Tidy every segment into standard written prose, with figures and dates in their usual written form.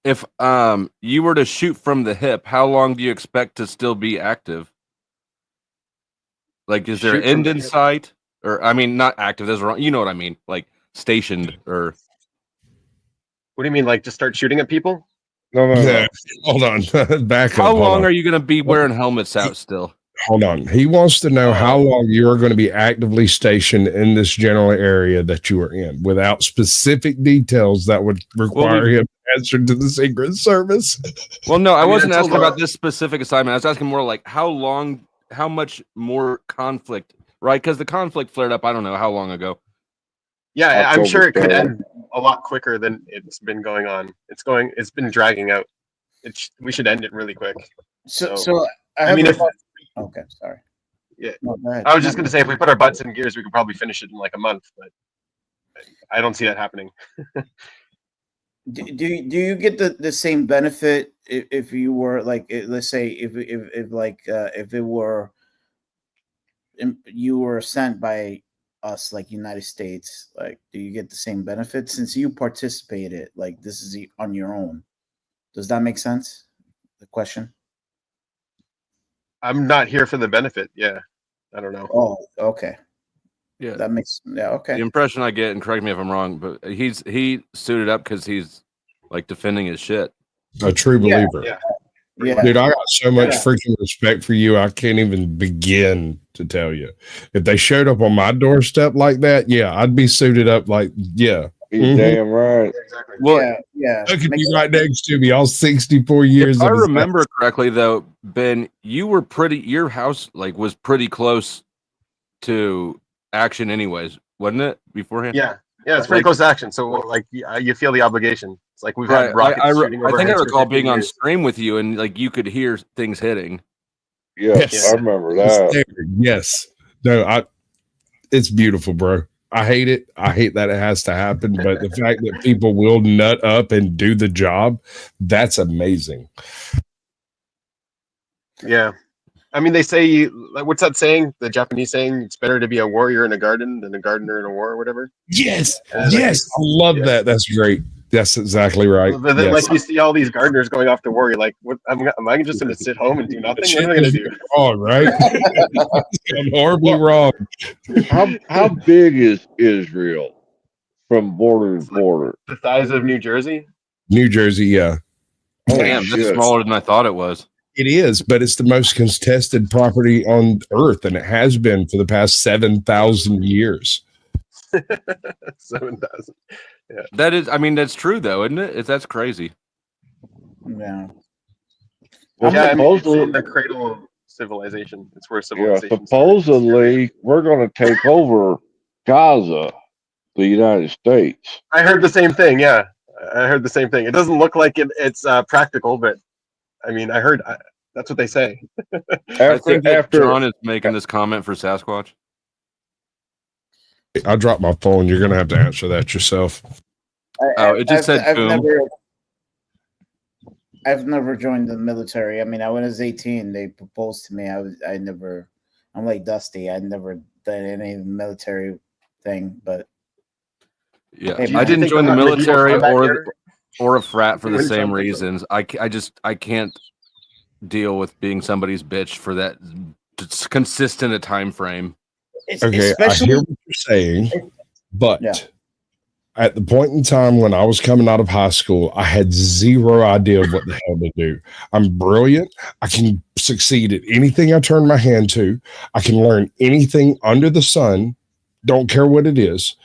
If you were to shoot from the hip, how long do you expect to still be active? Like, is there an end in sight? Or I mean, not active. That's wrong. You know what I mean? Like stationed or. What do you mean? Like just start shooting at people? No. Hold on. Back up. How long are you going to be wearing helmets out still? Hold on. He wants to know how long you're going to be actively stationed in this general area that you are in without specific details that would require him to answer to the Secret Service. Well, no, I wasn't asking about this specific assignment. I was asking more like how much more conflict, right? Because the conflict flared up, I don't know how long ago. Yeah, I'm sure it could end a lot quicker than it's been going on. It's been dragging out. We should end it really quick. So I mean, okay, sorry. Yeah, no, I was just going to say if we put our butts in gears, we could probably finish it in like a month, but I don't see that happening. Do you get the same benefit if you were like, let's say if it were you were sent by us, like United States, like do you get the same benefit since you participated? Like this is on your own. Does that make sense? The question. I'm not here for the benefit. Yeah, I don't know. Oh, okay. Yeah, that makes okay. The impression I get, and correct me if I'm wrong, but he suited up because he's like defending his shit. A true believer. Yeah. Dude, I got so much freaking respect for you. I can't even begin to tell you. If they showed up on my doorstep like that, yeah, I'd be suited up like, yeah. You're damn right. Exactly. Well, yeah. Look at you right next to me, all 64 years. If I remember correctly, though, Ben, you were your house like was pretty close to action, anyways, wasn't it? Beforehand. Yeah, it's pretty close to action. So like, you feel the obligation. It's like we've had rockets shooting over. I think I recall being on stream with you, and like you could hear things hitting. Yes. I remember that. Yes. No, it's beautiful, bro. I hate it. I hate that it has to happen, but the fact that people will nut up and do the job, that's amazing. Yeah. I mean, they say, what's that saying? The Japanese saying, it's better to be a warrior in a garden than a gardener in a war or whatever. Yes. Yes. I love that. That's great. That's exactly right. But then, like, you see all these gardeners going off to war. You're like, what? Am I just going to sit home and do nothing? What am I going to do? Wrong, right? I'm horribly wrong. How big is Israel from border to border? The size of New Jersey? New Jersey, yeah. Damn, that's smaller than I thought it was. It is, but it's the most contested property on Earth, and it has been for the past 7,000 years. 7,000. Yeah. That is, I mean, that's true though, isn't it? That's crazy. Yeah. Well, yeah, I mean, it's in the cradle of civilization. It's where civilization. Yeah, supposedly we're going to take over Gaza, the United States. I heard the same thing. Yeah, I heard the same thing. It doesn't look like it's practical, but I mean, I heard that's what they say. After John is making this comment for Sasquatch. I dropped my phone. You're going to have to answer that yourself. It just said boom. I've never joined the military. I mean, when I was 18, they proposed to me. I'm like Dusty. I never done any military thing, but yeah, I didn't join the military or a frat for the same reasons. I can't deal with being somebody's bitch for that consistent a time frame. Okay, I hear what you're saying, but at the point in time when I was coming out of high school, I had zero idea of what the hell to do. I'm brilliant. I can succeed at anything I turn my hand to. I can learn anything under the sun. Don't care what it is.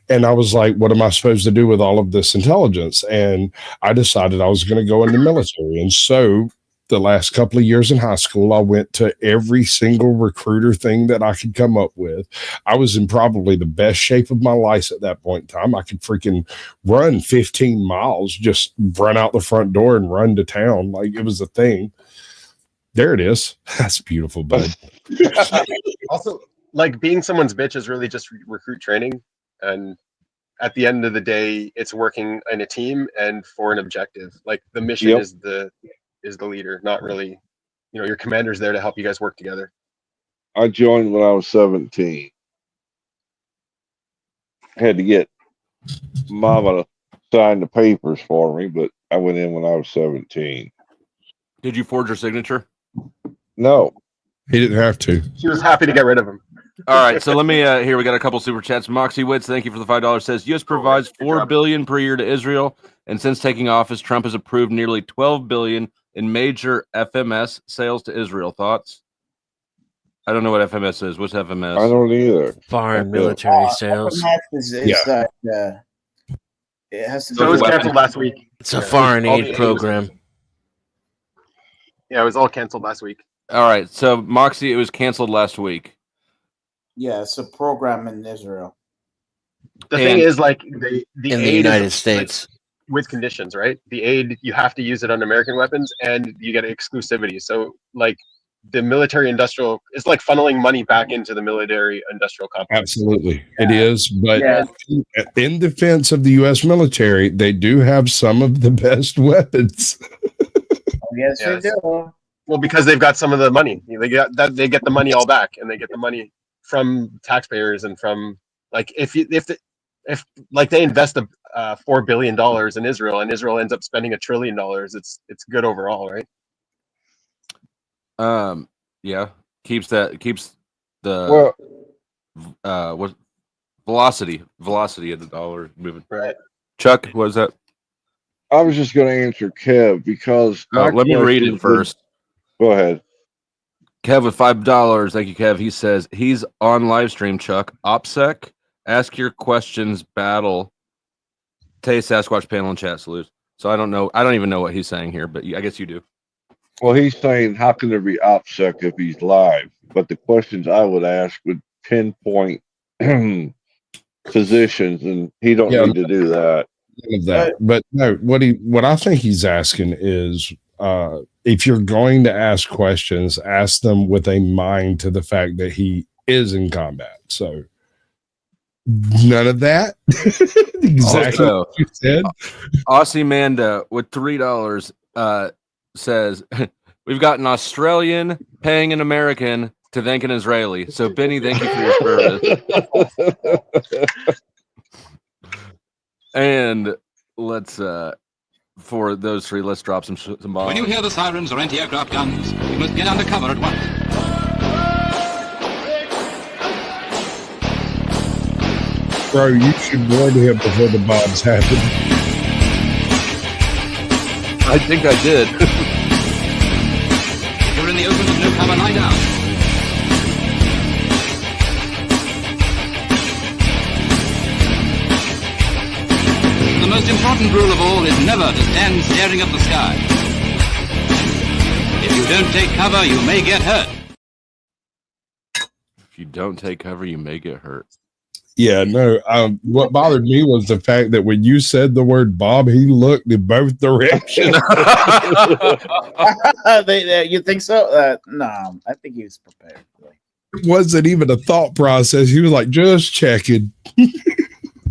And I was like, what am I supposed to do with all of this intelligence? And I decided I was going to go in the military. And so the last couple of years in high school, I went to every single recruiter thing that I could come up with. I was in probably the best shape of my life at that point in time. I could freaking run 15 miles, just run out the front door and run to town. Like it was a thing. There it is. That's beautiful, bud. Also, like being someone's bitch is really just recruit training. And at the end of the day, it's working in a team and for an objective. Like the mission is the leader, not really, your commander's there to help you guys work together. I joined when I was 17. Had to get mama to sign the papers for me, but I went in when I was 17. Did you forge your signature? No. He didn't have to. She was happy to get rid of him. All right, so let me here we got a couple super chats. Moxie Wits, thank you for the $5. Says US provides $4 billion per year to Israel, and since taking office, Trump has approved nearly $12 billion in major FMS sales to Israel. Thoughts? I don't know what FMS is. What's FMS? I don't either. Foreign military sales. It has to. So it was canceled last week. It's a foreign aid program. Yeah, it was all canceled last week. All right, so Moxie, it was canceled last week. Yeah, it's a program in Israel. The thing is, like, the in aid the United is, States, like, with conditions, right? The aid, you have to use it on American weapons, and you get exclusivity. So, like, the military-industrial, it's like funneling money back into the military-industrial complex. Absolutely, it is. But in defense of the U.S. military, they do have some of the best weapons. Yes, they do. Well, because they've got some of the money. They get the money all back, and they get the money from taxpayers and from, like, if they invest $4 billion in Israel, and Israel ends up spending $1 trillion, it's good overall, right? Yeah, keeps the what velocity of the dollar moving. Right. Chuck, what is that? I was just going to answer Kev because let me read it first. Go ahead. Kev with $5. Thank you, Kev. He says he's on live stream. Chuck, OPSEC, ask your questions. Battle. Tay Sasquatch panel and chat salute. So I don't know. I don't even know what he's saying here, but I guess you do. Well, he's saying how can there be OPSEC if he's live? But the questions I would ask would pinpoint positions, and he don't need to do that. Of that, but no. What I think he's asking is, if you're going to ask questions, ask them with a mind to the fact that he is in combat. So none of that. Exactly Also, what you said. Aussie Manda with $3 says we've got an Australian paying an American to thank an Israeli. So Benny, thank you for your service. And let's for those three, let's drop some bombs. When you hear the sirens or anti-aircraft guns, you must get under cover at once. Bro, you should warn him before the bombs happen. I think I did. If you're in the open with no cover, lie down. The most important rule of all is never to stand staring at the sky. If you don't take cover, you may get hurt. If you don't take cover, you may get hurt. Yeah, no. What bothered me was the fact that when you said the word Bob, he looked in both directions. You think so? No, I think he was prepared. It wasn't even a thought process. He was like, just checking.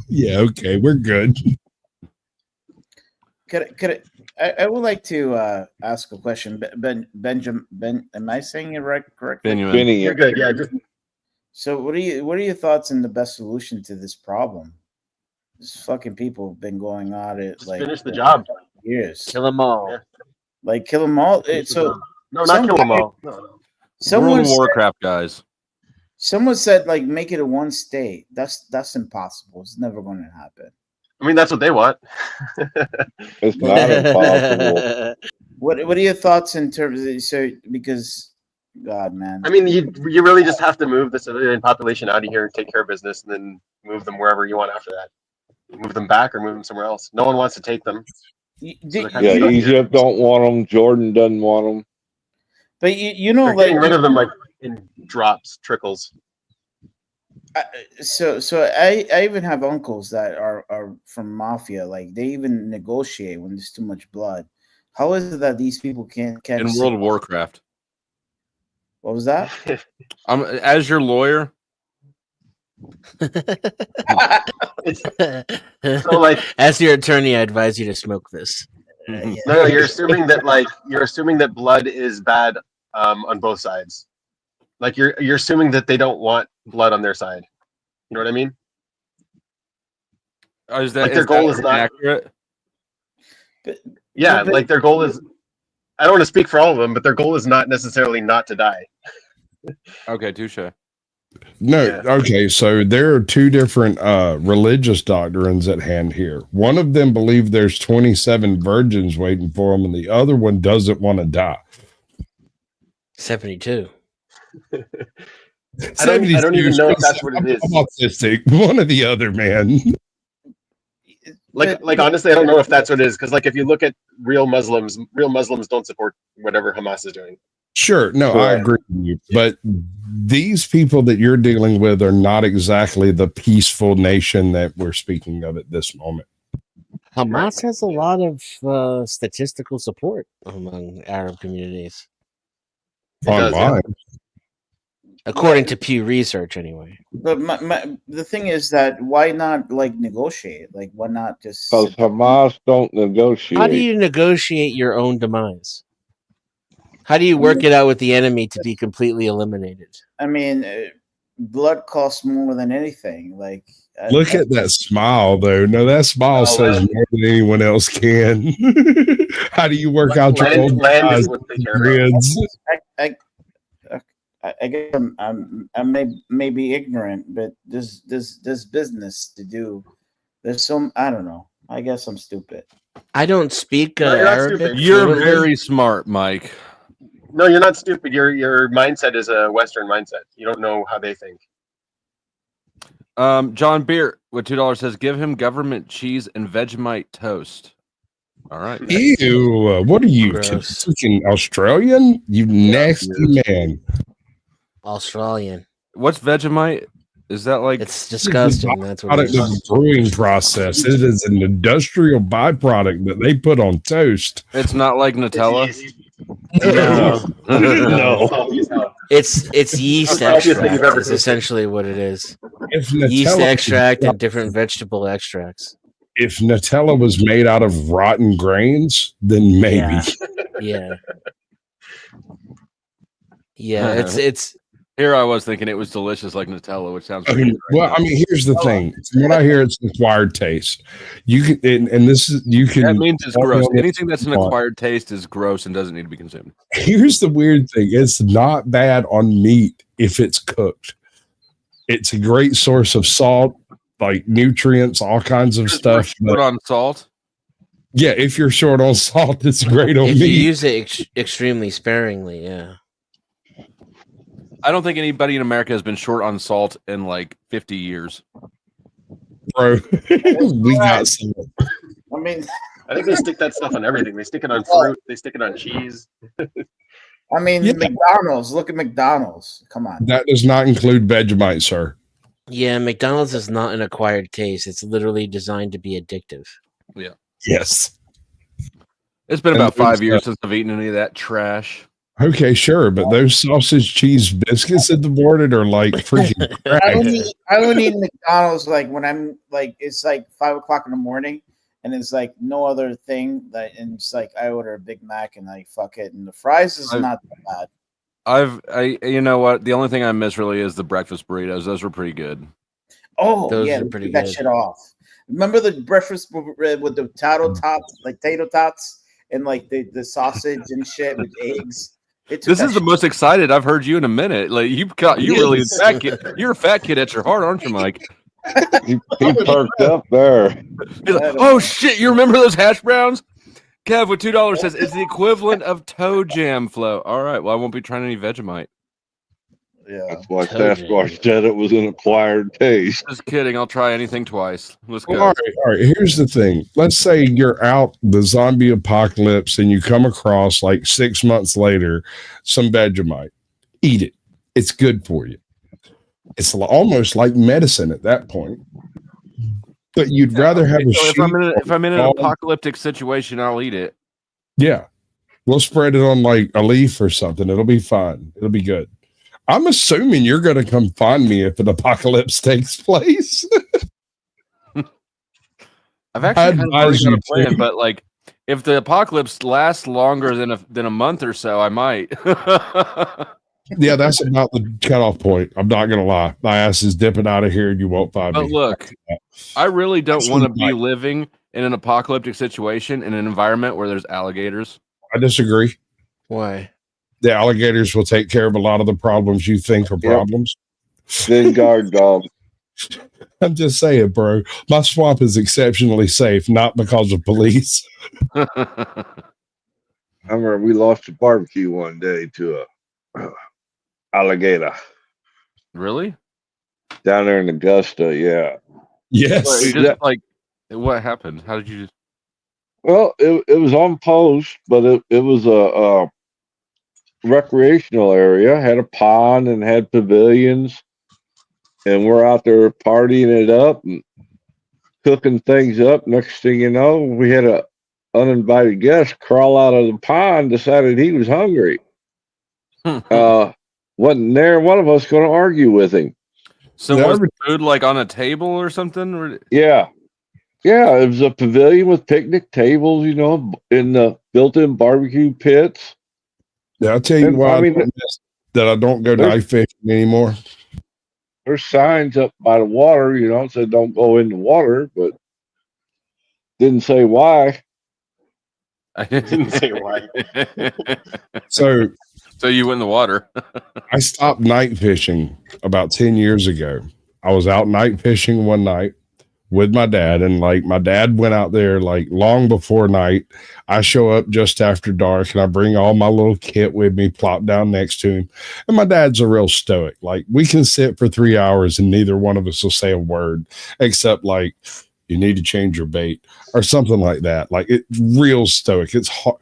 Yeah, okay, we're good. I would like to ask a question. Benjamin, am I saying it right? Correct? Benny, You're good. Yeah. So what are your thoughts on the best solution to this problem? These fucking people have been going on it Just like finish the job. years. kill them all. Yeah. Like kill them all. So No, not kill them all. No. World of Warcraft guys. Someone said like make it a one state. That's impossible. It's never going to happen. I mean, that's what they want. it's not impossible. What are your thoughts in terms of because God, man. I mean, you really just have to move the civilian population out of here and take care of business, and then move them wherever you want after that. Move them back or move them somewhere else. No one wants to take them. Egypt don't want them. Jordan doesn't want them. But you know, they're like getting rid of them like in drops, trickles. So I even have uncles that are from mafia. Like they even negotiate when there's too much blood. How is it that these people can't in World of Warcraft? What was that? As your lawyer. So like, as your attorney, I advise you to smoke this. No, you're assuming that blood is bad on both sides. Like you're assuming that they don't want blood on their side. You know what I mean? Is that, like their goal is not accurate? But Yeah, like their goal is. I don't want to speak for all of them, but their goal is not necessarily not to die. Okay, touche. No, Yeah. okay, so there are two different religious doctrines at hand here. One of them believe there's 27 virgins waiting for them, and the other one doesn't want to die. 72. I don't even know if that's what it is. I'm autistic. One or the other, man. Like honestly, I don't know if that's what it is, because like if you look at real Muslims don't support whatever Hamas is doing. Sure, no, I agree with you. But these people that you're dealing with are not exactly the peaceful nation that we're speaking of at this moment. Hamas has a lot of statistical support among Arab communities. Online. According to Pew Research, anyway. But the thing is that why not like negotiate? Like, why not just? Because Hamas don't negotiate. How do you negotiate your own demise? How do you work it out with the enemy to be completely eliminated? I mean, blood costs more than anything. Like, Look at that smile, though. No, that smile says more than anyone else can. How do you work out your own demise? I guess I may be ignorant, but this business to do. There's some, I don't know. I guess I'm stupid. I don't speak Arabic. You're very smart, Mike. No, you're not stupid. Your mindset is a Western mindset. You don't know how they think. John Beer with $2 says, give him government cheese and Vegemite toast. All right. Ew, what are you, fucking Australian? You nasty man. Australian. What's Vegemite? Is that like? It's disgusting. That's what it is. Product of the brewing process. It is an industrial byproduct that they put on toast. It's not like Nutella. No. It's yeast extract. It's essentially what it is. Yeast extract and different vegetable extracts. If Nutella was made out of rotten grains, then maybe. Yeah. It's. Here I was thinking it was delicious like Nutella, which sounds. I mean, here's the thing. When I hear it's an acquired taste, you can, and this is you can. That means it's gross. Anything that's an acquired taste is gross and doesn't need to be consumed. Here's the weird thing: it's not bad on meat if it's cooked. It's a great source of salt, like nutrients, all kinds of stuff. Short on salt. Yeah, if you're short on salt, it's great on meat. If you use it extremely sparingly, yeah. I don't think anybody in America has been short on salt in like 50 years. Bro, we got some. I mean, I think they stick that stuff on everything. They stick it on fruit. They stick it on cheese. I mean, McDonald's. Look at McDonald's. Come on. That does not include Vegemite, sir. Yeah, McDonald's is not an acquired taste. It's literally designed to be addictive. Yeah. Yes. It's been about 5 years since I've eaten any of that trash. Okay, sure, but those sausage cheese biscuits at the board are like freaking crack. I don't eat McDonald's like when I'm like it's like 5 o'clock in the morning and it's like no other thing that and it's like I order a Big Mac and I fuck it and the fries is not that bad. You know what? The only thing I miss really is the breakfast burritos. Those were pretty good. Oh, those yeah, are pretty that good. shit off. Remember the breakfast with the tater tots and like the sausage and shit with eggs. This is the most excited I've heard you in a minute. Like you really fat kid. You're a fat kid at your heart, aren't you, Mike? He perked up there. He's like, oh shit! You remember those hash browns? Kev with $2 says it's the equivalent of toe jam flow. All right, well I won't be trying any Vegemite. Yeah, that's why Sasquatch said it was an acquired taste. Just kidding. I'll try anything twice. Let's go. All right. Here's the thing. Let's say you're out the zombie apocalypse and you come across like 6 months later some Vegemite. Eat it. It's good for you. It's almost like medicine at that point. But you'd rather have if I'm in an apocalyptic situation, I'll eat it. Yeah, we'll spread it on like a leaf or something. It'll be fine. It'll be good. I'm assuming you're going to come find me if an apocalypse takes place. I've actually already got a plan, but like if the apocalypse lasts longer than a month or so, I might. Yeah, that's about the cutoff point. I'm not going to lie. My ass is dipping out of here and you won't find me. But look, I really don't want to be living in an apocalyptic situation in an environment where there's alligators? I disagree. Why? The alligators will take care of a lot of the problems you think are problems. Then guard dog. I'm just saying, bro. My swamp is exceptionally safe, not because of police. I remember we lost a barbecue one day to a alligator. Really? Down there in Augusta, yeah. Yes. Just like, what happened? How did you? Well, it was on post, but it was a recreational area, had a pond and had pavilions, and we're out there partying it up and cooking things up. Next thing you know, we had a uninvited guest crawl out of the pond, decided he was hungry. Wasn't there one of us going to argue with him? So was the food like on a table or something? Yeah, it was a pavilion with picnic tables, you know, in the built-in barbecue pits. Yeah, I'll tell you why that I don't go knife fishing anymore. There's signs up by the water, you know, said don't go in the water, but didn't say why. I didn't say why. So you went in the water. I stopped night fishing about 10 years ago. I was out night fishing one night with my dad, and like my dad went out there like long before night. I show up just after dark, and I bring all my little kit with me, plop down next to him. And my dad's a real stoic. Like, we can sit for 3 hours and neither one of us will say a word except like, you need to change your bait or something like that. Like, it's real stoic. It's hard.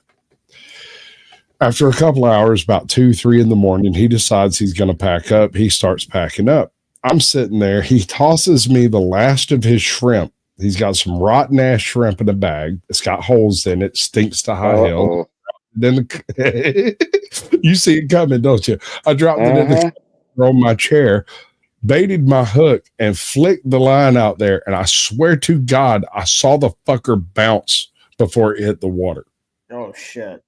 After a couple hours, about 2-3 in the morning, he decides he's going to pack up. He starts packing up. I'm sitting there. He tosses me the last of his shrimp. He's got some rotten ass shrimp in a bag. It's got holes in it. Stinks to high hell. Then you see it coming, don't you? I dropped it in the on my chair, baited my hook, and flicked the line out there. And I swear to God, I saw the fucker bounce before it hit the water. Oh shit!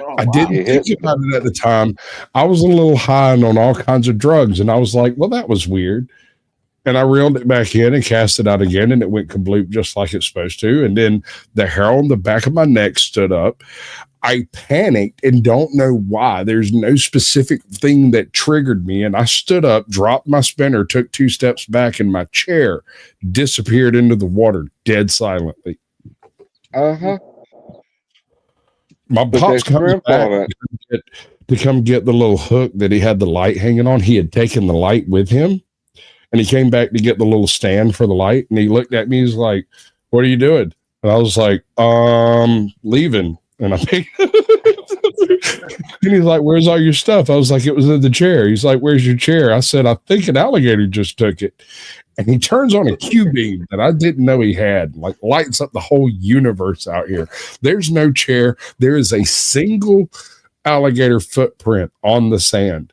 Oh, I didn't think about it at the time. I was a little high on all kinds of drugs, and I was like, well, that was weird. And I reeled it back in and cast it out again, and it went kabloop just like it's supposed to. And then the hair on the back of my neck stood up. I panicked and don't know why. There's no specific thing that triggered me. And I stood up, dropped my spinner, took 2 steps back, and my chair disappeared into the water dead silently. My pops comes back to come get the little hook that he had the light hanging on. He had taken the light with him, and he came back to get the little stand for the light. And he looked at me. He's like, "What are you doing?" And I was like, leaving. And I picked and he's like, "Where's all your stuff?" I was like, "It was in the chair." He's like, "Where's your chair?" I said, "I think an alligator just took it." And he turns on a Q beam that I didn't know he had, like lights up the whole universe out here. There's no chair. There is a single alligator footprint on the sand.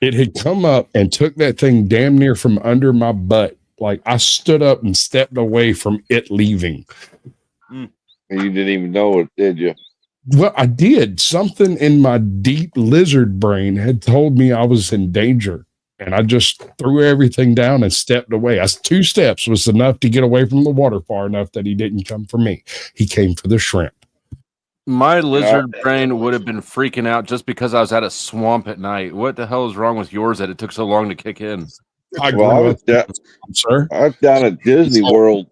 It had come up and took that thing damn near from under my butt. Like, I stood up and stepped away from it leaving. And you didn't even know it, did you? Well, I did. Something in my deep lizard brain had told me I was in danger. And I just threw everything down and stepped away. 2 steps was enough to get away from the water far enough that he didn't come for me. He came for the shrimp. My lizard brain would have been freaking out just because I was at a swamp at night. What the hell is wrong with yours that it took so long to kick in? I was down at Disney World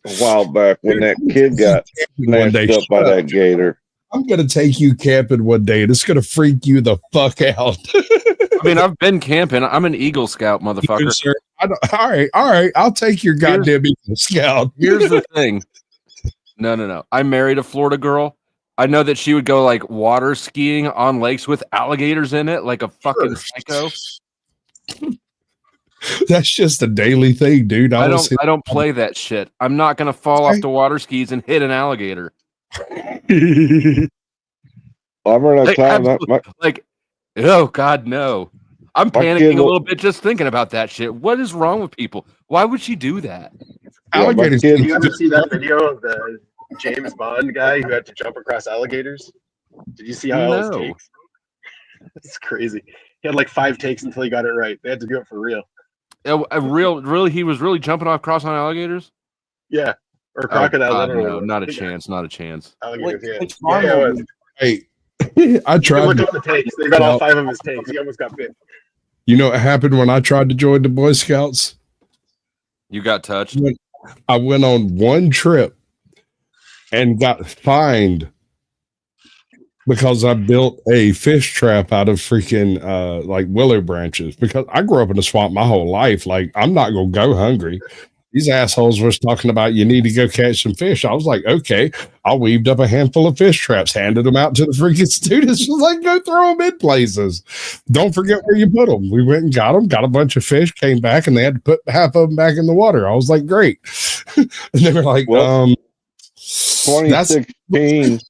a while back when that kid got snatched up by that gator. I'm going to take you camping one day, and it's going to freak you the fuck out. I mean, I've been camping. I'm an Eagle Scout, motherfucker. Sir, all right. I'll take your goddamn Eagle Scout. Here's the thing. No. I married a Florida girl. I know that she would go like water skiing on lakes with alligators in it, like a fucking psycho. That's just a daily thing, dude. I don't play that shit. I'm not gonna fall off the water skis and hit an alligator. Oh God, no. I'm panicking a little bit just thinking about that shit. What is wrong with people? Why would she do that? Alligators. Did you ever see that video of the James Bond guy who had to jump across alligators? Did you see how else takes? It's crazy. He had like 5 takes until he got it right. They had to do it for real. Really, he was really jumping across on alligators? Yeah. Or crocodiles. I God, don't no, know. not a chance. Not a chance. Alligators, yeah. Which Yeah, it farm was. Hey, I You tried. look on the tanks. They got all 5 of his tanks. He almost got bit. You know what happened when I tried to join the Boy Scouts? You got touched. I went on one trip and got fined because I built a fish trap out of freaking like willow branches. Because I grew up in a swamp my whole life. Like, I'm not gonna go hungry. These assholes was talking about you need to go catch some fish. I was like, okay. I weaved up a handful of fish traps, handed them out to the freaking students. Was like, go throw them in places. Don't forget where you put them. We went and got them, got a bunch of fish, came back, and they had to put half of them back in the water. I was like, great. And they were like, 2016,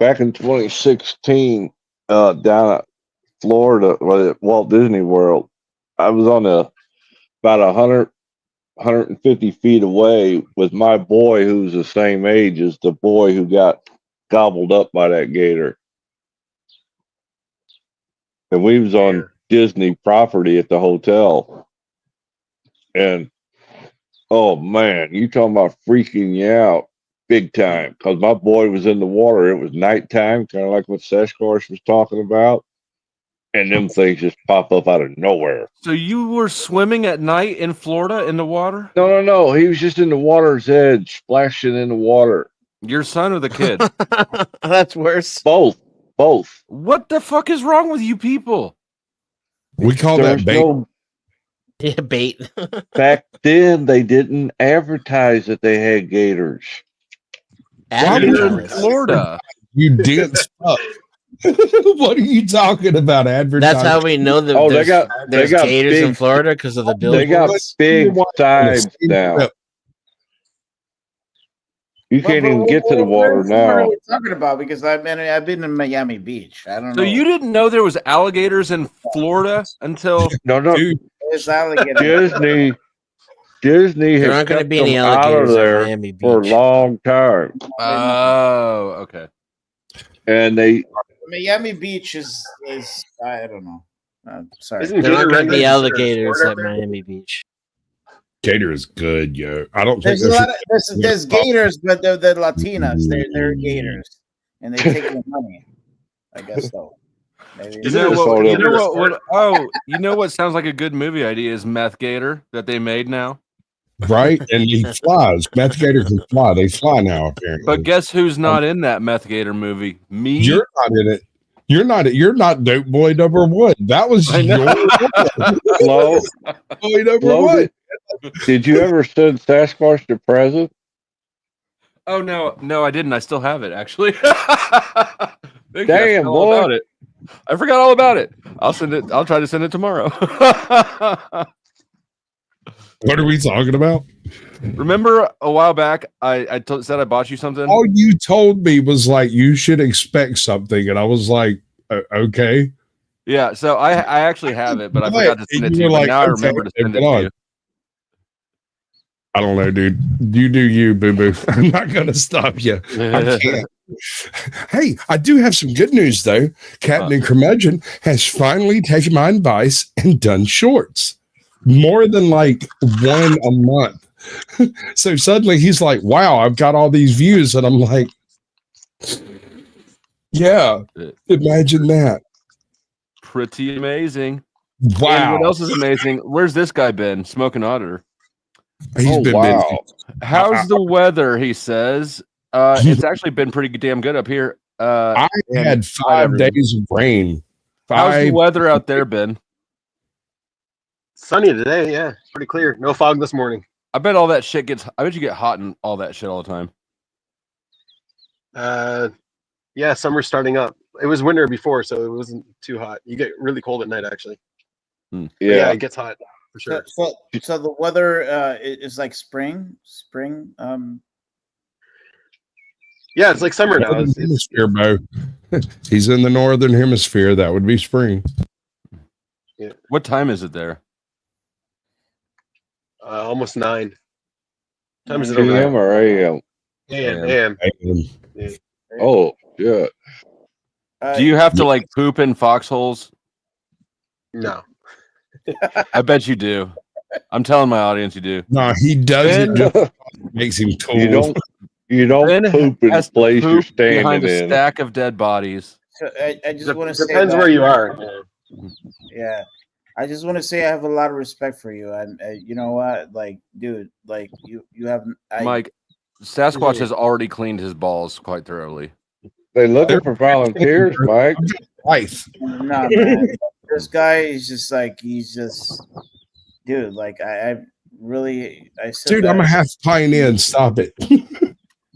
back in 2016, down at Florida, at Walt Disney World, I was on about 150 feet away with my boy, who's the same age as the boy who got gobbled up by that gator. And we was on Disney property at the hotel. And, oh, man, you talking about freaking you out big time. Because my boy was in the water. It was nighttime, kind of like what Sasquatch was talking about. And them things just pop up out of nowhere. So you were swimming at night in Florida in the water? No. He was just in the water's edge, splashing in the water. Your son or the kid? That's worse. Both. What the fuck is wrong with you people? we call that bait. Yeah, bait. Back then, they didn't advertise that they had gators. You're in Florida. You dense fuck. What are you talking about? Advertising? That's how we know that there's gators in Florida because of the They got billboards. big sides now. You can't even get to the water now. What are we talking about? Because I've been in Miami Beach. I don't know. So you didn't know there was alligators in Florida until No. It's alligator. Disney There has aren't going to kept be any them out of alligators in there Miami Beach. for a long time, Oh, okay. and they Miami Beach is I don't know. Sorry. There aren't going to be alligators at Miami Beach. Gator is good, yo. I don't think There's gators, but they're Latinas. They're gators, and they take your money. I guess so. Maybe. You know what sounds like a good movie idea is Meth Gator that they made now. right? And he flies. Meth Gator can fly. They fly now, apparently. But guess who's not in that Meth Gator movie? Me. You're not in it. You're not Dope Boy number one. That was your Flo. boy number one. Did you ever send Sasquatch to present? Oh no, I didn't. I still have it actually. Damn, boy. I forgot all about it. I'll send it. I'll try to send it tomorrow. What are we talking about? Remember a while back, I said I bought you something. All you told me was like you should expect something, and I was like, okay. Yeah, so I actually have it, but I forgot to send it to you. Now I remember to send it to you. I don't know, dude. You do you, boo boo. I'm not gonna stop you. I can't. Hey, I do have some good news though. Captain Curmudgeon has finally taken my advice and done shorts. More than like one a month. So suddenly he's like, wow, I've got all these views. And I'm like, yeah, imagine that. Pretty amazing. Wow. And what else is amazing? Where's this guy been? Smoking Otter. He's been busy. How's the weather? He says. It's actually been pretty damn good up here. I had 5 days of rain. How's the weather out there, Ben? Sunny today, yeah. Pretty clear. No fog this morning. I bet all that shit gets. I bet you get hot and all that shit all the time. Yeah, summer's starting up. It was winter before, so it wasn't too hot. You get really cold at night, actually. Yeah, it gets hot for sure. So the weather is like spring. Yeah, it's like summer now. Hemisphere, Bo. He's in the northern hemisphere. That would be spring. Yeah. What time is it there? Almost 9. Time is it PM or AM? AM. Yeah. Oh, yeah. Do you have to like poop in foxholes? No. I bet you do. I'm telling my audience you do. No, he doesn't. Just makes him cool. You don't poop in the place you're standing behind a in. stack of dead bodies. So I just want to say depends that, where you are. Yeah, I just want to say I have a lot of respect for you, and you know what, like, dude, like you have Mike, Sasquatch has already cleaned his balls quite thoroughly. They're looking for volunteers, Mike. Life. No, man, this guy is just like he's just, dude. Like I really, I said, Dude, I'm a half pint in. Stop it.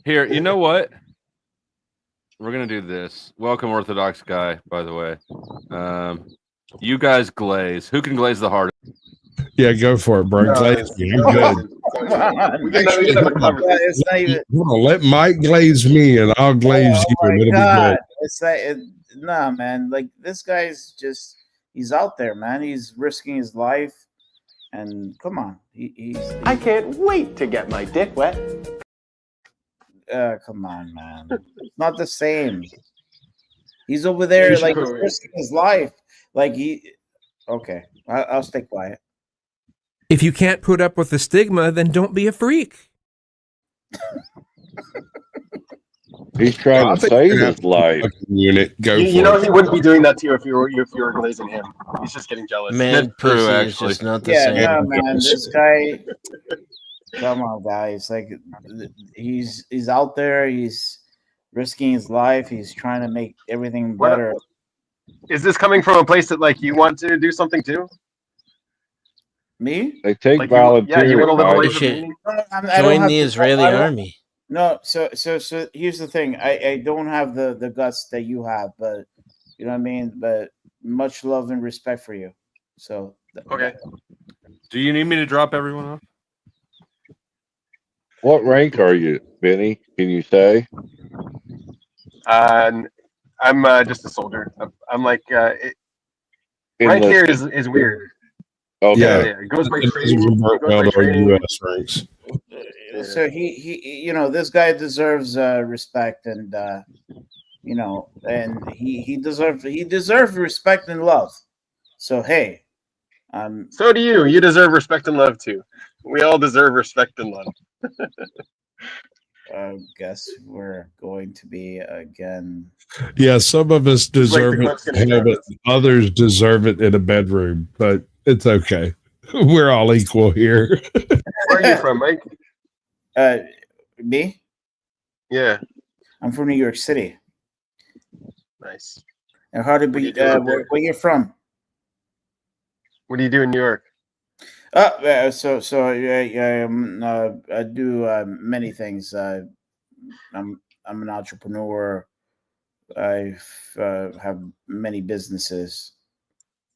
Here, you know what? We're gonna do this. Welcome, Orthodox guy. By the way, you guys glaze. Who can glaze the hardest? Yeah, go for it, bro. Glaze me. I'm good. We can have a conversation. It's not even. Let Mike glaze me, and I'll glaze you, and it'll be good. It's like, nah, man. Like this guy's he's out there, man. He's risking his life, and come on, he's. I can't wait to get my dick wet. Come on, man. It's not the same. He's over there, like he's risking his life. Like Okay, I'll stay quiet. If you can't put up with the stigma, then don't be a freak. He's trying to save his life. Unit, go. You know he wouldn't be doing that to you if you were glazing him. He's just getting jealous. Man, pussy is just not the same. Yeah, no, man. This guy. Come on, guys. Like he's out there. He's risking his life. He's trying to make everything better. Is this coming from a place that like you want to do something too? Me? They take Like volunteers. you want to live a Mike. life of meaning? Join the Israeli army. No, so here's the thing. I don't have the guts that you have, but you know what I mean. But much love and respect for you. So okay. Do you need me to drop everyone off? What rank are you, Benny? Can you say? I'm just a soldier. I'm like rank here is weird. Okay. Yeah, it goes by training. US ranks. So he you know, this guy deserves respect, and you know, and he deserves respect and love. So hey, so do you. You deserve respect and love too. We all deserve respect and love. I guess we're going to be again. Yeah, some of us deserve it, but others deserve it in a bedroom. But it's okay. We're all equal here. Where are you from, Mike? Me? Yeah, I'm from New York City. nice. And how to be? Where you from? What do you do in New York? I do many things. I'm an entrepreneur. I have many businesses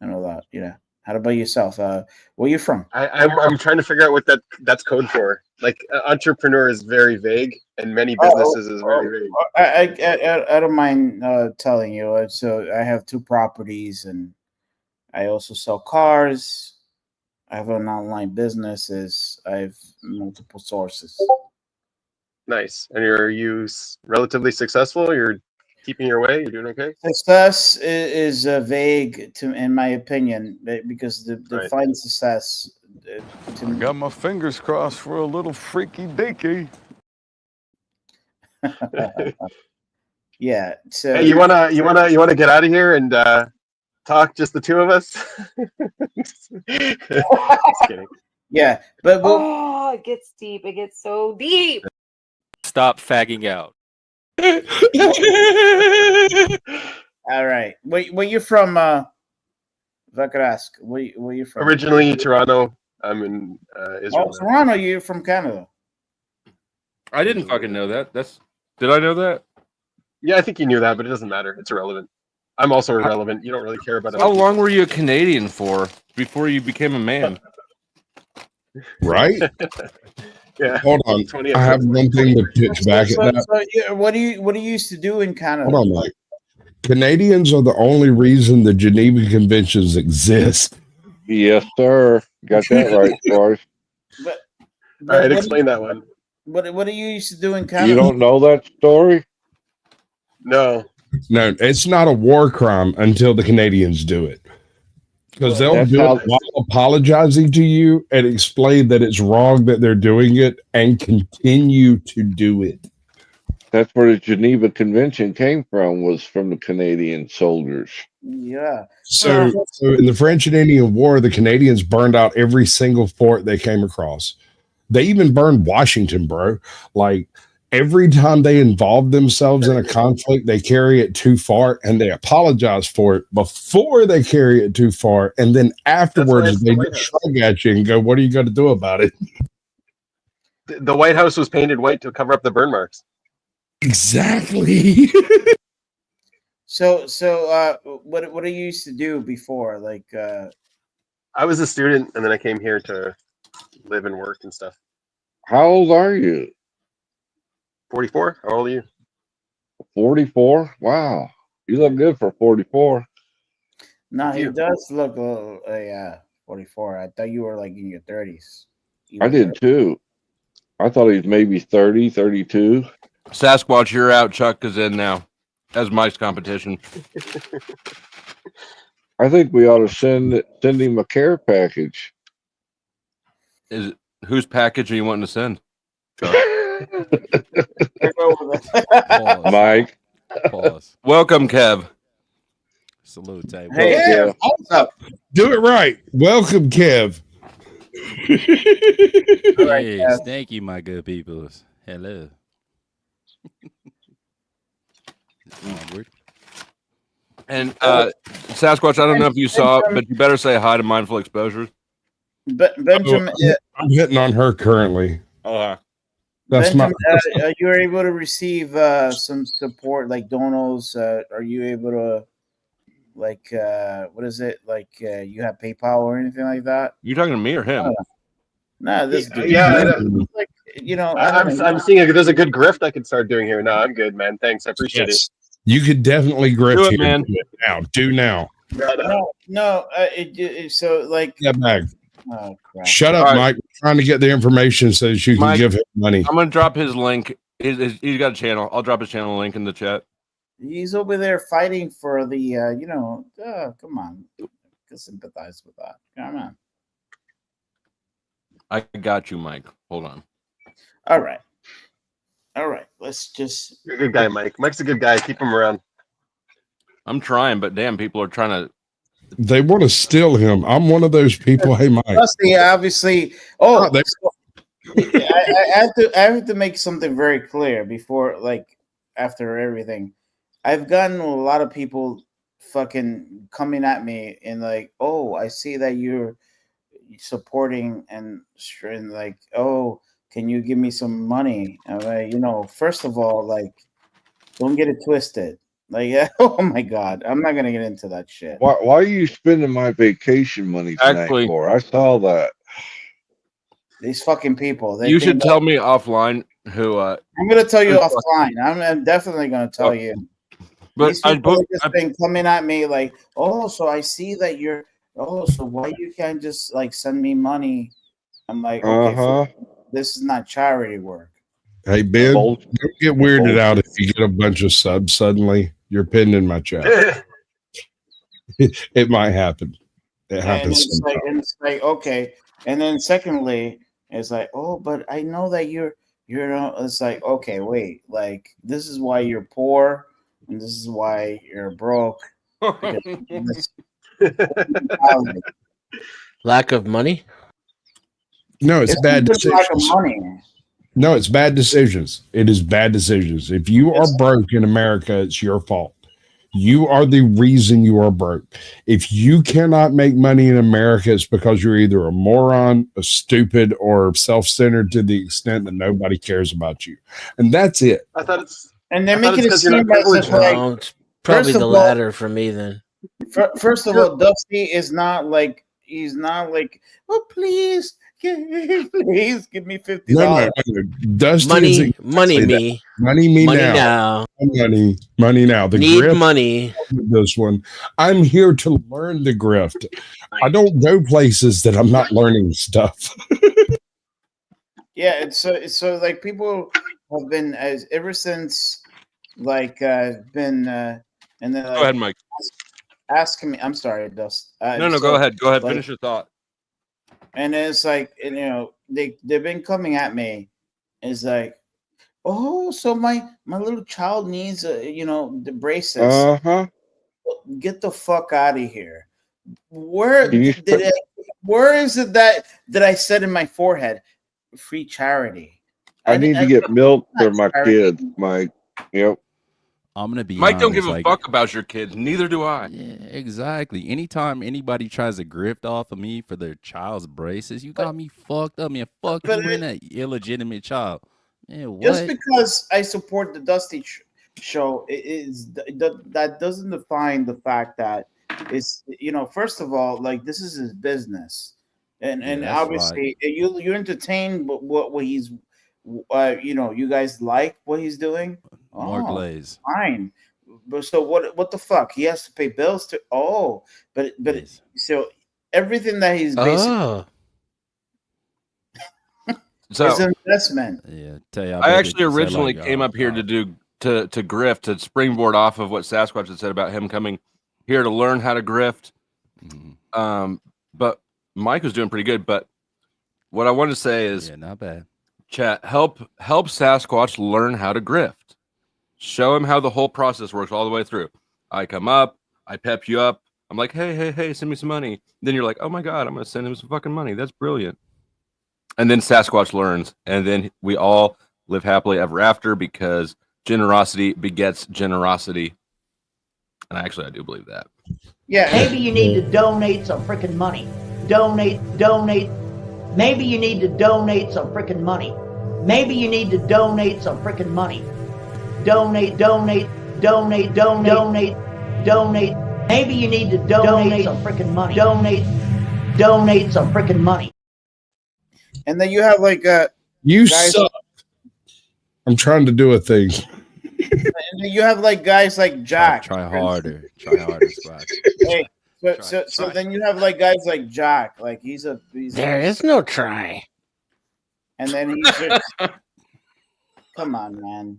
and all that. You know. How about yourself? Where are you from? I'm trying to figure out what that's code for. Like entrepreneur is very vague, and many businesses is very vague. I don't mind telling you. So I have 2 properties, and I also sell cars. I have an online business. I have multiple sources. Nice. And are you relatively successful? You're keeping your way? You're doing okay? Success is vague, in my opinion, because the define success. I got my fingers crossed for a little freaky dinky. Yeah. So hey, you wanna get out of here and talk just the 2 of us? Just kidding. Yeah, but it gets deep. It gets so deep. Stop fagging out. All right. Where you from? If I could ask, where you from? Originally Toronto. I'm in Israel. Oh, Toronto. You're from Canada. I didn't fucking know that. Did I know that? Yeah, I think you knew that, but it doesn't matter. It's irrelevant. I'm also irrelevant. You don't really care about it. How long were you a Canadian for before you became a man? Right? Yeah. Hold on. I have one thing to pitch back at that. So, yeah, what do you used to do in Canada? Hold on, Mike. Canadians are the only reason the Geneva Conventions exist. Yes, sir. Got that right, Forrest. All right, explain that one. What do you used to do in Canada? You don't know that story? No. No, it's not a war crime until the Canadians do it. Because they'll do it while apologizing to you and explain that it's wrong that they're doing it and continue to do it. That's where the Geneva Convention came from, was from the Canadian soldiers. Yeah. So in the French and Indian War, the Canadians burned out every single fort they came across. They even burned Washington, bro. Like, every time they involve themselves in a conflict, they carry it too far and they apologize for it before they carry it too far. And then afterwards, they shrug at you and go, what are you going to do about it? The White House was painted white to cover up the burn marks. Exactly. So what do you used to do before? Like, I was a student, and then I came here to live and work and stuff. How old are you? 44. How old are you? 44. Wow, you look good for 44. No, he does look a little, 44. I thought you were like in your 30s. I did too. I thought he was maybe 30, 32. Sasquatch, you're out. Chuck is in now. As Mike's competition. I think we ought to send him a care package. Is it, whose package are you wanting to send? Mike. Pause. Welcome, Kev. Salute, Tay. Hey, Kev. What's up? Do it right. Welcome, Kev. Yes, thank you, my good peoples. Hello. Onward. And Sasquatch, I don't know if you saw it, but you better say hi to Mindful Exposures. Benjamin, I'm hitting on her currently. Oh, That's Benjamin, you were able to receive some support, like donos. Are you able to, like, what is it? Like, you have PayPal or anything like that? You talking to me or him? No, this dude. Yeah, like, you know, I'm seeing if there's a good grift I could start doing here. No, I'm good, man. Thanks, I appreciate it. You could definitely grip Do it, here. man. Do now. No. So like, That bag. oh crap! Shut up, Mike. We're trying to get the information so that you can Mike, give him money. I'm gonna drop his link. He's got a channel. I'll drop his channel link in the chat. He's over there fighting for the, come on, can sympathize with that. Come on. I got you, Mike. Hold on. All right. Let's just. You're a good guy, Mike. Mike's a good guy. Keep him around. I'm trying, but damn, people are trying to. They want to steal him. I'm one of those people. Hey, Mike. Obviously. Oh, I have to make something very clear before, like, after everything. I've gotten a lot of people fucking coming at me and like, oh, I see that you're supporting and like, oh, can you give me some money? I'm like, first of all, like, don't get it twisted. Like, oh my God, I'm not gonna get into that shit. Why are you spending my vacation money tonight for? I saw that. These fucking people. You should tell me offline who. I'm gonna tell you offline. I'm definitely gonna tell you. But These people have just been coming at me like, oh, so I see that you're. Oh, so why you can't just like send me money? I'm like, okay, this is not charity work. Hey, Ben, don't get weirded out if you get a bunch of subs suddenly. You're pinned in my chat. It might happen. It happens. And it's like, okay. And then secondly, it's like, oh, but I know that you're it's like, okay, wait, like, this is why you're poor and this is why you're broke. Lack of money? No, it's bad decisions. Lack of money. No, it's bad decisions. It is bad decisions. If you are broke in America, it's your fault. You are the reason you are broke. If you cannot make money in America, it's because you're either a moron, a stupid, or self-centered to the extent that nobody cares about you. And that's it. I thought it's. And they're making it seem as if, like, it's probably the latter for me then. First of all, Dusty is not like, he's not like, oh, please give me $50. No. Dusty money me now. Money now. The need grift, money. This one. I'm here to learn the grift. I don't go places that I'm not learning stuff. Yeah, so like people have been ever since like been and then like, go ahead, Mike. asking me. I'm sorry, Dust. No, so, go ahead. Go ahead. like, Finish your thought. And it's like, they've been coming at me. It's like, oh, so my little child needs the braces. Get the fuck out of here. Where where is it that I said in my forehead, free charity? I need to get milk for my kids, Mike. Yep. I'm gonna be Mike, honest, don't give a fuck about your kids. Neither do I. Yeah, exactly. Anytime anybody tries to grift off of me for their child's braces, you got me fucked up, man. Fuck you and that illegitimate child. Man, what? Just because I support the Dusty show, that doesn't define the fact that it's first of all, like, this is his business, and obviously you entertain what he's you guys like what he's doing. More glaze. Fine. But so what the fuck? He has to pay bills to but so everything that he's basically so is an investment. Yeah, tell you, I actually originally came up here to grift, to springboard off of what Sasquatch had said about him coming here to learn how to grift. But Mike was doing pretty good. But what I wanted to say is, not bad. Chat, help Sasquatch learn how to grift. Show him how the whole process works all the way through. I come up, I pep you up. I'm like, hey, send me some money. Then you're like, oh my God, I'm going to send him some fucking money. That's brilliant. And then Sasquatch learns. And then we all live happily ever after, because generosity begets generosity. And I do believe that. Yeah. Maybe you need to donate some freaking money. Donate. Maybe you need to donate some freaking money. Maybe you need to donate some freaking money. Donate. Maybe you need to donate some freaking money. Donate some freaking money. And then you have like you guys, suck. I'm trying to do a thing. And then you have like guys like Jack. Try harder, Squatch. Hey, so then you have like guys like Jack. Like there is no try. And then he's just come on, man.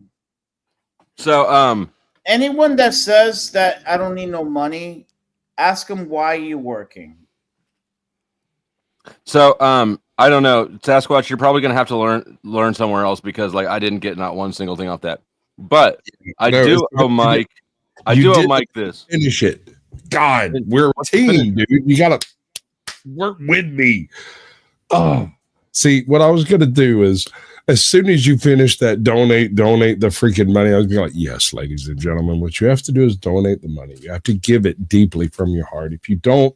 So anyone that says that I don't need no money, ask him why you working. So I don't know, Sasquatch, you're probably gonna have to learn somewhere else, because like I didn't get not one single thing off that. But I do owe Mike this. Finish it. God, we're a team, dude. You gotta work with me. Oh, see, what I was gonna do is, as soon as you finish that donate the freaking money, I was gonna be like, yes, ladies and gentlemen, what you have to do is donate the money. You have to give it deeply from your heart. If you don't,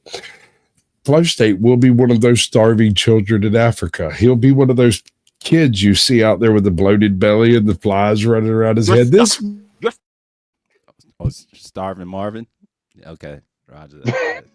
Flow State will be one of those starving children in Africa. He'll be one of those kids you see out there with the bloated belly and the flies running around his head. Starving Marvin. Okay, Roger that.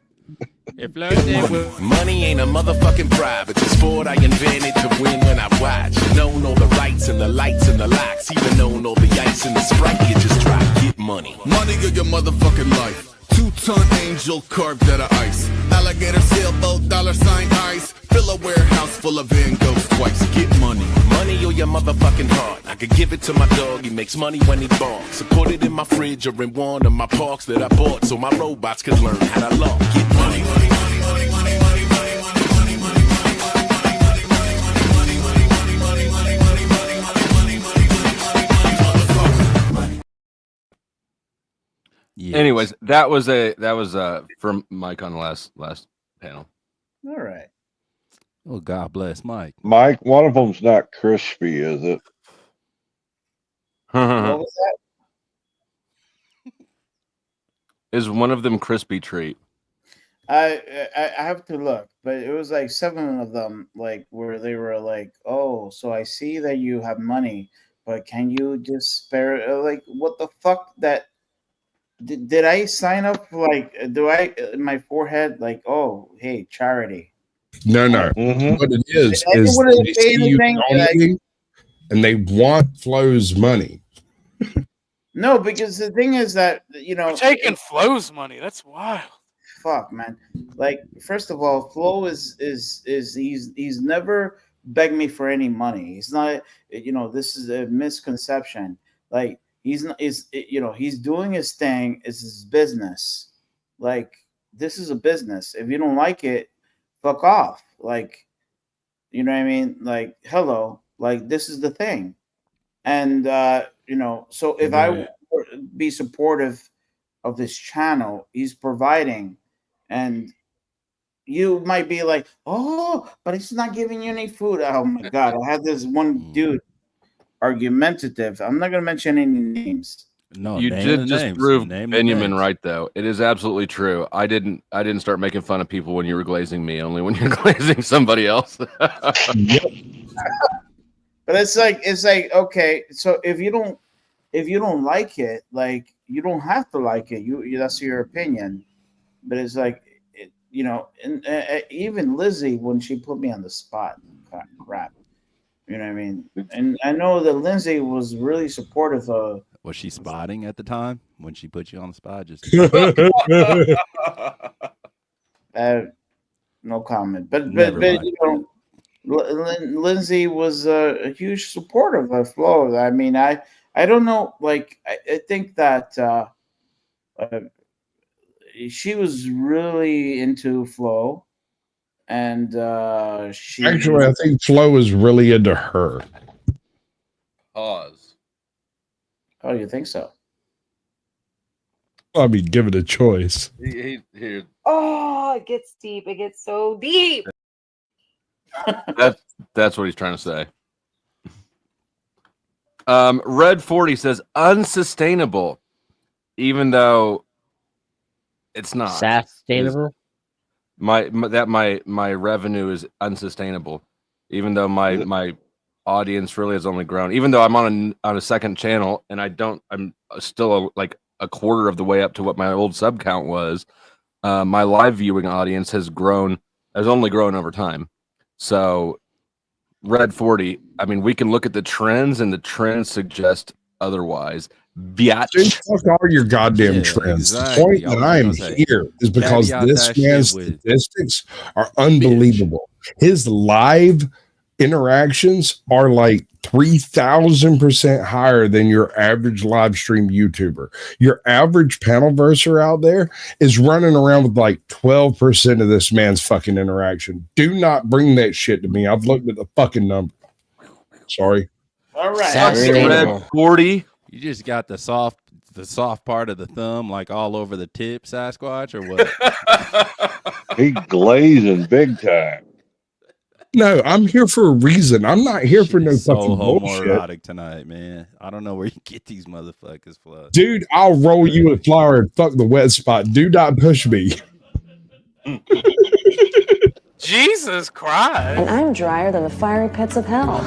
Money ain't a motherfucking bribe. It's a sport I invented to win when I watch. Known all the rights and the lights and the locks. Even known all the ice and the Sprite. You just try to get money. Money of your motherfucking life. 2-ton angel carved out of ice. Alligator sailboat, $sign ice. Fill a warehouse full of Van Goghs twice. Get money. Money or your motherfucking heart. I could give it to my dog. He makes money when he barks. So put it in my fridge or in one of my parks that I bought, so my robots can learn how to lock. Get money. Yes. Anyways, that was from Mike on the last panel. All right. Oh, God bless Mike. Mike, one of them's not crispy, is it? What was that? Is one of them crispy treat? I have to look, but it was like 7 of them, like where they were like, oh, so I see that you have money, but can you just spare it? Like, what the fuck? That did I sign up? Like, do I in my forehead like, oh, hey, charity? No. Mm-hmm. What it is they see you donating, and they want Flo's money. No, because the thing is that you're taking Flo's money. That's wild. Fuck, man. Like, first of all, Flo is he's never begged me for any money. He's not. This is a misconception. Like, he's not. He's doing his thing. It's his business. Like, this is a business. If you don't like it, fuck off. Like, you know what I mean? Like, hello. Like, this is the thing. And so if I be supportive of this channel, he's providing, and you might be like, oh, but he's not giving you any food. Oh my god, I had this one dude argumentative. I'm not gonna mention any names. No, you did just prove Benjamin right, though. It is absolutely true. I didn't start making fun of people when you were glazing me, only when you're glazing somebody else. Yep. But it's like okay, so if you don't like it, like, you don't have to like it. You that's your opinion. But it's like, and even Lizzie, when she put me on the spot, crap. You know what I mean? And I know that Lindsay was really supportive of. Was she spotting at the time when she put you on the spot? Just no comment. But Lindsay was a huge supporter of Flo. I mean, I don't know. Like, I think that she was really into Flo, and she actually, I think Flo is really into her. Pause. Oh, you think so? I mean, give it a choice. Here. Oh, it gets deep. It gets so deep. That's what he's trying to say. Red 40 says unsustainable, even though it's not sustainable. My revenue is unsustainable, even though my audience really has only grown. Even though I'm on a second channel and I'm still like a quarter of the way up to what my old sub count was. My live viewing audience has only grown over time. So Red 40, I mean, we can look at the trends, and the trends suggest otherwise. Biatch. Fuck all your goddamn trends. Exactly. The point that I am here is because this man's statistics are unbelievable. His live interactions are like 3,000% higher than your average live stream YouTuber. Your average panelverser out there is running around with like 12% of this man's fucking interaction. Do not bring that shit to me. I've looked at the fucking number. Sorry. All right. Red 40. You just got the soft part of the thumb like all over the tip, Sasquatch, or what? He glazing big time. No, I'm here for a reason. I'm not here for no so fucking bullshit. homoerotic tonight, man. I don't know where you get these motherfuckers from. Dude, I'll roll you a flower and fuck the wet spot. Do not push me. Jesus Christ. And I'm drier than the fiery pits of hell.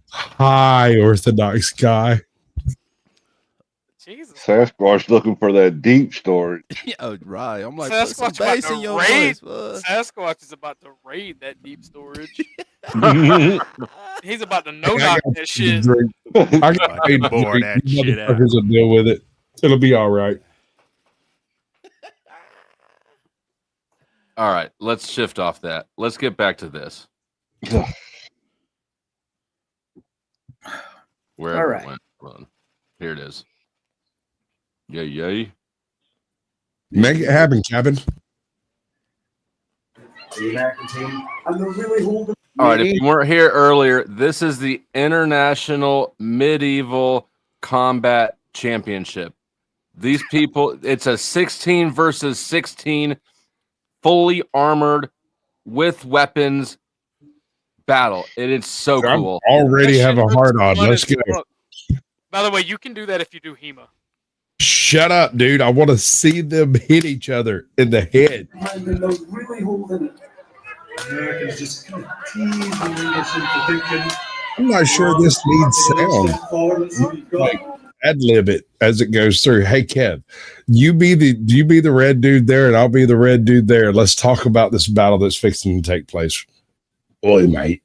Hi, Orthodox guy. Jesus. Sasquatch looking for that deep storage. Yeah, right. I'm like, Sasquatch put some bass in your voice. Sasquatch is about to raid that deep storage. He's about to knock that shit. I got paid to drink. that You shit out. motherfuckers will deal with it. It'll be all right. All right, let's shift off that. Let's get back to this. Wherever it went. Run. Here it is. Yay. Make it happen, Kevin. All right, if you weren't here earlier, this is the International Medieval Combat Championship. These people, it's a 16 versus 16 fully armored with weapons battle. And it's so cool. I already have a heart on. Let's go. By the way, you can do that if you do HEMA. Shut up, dude. I want to see them hit each other in the head. I'm not sure this needs sound. Like, ad-lib it as it goes through. Hey, Kev, you be the red dude there, and I'll be the red dude there. Let's talk about this battle that's fixing to take place. Oi, mate.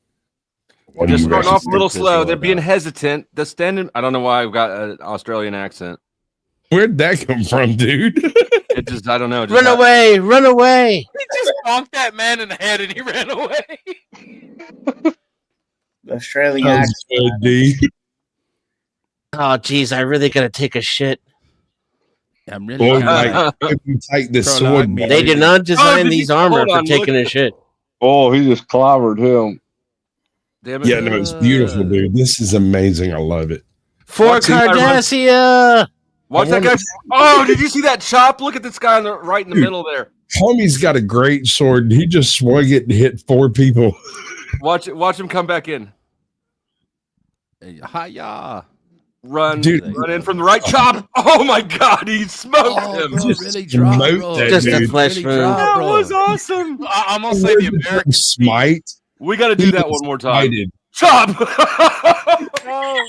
Just starting off a little slow. They're being hesitant. The standing. I don't know why I've got an Australian accent. Where'd that come from, dude? It just, I don't know. Run away! Run away! He just bonked that man in the head and he ran away. Australian accent. Oh, geez, I really gotta take a shit. I'm really if you take this sword, They did not design these armor for taking a shit. Oh, he just clobbered him. Damn it. Yeah, no, it's beautiful, dude. This is amazing. I love it. For Cardassia. Watch that guy. Oh, did you see that chop? Look at this guy right in the middle there. Homie's got a great sword. He just swung it and hit 4 people. Watch him come back in. Hiya. Run in from the right chop. Oh my God, he smoked him. Bro, really dropped, bro. Just a flesh Really wound. That was awesome. I'm gonna say the American smite. We got to do that one more time. Smited. Chop. Oh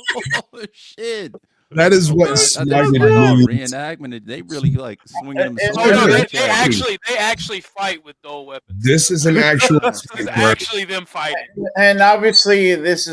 shit. That is what smited means. Reenactment. They really like swinging them. They actually fight with dull weapons. This is an actual. This is actually them fighting. And obviously, this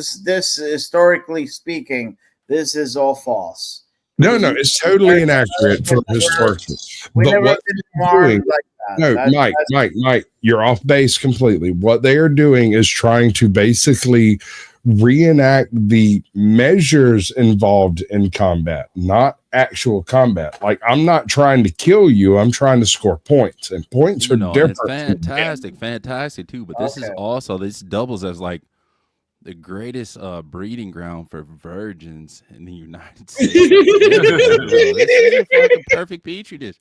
historically speaking, this is all false. No, it's totally inaccurate for historical. We But never what been they're armed doing, like that. Mike, you're off base completely. What they are doing is trying to basically reenact the measures involved in combat, not actual combat. Like, I'm not trying to kill you, I'm trying to score points, and points are different. It's fantastic too. But this is also, this doubles as like the greatest breeding ground for virgins in the United States. This is a fucking perfect petri dish.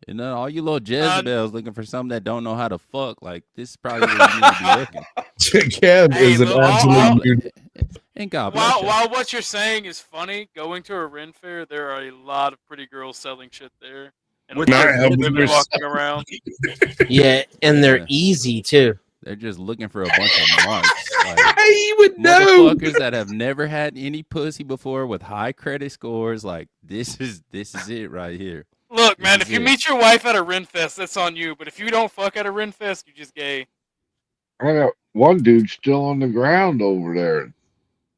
And then all you little Jezebels looking for something that don't know how to fuck, like this is probably where you need to be looking. Kev is an absolute and God while what you're saying is funny, going to a Ren fair, there are a lot of pretty girls selling shit there. And women walking around. Yeah, and they're easy too. They're just looking for a bunch of marks. Like, you would know. Motherfuckers that have never had any pussy before with high credit scores, like this is it right here. Look, man, if you meet your wife at a Ren Fest, that's on you. But if you don't fuck at a Ren Fest, you're just gay. I got one dude still on the ground over there.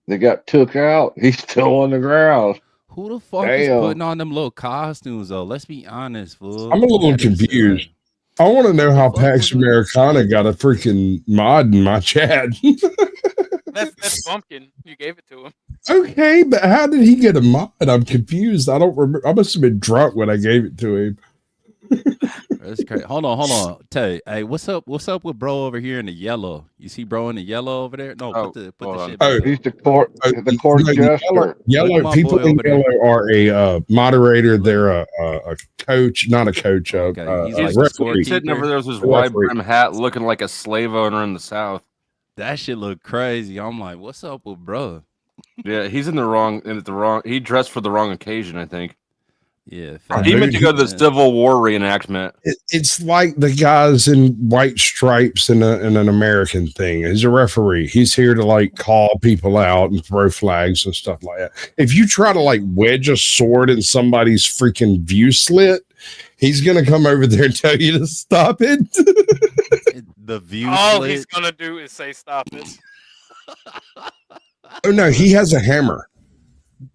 They got took out. He's still on the ground. Who the fuck is putting on them little costumes, though? Let's be honest, fool. I'm a little confused. I want to know how Pax Americana got a freaking mod in my chat. That's Bumpkin. You gave it to him. Okay, but how did he get a mod? I'm confused. I don't remember. I must have been drunk when I gave it to him. That's crazy. Hold on. Tell you, hey, what's up with bro over here in the yellow? You see bro in the yellow over there? No, put the shit. Oh, he's the court jester. Yellow people in yellow are a moderator. They're a coach, not a coach. He's sitting over there with his wide brim hat, looking like a slave owner in the South. That shit look crazy. I'm like, what's up with bro? Yeah, he's in the wrong. He dressed for the wrong occasion, I think. Yeah, he meant to go to the Civil War reenactment. It's like the guys in white stripes in an American thing. He's a referee. He's here to like call people out and throw flags and stuff like that. If you try to like wedge a sword in somebody's freaking view slit, he's gonna come over there and tell you to stop it. The view. All he's gonna do is say stop it. Oh no, he has a hammer.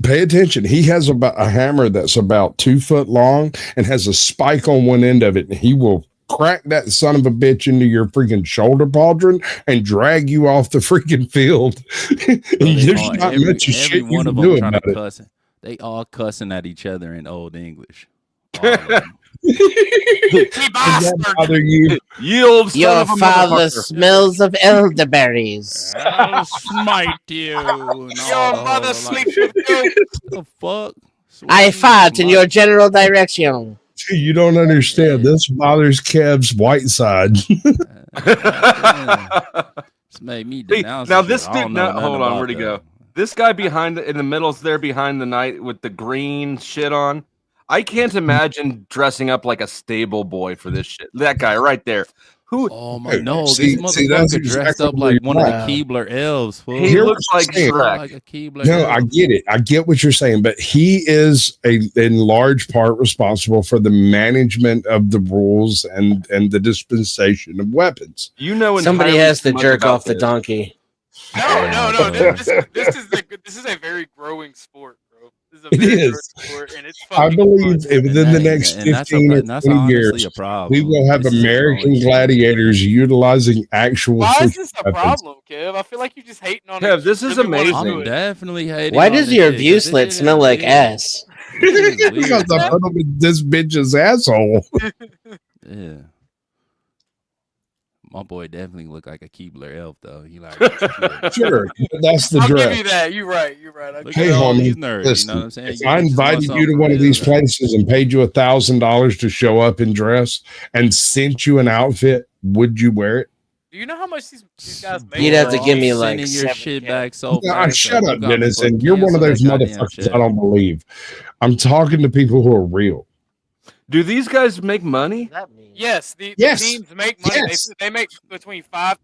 Pay attention. He has a hammer that's about 2 foot long and has a spike on one end of it. And he will crack that son of a bitch into your freaking shoulder pauldron and drag you off the freaking field. And there's not much shit you can do about it. Cussing. They all cussing at each other in Old English. Yield, your father smells of elderberries. I'll smite you. Your mother sleeps with you. The fuck? I fart in your general direction. You don't understand. This bothers Kev's white side. It's made me denounce. Now this dude. Hold on, where'd he go? This guy behind in the middle is there behind the knight with the green shit on. I can't imagine dressing up like a stable boy for this shit. That guy right there. Who? Oh my no! This motherfucker dressed up like one of the Keebler elves. Fool. He looks like Shrek. Like a Keebler No, I get it. I get what you're saying, but he is in large part responsible for the management of the rules and the dispensation of weapons. You know, somebody has to jerk off the donkey. No. This is a very growing sport. It is. I believe within the next 15 or 20 years, we will have American gladiators utilizing actual. Why is this a problem, Kev? I feel like you're just hating on. Kev, this is amazing. I'm definitely hating. Why does your view slit smell like ass? Because I put him in this bitch's asshole. Yeah. My boy definitely look like a Keebler elf, though. He like sure, that's the I'll dress. give you that. You're right. Hey, homie, listen, you know what I'm saying? If I invited you to one of these places and paid you $1,000 to show up and dress and sent you an outfit, would you wear it? Do you know how much these guys make? You'd have to give me like sending your shit back so Shut up, Dennis. And you're one of those motherfuckers I don't believe. I'm talking to people who are real. Do these guys make money? Yes, the teams make money. They make between $500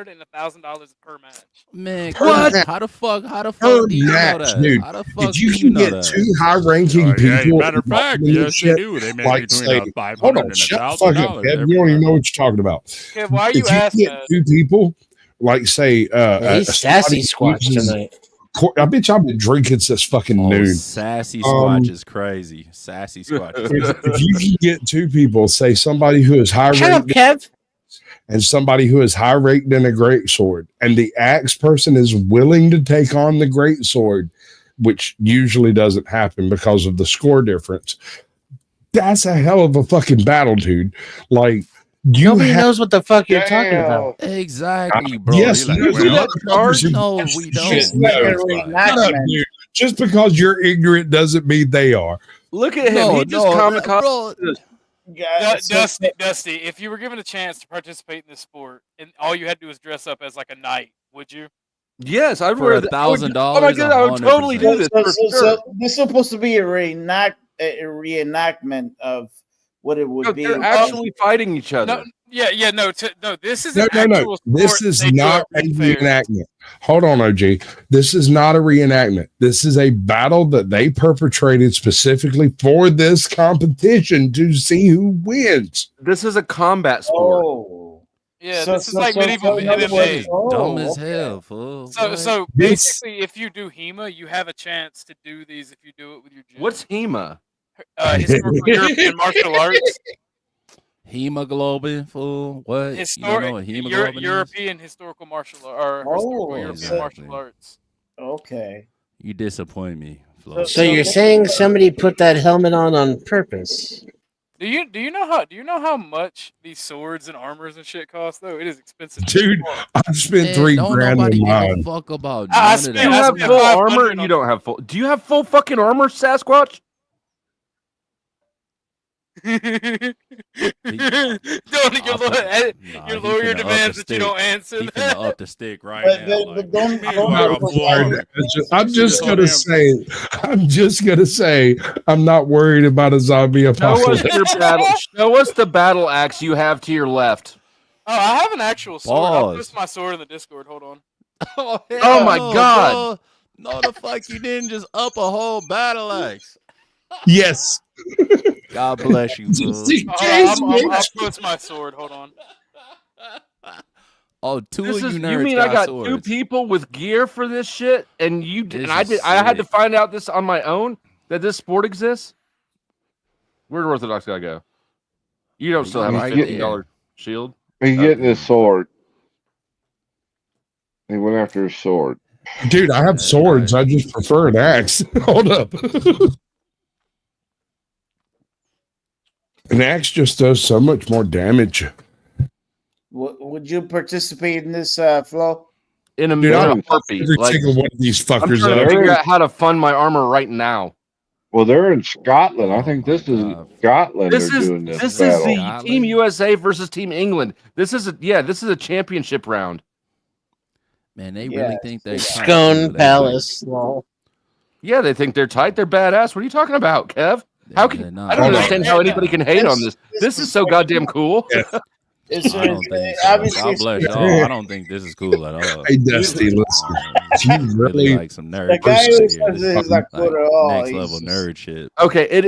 and $1,000 per match. Man, What? How the fuck Per do you know match, that? dude. How the fuck If you do can know get that? two high-ranking people, matter of fact, yes, they do. They make like between say, $500 hold on, and shut the fuck up, $1,000 Kev. every You don't even time. know what you're talking about. Kev, why are you If you asking get two people, like say, He's sassy squatch tonight. I bet y'all been drinking since fucking noon. Sassy Squatch is crazy. Sassy Squatch. If you can get two people, say somebody who is high Shut up, ranked Kev. and somebody who is high ranked in a great sword, and the axe person is willing to take on the great sword, which usually doesn't happen because of the score difference. That's a hell of a fucking battle, dude. Like, Nobody knows what the fuck you're talking about. Exactly, bro. Yes, You're you like, see well, that charge? no, we don't. Shit, no. Shut up, dude. Just because you're ignorant doesn't mean they are. Look at him. He just kamikaze. Dusty, if you were given a chance to participate in this sport and all you had to do was dress up as like a knight, would you? Yes, I'd For wear $1,000. Oh my god, I would totally do this. For sure. So this is supposed to be a reenactment of what it would be. They're actually fighting each other. No. This is No. This is not a reenactment. Hold on, OG. This is not a reenactment. This is a battle that they perpetrated specifically for this competition to see who wins. This is a combat sport. Oh. Yeah, this is like medieval MMA. Dumb as hell, fool. So basically, if you do HEMA, you have a chance to do these if you do it with your gym. What's HEMA? Historical European martial arts. Hemoglobin, fool. What? You don't know what hemoglobin European historical martial martial arts. Okay. You disappoint me, Flo. So you're saying somebody put that helmet on purpose? Do you know how much these swords and armors and shit cost though? It is expensive, dude. I've spent $3 grand on mine. Fuck about you have full armor. You don't have full. Do you have full fucking armor, Sasquatch? Don't you lower your demands that you don't answer that. Up the stick right now. I'm just gonna say, I'm not worried about a zombie apocalypse. Show us the battle axe you have to your left. Oh, I have an actual sword. I'll post my sword in the Discord. Hold on. Oh my god! Bro. No, the fuck you didn't just up a whole battle axe. Yes. God bless you, bro. I'll post my sword. Hold on. Oh, two of you nerds. You mean I got swords. 2 people with gear for this shit, and you did? And I did. I had to find out this on my own that this sport exists. Where'd Orthodox guy go? You don't still have a $50 shield. He's getting his sword. He went after his sword. Dude, I have swords. I just prefer an axe. Hold up. An axe just does so much more damage. Would you participate in this, Flo? In a minute, like one of these fuckers. I'm trying to figure out how to fund my armor right now. Well, they're in Scotland. I think this is Scotland. This is the Team USA versus Team England. This is a championship round. Man, they really think they're Scone Palace. Yeah, they think they're tight. They're badass. What are you talking about, Kev? How can I don't understand how anybody can hate on this. This is so goddamn cool. I don't think so. God bless y'all. I don't think this is cool at all. Hey, Dusty, listen. You really like some nerd next level nerd shit. Okay, it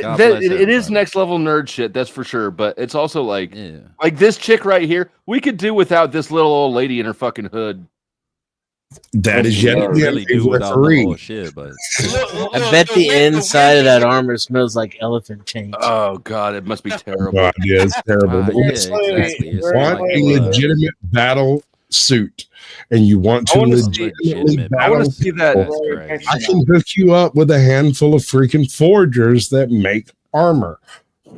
is next level nerd shit. That's for sure. But it's also like this chick right here. We could do without this little old lady in her fucking hood. That is yet really do without the whole shit, but I bet the inside of that armor smells like elephant chains. Oh god, it must be terrible. God, yeah, it's terrible. But exactly. Want a legitimate battle suit and you want to legitimately I want to see that. I can hook you up with a handful of freaking forgers that make armor.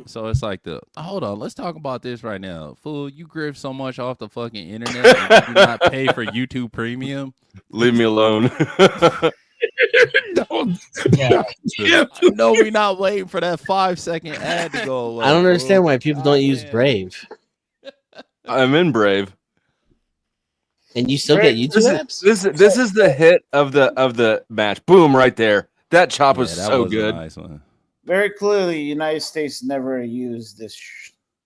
So it's like hold on, let's talk about this right now. Fool, you grip so much off the fucking internet and you do not pay for YouTube Premium. Leave me alone. No, we're not waiting for that 5-second ad to go away. I don't understand why people don't use Brave. I'm in Brave. And you still get YouTube apps? This is the hit of the match. Boom, right there. That chop was so good. A nice one. Very clearly, the United States never used this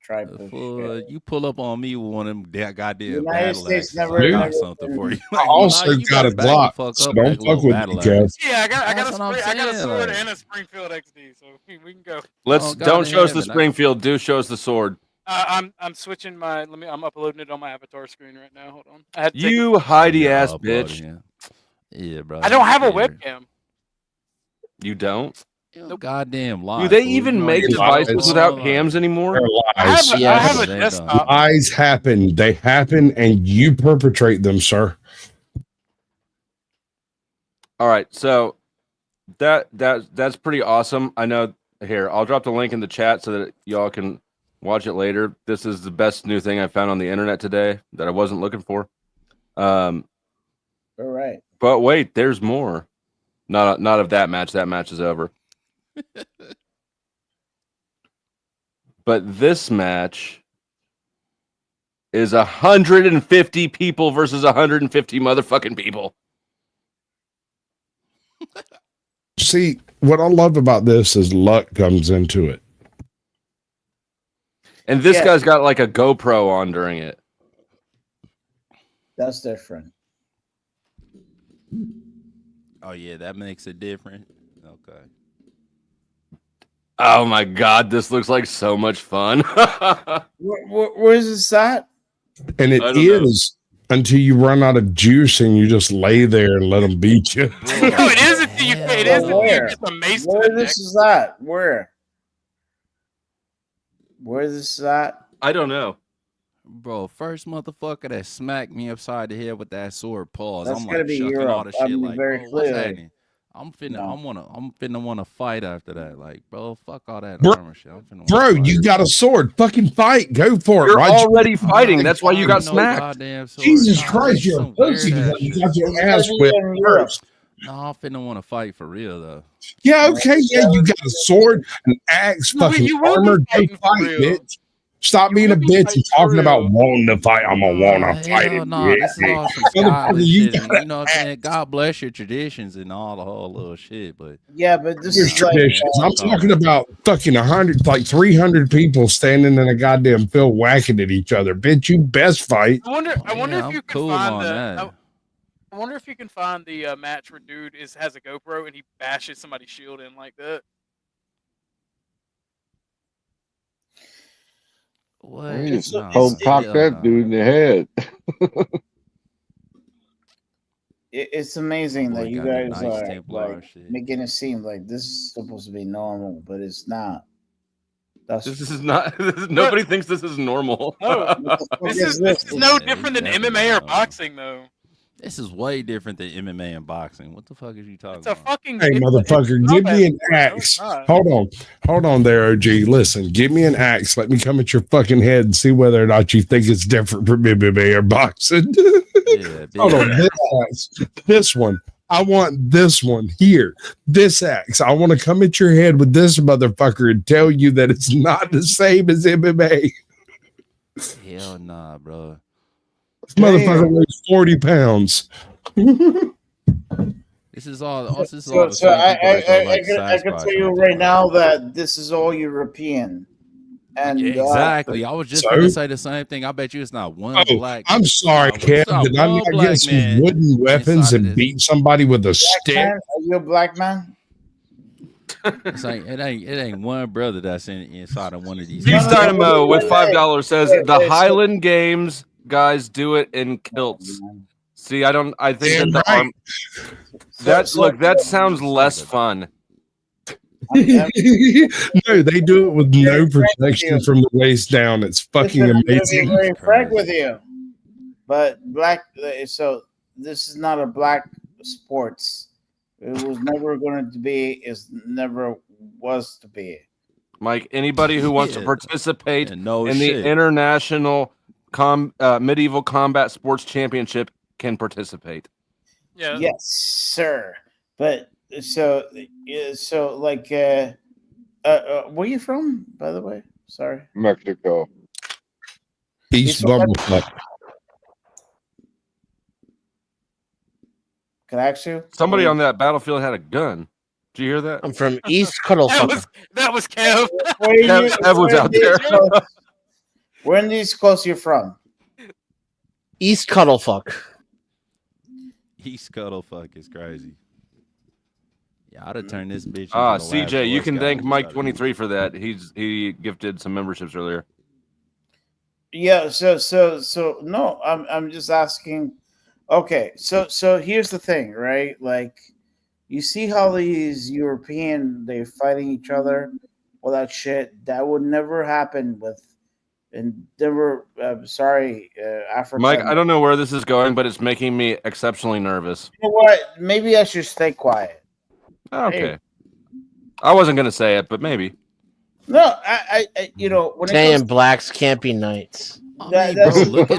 type of shit. You pull up on me with one of them goddamn United battle States axes, never I'll do something for you. I also got a Glock, so don't fuck with me, guys. Yeah, I got a sword and a Springfield XD, so we can go. Don't show us the Springfield. Do show us the sword. I'm switching my. I'm uploading it on my avatar screen right now. Hold on. You Heidi ass bitch. Yeah, bro. I don't have a webcam. You don't? Goddamn lie. Do they even make devices without cams anymore? I have a desktop. Lies happen. They happen, and you perpetrate them, sir. All right, so that's pretty awesome. I know. Here, I'll drop the link in the chat so that y'all can watch it later. This is the best new thing I found on the internet today that I wasn't looking for. All right. But wait, there's more. Not of that match. That match is over. But this match is 150 people versus 150 motherfucking people. See, what I love about this is luck comes into it. And this guy's got like a GoPro on during it. That's different. Oh yeah, that makes it different. Okay. Oh my god, this looks like so much fun. Where's this at? And it is until you run out of juice and you just lay there and let them beat you. No, it is until you. It is until you get the mace. Where this is at? Where this is at? I don't know. Bro, first motherfucker that smacked me upside the head with that sword paws. That's I'm gonna like be shucking Europe. all the shit like, very bro, what's clearly. happening? I'm finna wanna fight after that. Like, bro, fuck all that armor shit. I'm finna Bro, fight. you got a sword. Fucking fight. Go for it. You're already fighting. That's why you got smacked. Jesus Christ, you're a pussy because you got your ass whipped first. No, I'm finna want to fight for real though. Yeah, okay, yeah, you got a sword, an axe, fucking armor. Go fight, bitch. Stop being a bitch and talking about wanting to fight. I'm gonna want to fight it. No, this is all some Scotland shit. And, you know what I'm saying? God bless your traditions and all the whole little shit, but yeah, but this is traditions. I'm talking about fucking 100, like 300 people standing in a goddamn field whacking at each other. Bitch, you best fight. I wonder if you can find that. I wonder if you can find the match where dude has a GoPro and he bashes somebody's shield in like that. What? Pop that dude in the head. It's amazing that you guys are like making it seem like this is supposed to be normal, but it's not. This is not. Nobody thinks this is normal. No, this is no different than MMA or boxing, though. This is way different than MMA and boxing. What the fuck is you talking about? Hey, motherfucker, give me an axe. Hold on there, OG. Listen, give me an axe. Let me come at your fucking head and see whether or not you think it's different from MMA or boxing. Hold on, this axe. This one. I want this one here. This axe. I want to come at your head with this motherfucker and tell you that it's not the same as MMA. Hell nah, bro. This motherfucker weighs 40 pounds. This is all. I can tell you right now that this is all European. And exactly. I was just going to say the same thing. I bet you it's not one black. I'm sorry, Kev. Did I not get some wooden weapons and beat somebody with a stick? Are you a black man? It ain't one brother that's inside of one of these. Beast Dynamo with $5 says the Highland Games guys do it in kilts. See, I think that the arm. That sounds less fun. No, they do it with no protection from the waist down. It's fucking amazing. Very frank with you. But black. So this is not a black sports. It was never going to be. Is never was to be. Mike, anybody who wants to Yeah. participate And no in shit. the International Medieval Combat Sports Championship can participate. Yeah. Yes, sir. But so like where are you from, by the way? Sorry. Mexico. East Bumblefuck. Can I ask you? Somebody on that battlefield had a gun. Did you hear that? I'm from East Cuddlefucker. That was Kev. Kev was out there. Where in the East Coast you from? East Cuddlefuck. East Cuddlefuck is crazy. Yeah, I'd have turned this bitch. CJ, you can thank Mike 23 for that. He gifted some memberships earlier. Yeah, so no, I'm just asking. Okay, so here's the thing, right? Like, you see how these European they're fighting each other, all that shit. That would never happen with, and never. Africa. Mike, I don't know where this is going, but it's making me exceptionally nervous. You know what? Maybe I should stay quiet. Okay, I wasn't gonna say it, but maybe. No, I when Saying blacks can't be knights. Look at this shit. Look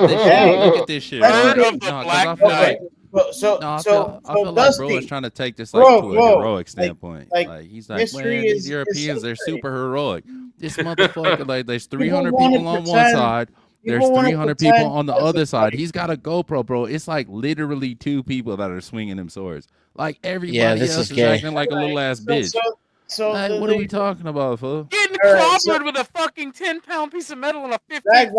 at this shit. Bird Bro. of the No, 'cause Black I feel Knight. like, I feel like Dusty, bro is trying to take this bro, to a bro, heroic standpoint. like, He's like, history man, these is Europeans, they're history. super heroic. This motherfucker, like, there's 300 wanna people on one pretend- side. There's people wanna 300 people pretend on the that's other a side. fight. He's got a GoPro, bro. It's like literally 2 people that are swinging them swords. Like everybody this else is is gay. acting like a little ass bitch. So Like, what are we talking about, fool? Getting All right, clobbered with a fucking 10-pound piece of metal and a 15. that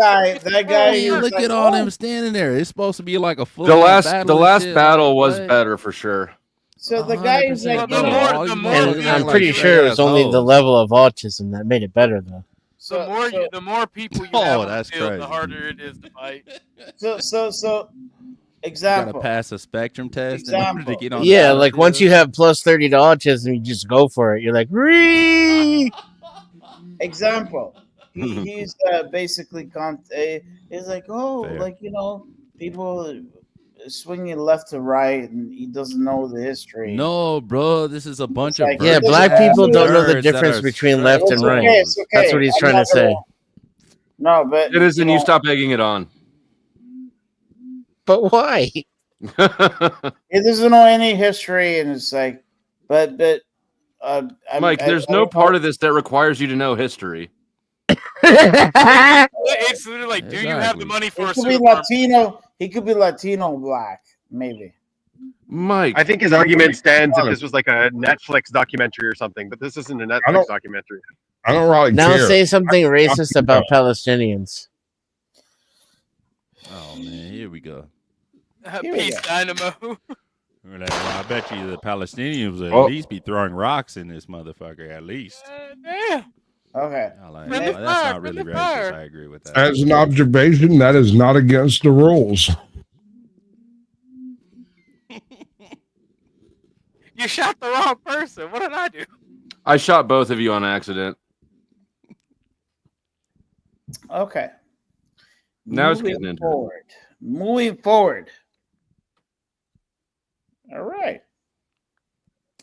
guy, Man, look at all them standing there. It's supposed to be like a full The last battle battle was what? better for sure. So the guy is like, The more And I'm people pretty you- sure it was only the level of autism that made it better, though. the more people you Oh, have on the that's field, crazy. the harder it is to fight. So You example. gotta pass a spectrum test in order to get on. Yeah, the like once you have plus 30 to autism, you just go for it. You're like, "Ree!" Example. He's basically he's like, oh, Fair. like people swinging left to right, and he doesn't know the history. No, bro, this is a bunch of like- Yeah, It black doesn't people have don't know the nerds that difference are between left and It's right. okay, it's okay. That's what he's I'm trying not to say. gonna- No, but It is, and you stop egging it on. But why? He doesn't know any history, and it's like, but Mike, there's no part of this that requires you to know history. It's literally like, do you have the money for He a could be suit of armor? Latino. He could be Latino black, maybe. Mike, I think his argument stands if this was like a Netflix documentary or something, but this isn't a Netflix documentary. I don't really Now care. say something racist about Palestinians. Oh man, here we go. Peace, Dynamo. We're like, well, I bet you the Palestinians will Oh. at least be throwing rocks in this motherfucker, at least. Damn. Okay. Like, Friendly well, that's fire, not really friendly racist. fire. I agree with that. As an observation, that is not against the rules. You shot the wrong person. What did I do? I shot both of you on accident. Okay. Now it's Moving getting into it. forward. Moving forward. All right.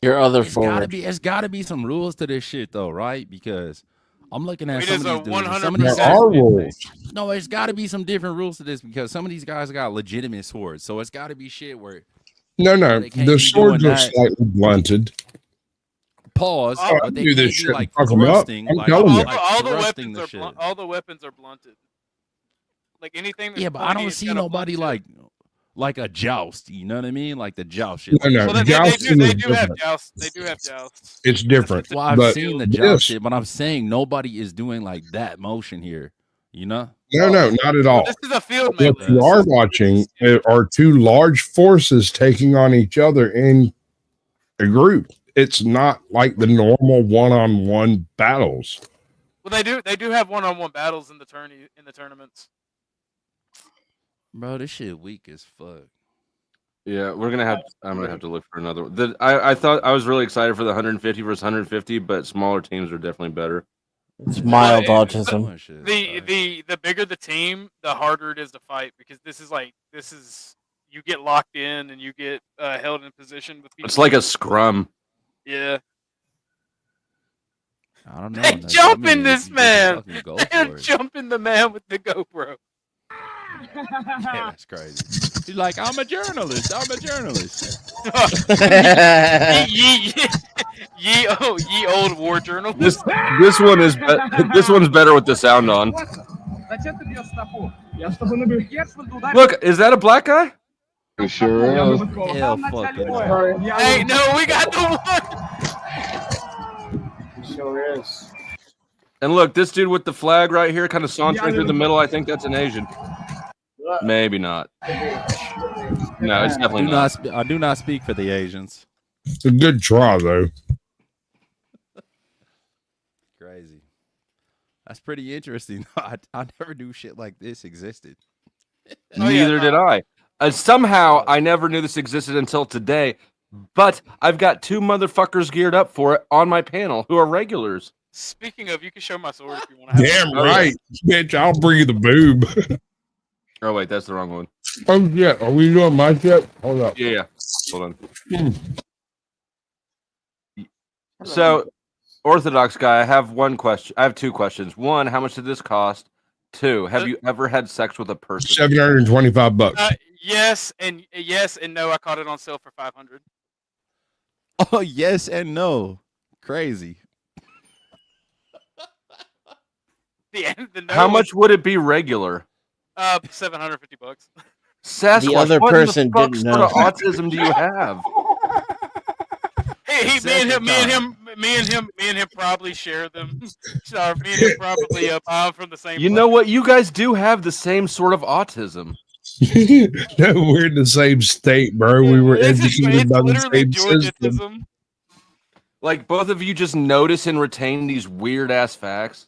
Your other It's gotta forward. be. It's gotta be some rules to this shit, though, right? Because I'm looking at It some is of a these dudes. and 100% Some of these There are rules. No, it's got to be some different rules to this because some of these guys got legitimate swords. So it's got to be shit where No, no. They can't The be swords doing are that. slightly blunted. pause, Oh, I but they do can't this be shit like and fuck 'em up. thrusting, I'm like, telling you. All the thrusting weapons the are shit. all the weapons are blunted. Like anything. That's Yeah, but I pointy don't is see got a nobody blunt tip. like a joust. You know what I mean? Like the joust shit. No, no. Well, they Jousting do is have different. jousts. They do have jousts. It's different. Well, I've but seen the this- joust shit, but I'm saying nobody is doing like that motion here. You know? No, no, not at all. This is a field What melee. you are watching are two large forces taking on each other in a group. It's not like the normal one-on-one battles. Well, they do have one-on-one battles in the tournaments. Bro, this shit weak as fuck. Yeah, I'm gonna have to look for another one. I thought I was really excited for the 150 versus 150, but smaller teams are definitely better. It's mild autism. The bigger the team, the harder it is to fight because this is you get locked in and you get held in position with people. It's like a scrum. Yeah. I don't know. They jumping this man. They're jumping the man with the GoPro. Yeah, that's crazy. He's like, I'm a journalist. I'm a journalist. ye old war journalist. This one's better with the sound on. Look, is that a black guy? It sure is. Hell fucking. Hey, no, we got the one. It sure is. And look, this dude with the flag right here, kind of sauntering through the middle. I think that's an Asian. Maybe not. No, it's definitely not. I do not speak for the Asians. It's a good try, though. Crazy. That's pretty interesting. I never knew shit like this existed. Neither did I. Somehow, I never knew this existed until today. But I've got two motherfuckers geared up for it on my panel who are regulars. Speaking of, you can show my sword if you want to. Damn right, bitch! I'll bring you the boob. Oh wait, that's the wrong one. Oh yeah, are we doing my shit? Hold up. Yeah. Hold on. So, Orthodox guy, I have one question. I have two questions. One, how much did this cost? Two, have you ever had sex with a person? $725. Yes and no. I caught it on sale for $500. Oh yes and no. Crazy. The no how much would it be regular? $750. Sasquatch, the other what person the fuck didn't sort know. of autism do you have? Hey, me and him probably share them. Sorry, me and him probably buy from the same. You know what? You guys do have the same sort of autism. No, we're in the same state, bro. We were educated by the same system. Like both of you just notice and retain these weird ass facts.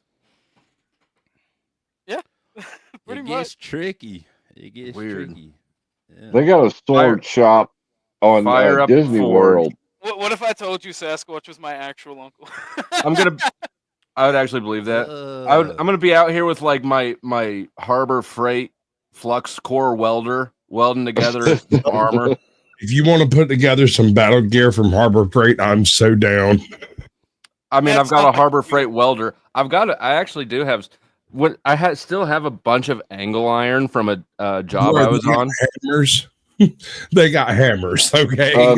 Yeah, pretty much. Gets tricky. It gets weird. Tricky. Yeah. They got a sword shop on Disney World. What if I told you Sasquatch was my actual uncle? I would actually believe that. I'm gonna be out here with like my Harbor Freight flux core welder welding together armor. If you want to put together some battle gear from Harbor Freight, I'm so down. I mean, I've got a Harbor Freight welder. I actually do have. What I still have a bunch of angle iron from a job I was on. Hammers. They got hammers. Okay.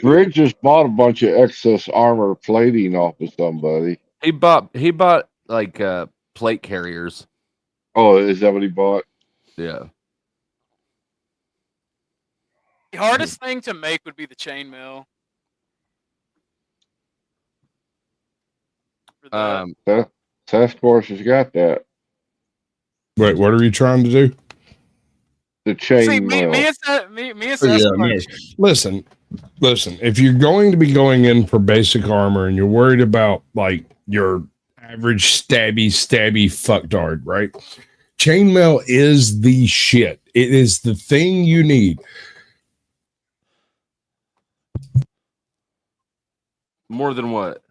Rick just bought a bunch of excess armor plating off of somebody. He bought like plate carriers. Oh, is that what he bought? Yeah. The hardest thing to make would be the chainmail. Sasquatch has got that. Wait, what are you trying to do? The chain. See, me and Sasquatch. No. Listen. If you're going to be going in for basic armor and you're worried about like your average stabby fucktard, right? Chainmail is the shit. It is the thing you need. More than what?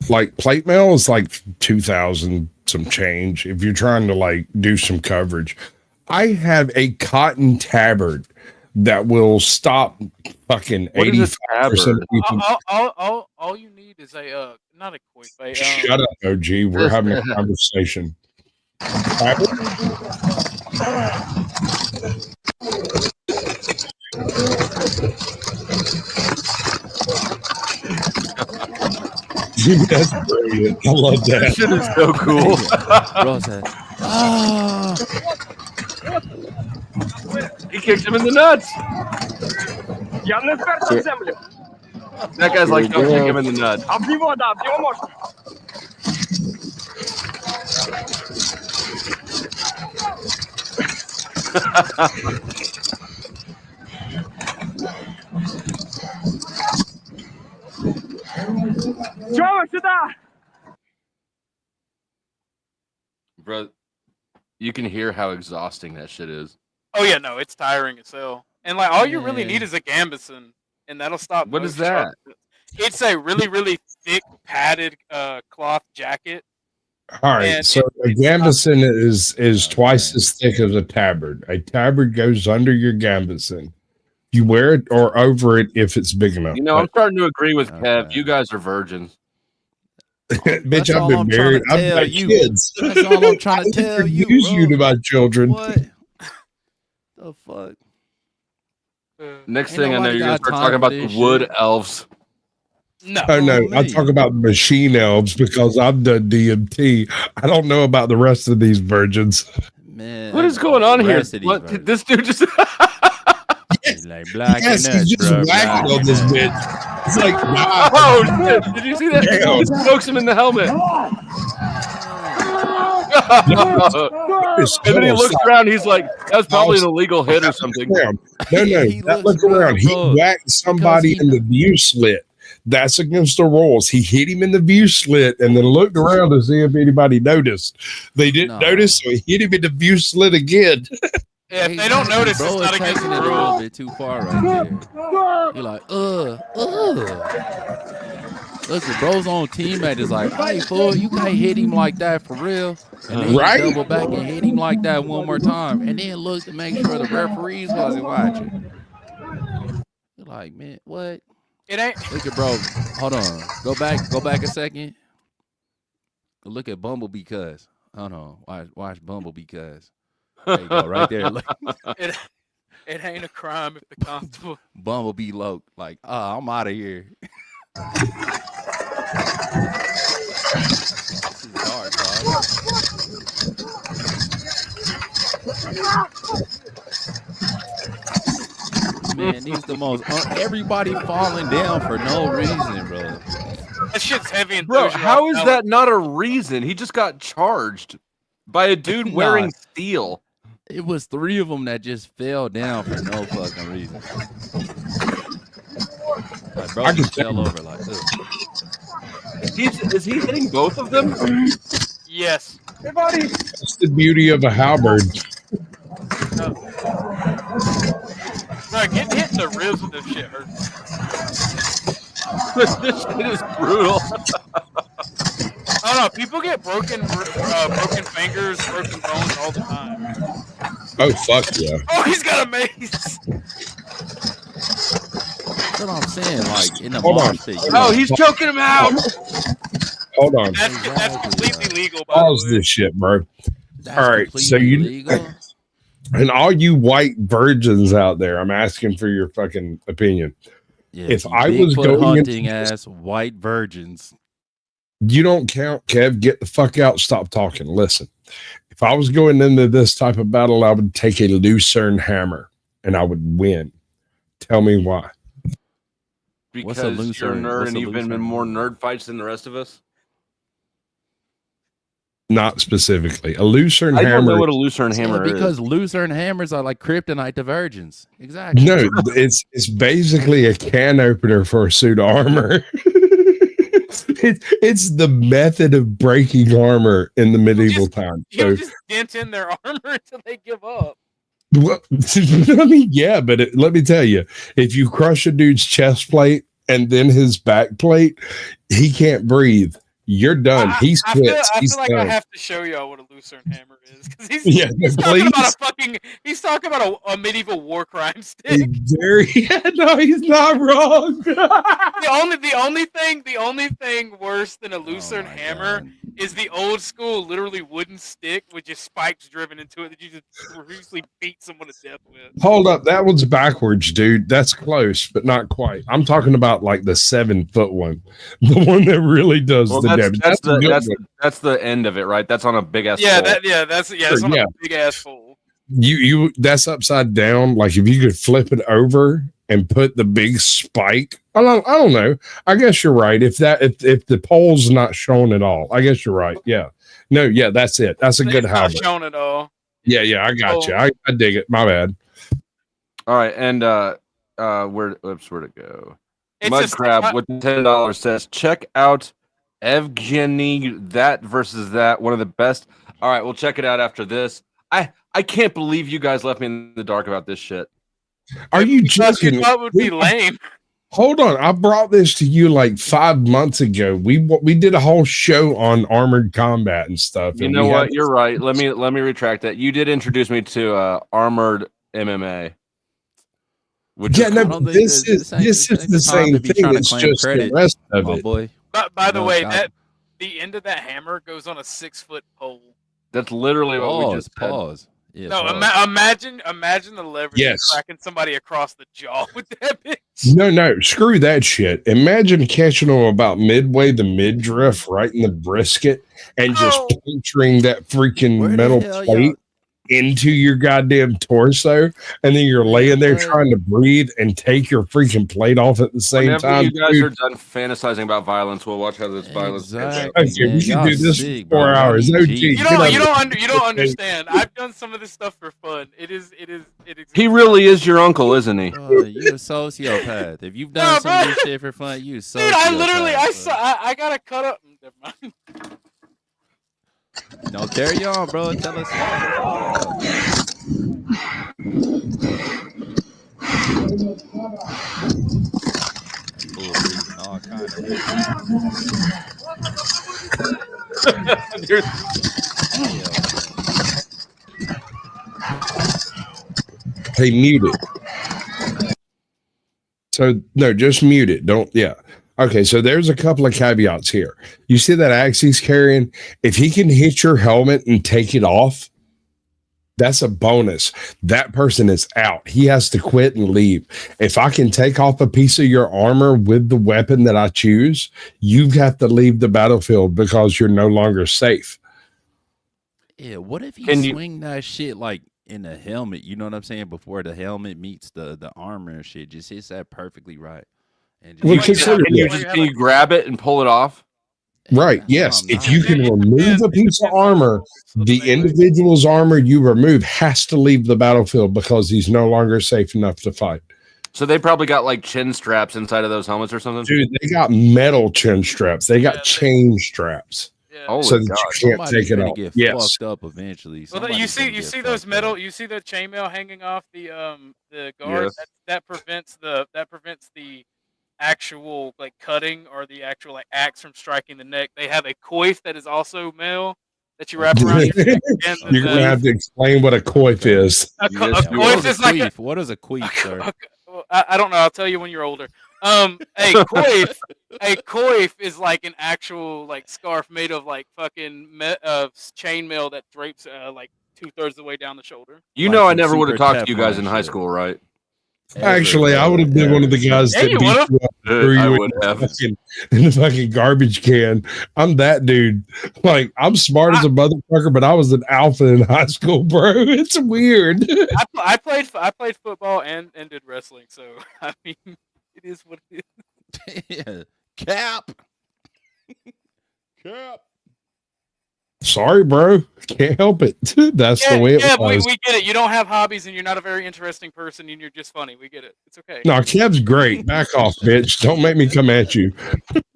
Like plate mail is like 2,000 some change if you're trying to like do some coverage. I have a cotton tabard that will stop fucking 85%. All you need is a not a quick bait. Shut up, OG. We're having a conversation. That's brilliant. I love that. That shit is so cool. He kicked him in the nuts. That guy's like, don't kick him in the nuts. Bro, you can hear how exhausting that shit is. Oh yeah, no, it's tiring as hell. And like all you really need is a Gambison, and that'll stop. What is that? It's a really thick padded cloth jacket. All right, so a gambeson is twice as thick as a tabard. A tabard goes under your gambeson. You wear it or over it if it's big enough. You know, I'm starting to agree with Kev. You guys are virgins. Bitch, I've been married. I've got kids. That's all I'm trying to tell you. Use you to my children. What the fuck? Next thing I know, you're gonna start talking about the wood elves. No, oh no, I talk about machine elves because I've done DMT. I don't know about the rest of these virgins. Man, what is going on here? What this dude just? Like black yes, and nuts, he's just bro, whacking on this bitch. It's like, wow. Oh shit! Did you see that? He just smokes him in the helmet. And then he looks around. He's like, "That was probably an illegal hit or something." No, that look around. He whacked somebody in the view slit. That's against the rules. He hit him in the view slit and then looked around to see if anybody noticed. They didn't notice, so he hit him in the view slit again. Yeah, if they don't notice, it's not against the it a little rules. bit too far right there. You're like, Look, the bro's on teammate is like, hey, fool, you can't hit him like that for real. And then Right? you double back and hit him like that one more time. And then look to make sure the referees wasn't watching. You're like, man, what? It ain't. Look at bro. Hold on. Go back a second. Look at Bumblebee Cuz. Hold on. Watch Bumblebee Cuz. There you go, right there. Look. It ain't a crime if the constable. Bumblebee low, like, I'm out of here. This is hard, dog. Man, these the most. Everybody falling down for no reason, bro. That shit's heavy and Bro, how is that not a reason? He just got charged by a dude wearing steel. It was 3 of them that just fell down for no fucking reason. Like, bro, just fell over like this. Is he hitting both of them? Yes. Hey, buddy. That's the beauty of a halberd. Bro, getting hit in the ribs with this shit hurts. This shit is brutal. I don't know. People get broken fingers, broken bones all the time. Oh, fuck yeah. Oh, he's got a mace. That's what I'm saying. Like, in the Hold on. pit. Oh, he's choking him out. Hold on. That's completely legal. By Pause the way. this shit, bro. That's all right. So illegal? And all you white virgins out there, I'm asking for your fucking opinion. Yeah, if I was Bigfoot going hunting into ass white virgins. You don't count, Kev. Get the fuck out. Stop talking. Listen, if I was going into this type of battle, I would take a Lucerne hammer and I would win. Tell me why. Because you're a nerd and you've been in more nerd fights than the rest of us? Not specifically. A Lucerne hammer. I don't know what a Lucerne hammer is. Because Lucerne hammers are like kryptonite to virgins. Exactly. No, it's basically a can opener for a suit of armor. It's the method of breaking armor in the medieval time. You just dent in their armor until they give up. Well, I mean, yeah, but let me tell you, if you crush a dude's chest plate and then his back plate, he can't breathe. You're done. I feel like done. I have to show y'all what a Lucerne hammer is because he's he's talking about a medieval war crime stick. No, he's not wrong. the only thing worse than a Lucerne hammer is the old school, literally wooden stick with just spikes driven into it that you just profusely beat someone to death with. Hold up, that one's backwards, dude. That's close, but not quite. I'm talking about like the 7-foot one, the one that really does the damage. That's the end of it, right? That's on a big ass. That's on a big ass pole. You that's upside down. Like if you could flip it over and put the big spike. I don't know. I guess you're right. If the pole's not shown at all, I guess you're right. Yeah. No, yeah, that's it. That's a good halberd. Not shown at all. Yeah, I got you. I dig it. My bad. All right, and where'd it go? Mudcrab with $10 says, check out Evgeny, that versus that, one of the best. All right, we'll check it out after this. I can't believe you guys left me in the dark about this shit. Are you joking? You thought it would be lame. Hold on, I brought this to you like 5 months ago. We did a whole show on armored combat and stuff. You know what? You're right. Let me retract that. You did introduce me to armored MMA. Which this is the same thing. It's just the rest of it. Boy. By the way, the end of that hammer goes on a 6-foot pole. That's literally what we just said. Pause. Yeah, no, imagine the leverage of cracking somebody across the jaw with that bitch. No, screw that shit. Imagine catching them about midway the midriff, right in the brisket, and just puncturing that freaking metal plate into your goddamn torso, and then you're laying there trying to breathe and take your freaking plate off at the same time. You guys are done fantasizing about violence. We'll watch how this violence goes. Okay, we can do this for 4 hours. OG, you don't understand. I've done some of this stuff for fun. It is. He really is your uncle, isn't he? You're a sociopath. If you've done some of this shit for fun, you sociopath. Dude, I gotta cut up. Never mind. No, carry on, bro. Tell us. All kind of Hey, mute it. So no, just mute it. Don't. Yeah. Okay, so there's a couple of caveats here. You see that axe he's carrying? If he can hit your helmet and take it off, that's a bonus. That person is out. He has to quit and leave. If I can take off a piece of your armor with the weapon that I choose, you have to leave the battlefield because you're no longer safe. Yeah, what if you swing that shit like in the helmet? You know what I'm saying? Before the helmet meets the armor and shit, just hits that perfectly right. Can you grab it and pull it off? Right. Yes. If you can remove a piece of armor, the individual's armor you remove has to leave the battlefield because he's no longer safe enough to fight. So they probably got like chin straps inside of those helmets or something? Dude, they got metal chin straps. They got chain straps. Oh, so that you can't take it off. Get yes. fucked up eventually. Well, you see those metal. You see the chainmail hanging off the guard. Yes. That prevents the actual like cutting or the actual like axe from striking the neck. They have a coif that is also metal that you wrap around your neck. You're gonna have to explain what a coif is. A coif is like what is a coif, sir? I don't know. I'll tell you when you're older. A coif is like an actual like scarf made of like fucking chainmail that drapes like 2/3 of the way down the shoulder. You know, I never would have talked to you guys in high school, right? Actually, I would have been one of the guys that beat you up, threw you in the fucking garbage can. I'm that dude. Like, I'm smart as a motherfucker, but I was an alpha in high school, bro. It's weird. I played football and did wrestling, so I mean, it is what it is. Yeah. Cap. Sorry, bro. Can't help it. That's the way it was. We get it. You don't have hobbies and you're not a very interesting person and you're just funny. We get it. It's okay. No, Kev's great. Back off, bitch. Don't make me come at you.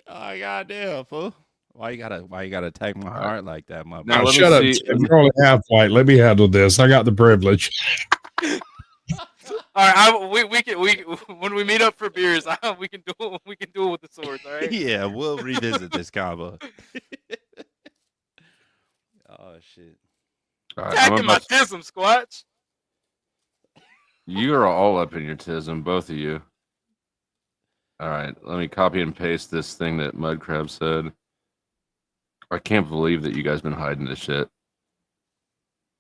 Oh, goddamn, fool. Why you gotta attack my heart like that, my Now shut up. You're only half white. Let me handle this. I got the privilege. All right, we can when we meet up for beers, we can do it with the swords. All right. Yeah, we'll revisit this combo. Oh shit! Attacking my tism, Squatch. You are all up in your tism, both of you. All right, let me copy and paste this thing that Mudcrab said. I can't believe that you guys been hiding this shit.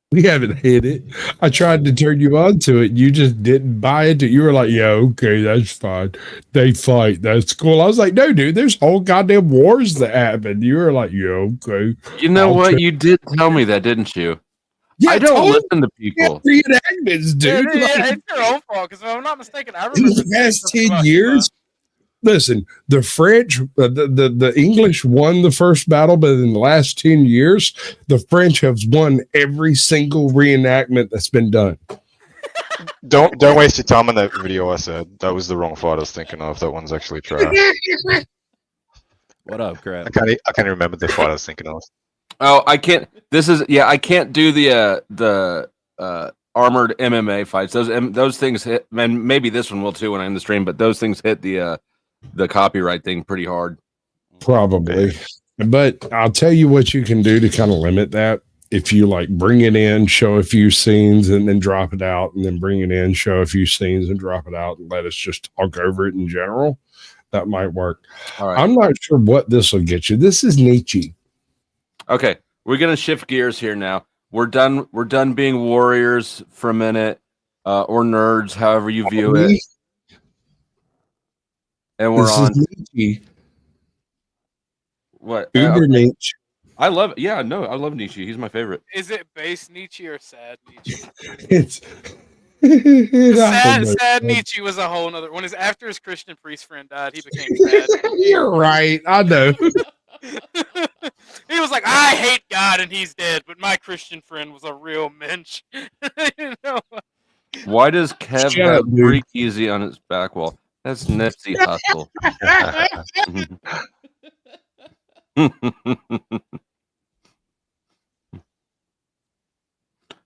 We haven't hid it. I tried to turn you on to it. You just didn't buy it. You were like, yeah, okay, that's fine. They fight. That's cool. I was like, no, dude, there's whole goddamn wars that happen. You were like, yeah, okay. You know what? You did tell me that, didn't you? Yeah, I don't listen to people. Reenactments, dude. Yeah, it's your own fault, because if I'm not mistaken, I remember in the past 10 years. Listen, the French, the English won the first battle, but in the last 10 years, the French have won every single reenactment that's been done. Don't waste your time on that video. I said that was the wrong fight I was thinking of. That one's actually trash. What up, crap? I can't remember the fight I was thinking of. Oh, I can't. I can't do the armored MMA fights. Those things hit, and maybe this one will too when I end the stream. But those things hit the the copyright thing pretty hard. Probably. But I'll tell you what you can do to kind of limit that. If you like bring it in, show a few scenes, and then drop it out, and then bring it in, show a few scenes, and drop it out, and let us just talk over it in general, that might work. All right. I'm not sure what this will get you. This is Nietzsche. Okay, we're gonna shift gears here now. We're done being warriors for a minute, or nerds, however you view it. And we're This on is Nietzsche. What? Uber Nietzsche. I love it. Yeah, no, I love Nietzsche. He's my favorite. Is it base Nietzsche or sad Nietzsche? It's sad Nietzsche was a whole nother. After his Christian priest friend died, he became sad. You're right. I know. He was like, I hate God and he's dead, but my Christian friend was a real mensch. You know? Why does Kev have Freak Easy on his back wall? That's Nipsey Hussle.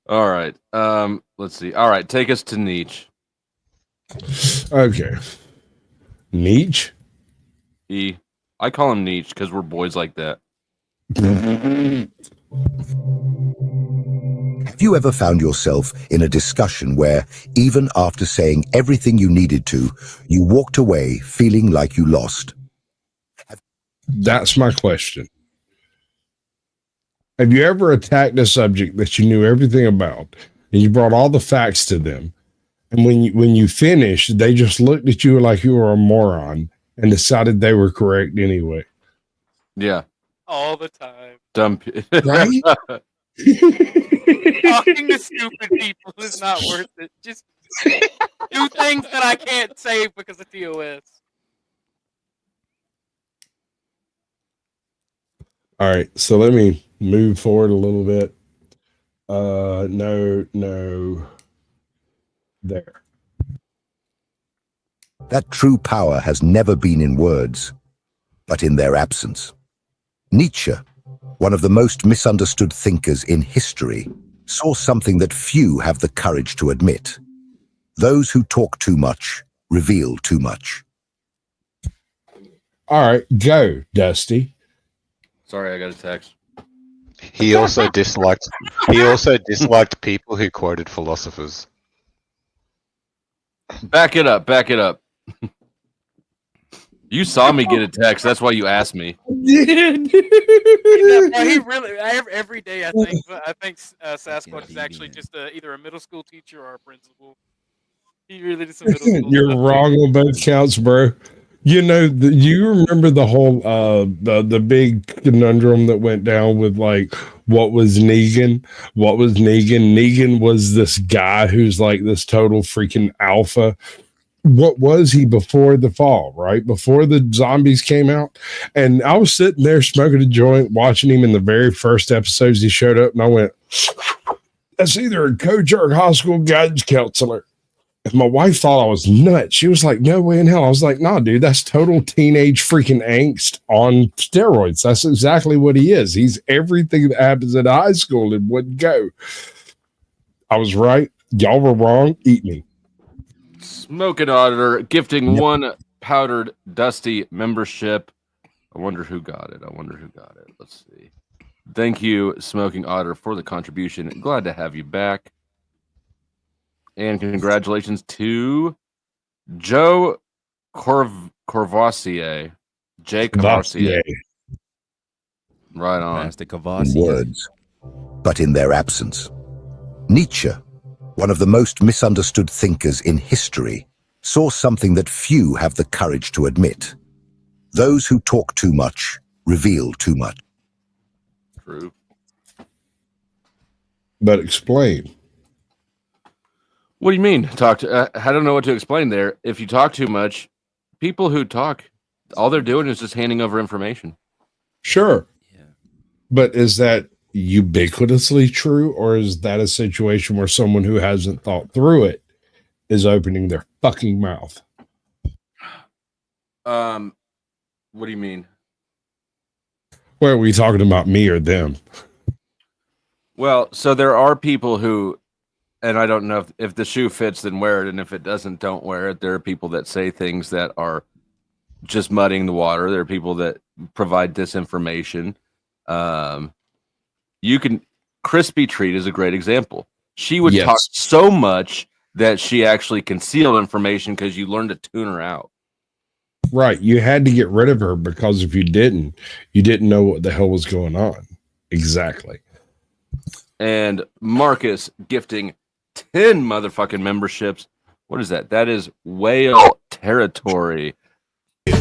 All right. Let's see. All right, take us to Nietzsche. Okay. Nietzsche? I call him Nietzsche because we're boys like that. Have you ever found yourself in a discussion where, even after saying everything you needed to, you walked away feeling like you lost? That's my question. Have you ever attacked a subject that you knew everything about and you brought all the facts to them, and when you finished, they just looked at you like you were a moron and decided they were correct anyway? Yeah. All the time. Dumb. Right? Talking to stupid people is not worth it. Just do things that I can't save because of TOS. All right, so let me move forward a little bit. No, there. That true power has never been in words, but in their absence. Nietzsche, one of the most misunderstood thinkers in history, saw something that few have the courage to admit. Those who talk too much reveal too much. All right, go, Dusty. Sorry, I got a text. He also disliked people who quoted philosophers. Back it up. You saw me get a text. That's why you asked me. He really every day. I think Sasquatch is actually just either a middle school teacher or a principal. He really did some middle school. You're wrong on both counts, bro. You know, you remember the whole the big conundrum that went down with like what was Negan? Negan was this guy who's like this total freaking alpha. What was he before the fall, right? Before the zombies came out? And I was sitting there smoking a joint, watching him in the very first episodes he showed up, and I went, that's either a coach or a high school guidance counselor. And my wife thought I was nuts. She was like, no way in hell. I was like, nah, dude, that's total teenage freaking angst on steroids. That's exactly what he is. He's everything that happens in high school and wouldn't go. I was right. Y'all were wrong. Eat me. Smoking Auditor gifting one powdered Dusty membership. I wonder who got it. Let's see. Thank you, Smoking Otter, for the contribution. Glad to have you back. And congratulations to Joe Corvassier. Jay Corvassier. Right on. In words, but in their absence. Nietzsche, one of the most misunderstood thinkers in history, saw something that few have the courage to admit. Those who talk too much reveal too much. True. But explain. What do you mean? I don't know what to explain there. If you talk too much, people who talk, all they're doing is just handing over information. Sure. Yeah. But is that ubiquitously true, or is that a situation where someone who hasn't thought through it is opening their fucking mouth? What do you mean? Well, are we talking about me or them? Well, so there are people who, and I don't know if the shoe fits, then wear it, and if it doesn't, don't wear it. There are people that say things that are just muddying the water. There are people that provide disinformation. Crispy Treat is a great example. She would talk so much that she actually concealed information because you learned to tune her out. Right. You had to get rid of her because if you didn't know what the hell was going on. Exactly. And Marcus gifting 10 motherfucking memberships. What is that? That is whale territory.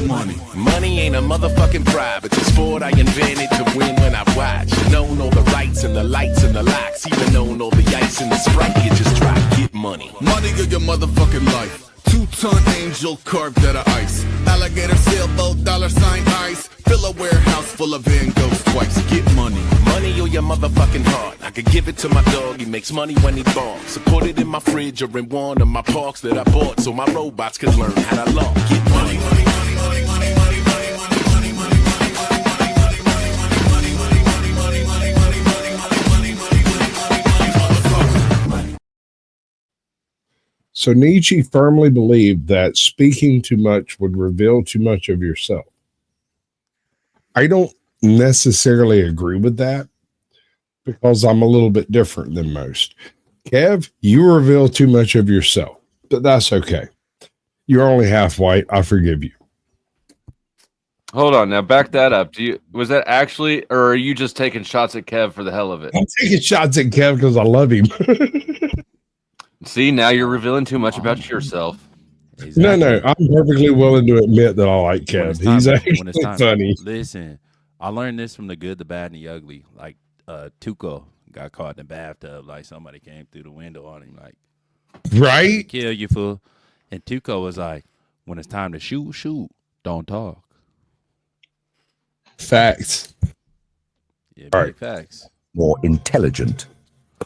Money ain't a motherfucking bribe. It's a sport I invented to win when I watch. Known all the rights and the lights and the locks. Even known all the ice and the Sprite. You just try to get money. Money of your motherfucking life. 2-ton angel carved out of ice. Alligator sailboat, $sign ice. Fill a warehouse full of Van Goghs twice. Get money. Money or your motherfucking heart. I could give it to my dog. He makes money when he balks. So put it in my fridge or in one of my parks that I bought so my robots could learn how to law. Get money. So Nietzsche firmly believed that speaking too much would reveal too much of yourself. I don't necessarily agree with that because I'm a little bit different than most. Kev, you reveal too much of yourself, but that's okay. You're only half white. I forgive you. Hold on, now back that up. Was that actually, or are you just taking shots at Kev for the hell of it? I'm taking shots at Kev because I love him. See, now you're revealing too much about yourself. Exactly. No, I'm perfectly willing to admit that I like Kev. He's actually funny. Listen, I learned this from the good, the bad, and the ugly. Like Tuco got caught in the bathtub, like somebody came through the window on him, like, right? Kill you, fool. And Tuco was like, when it's time to shoot, don't talk. Facts. Yeah, big facts. More intelligent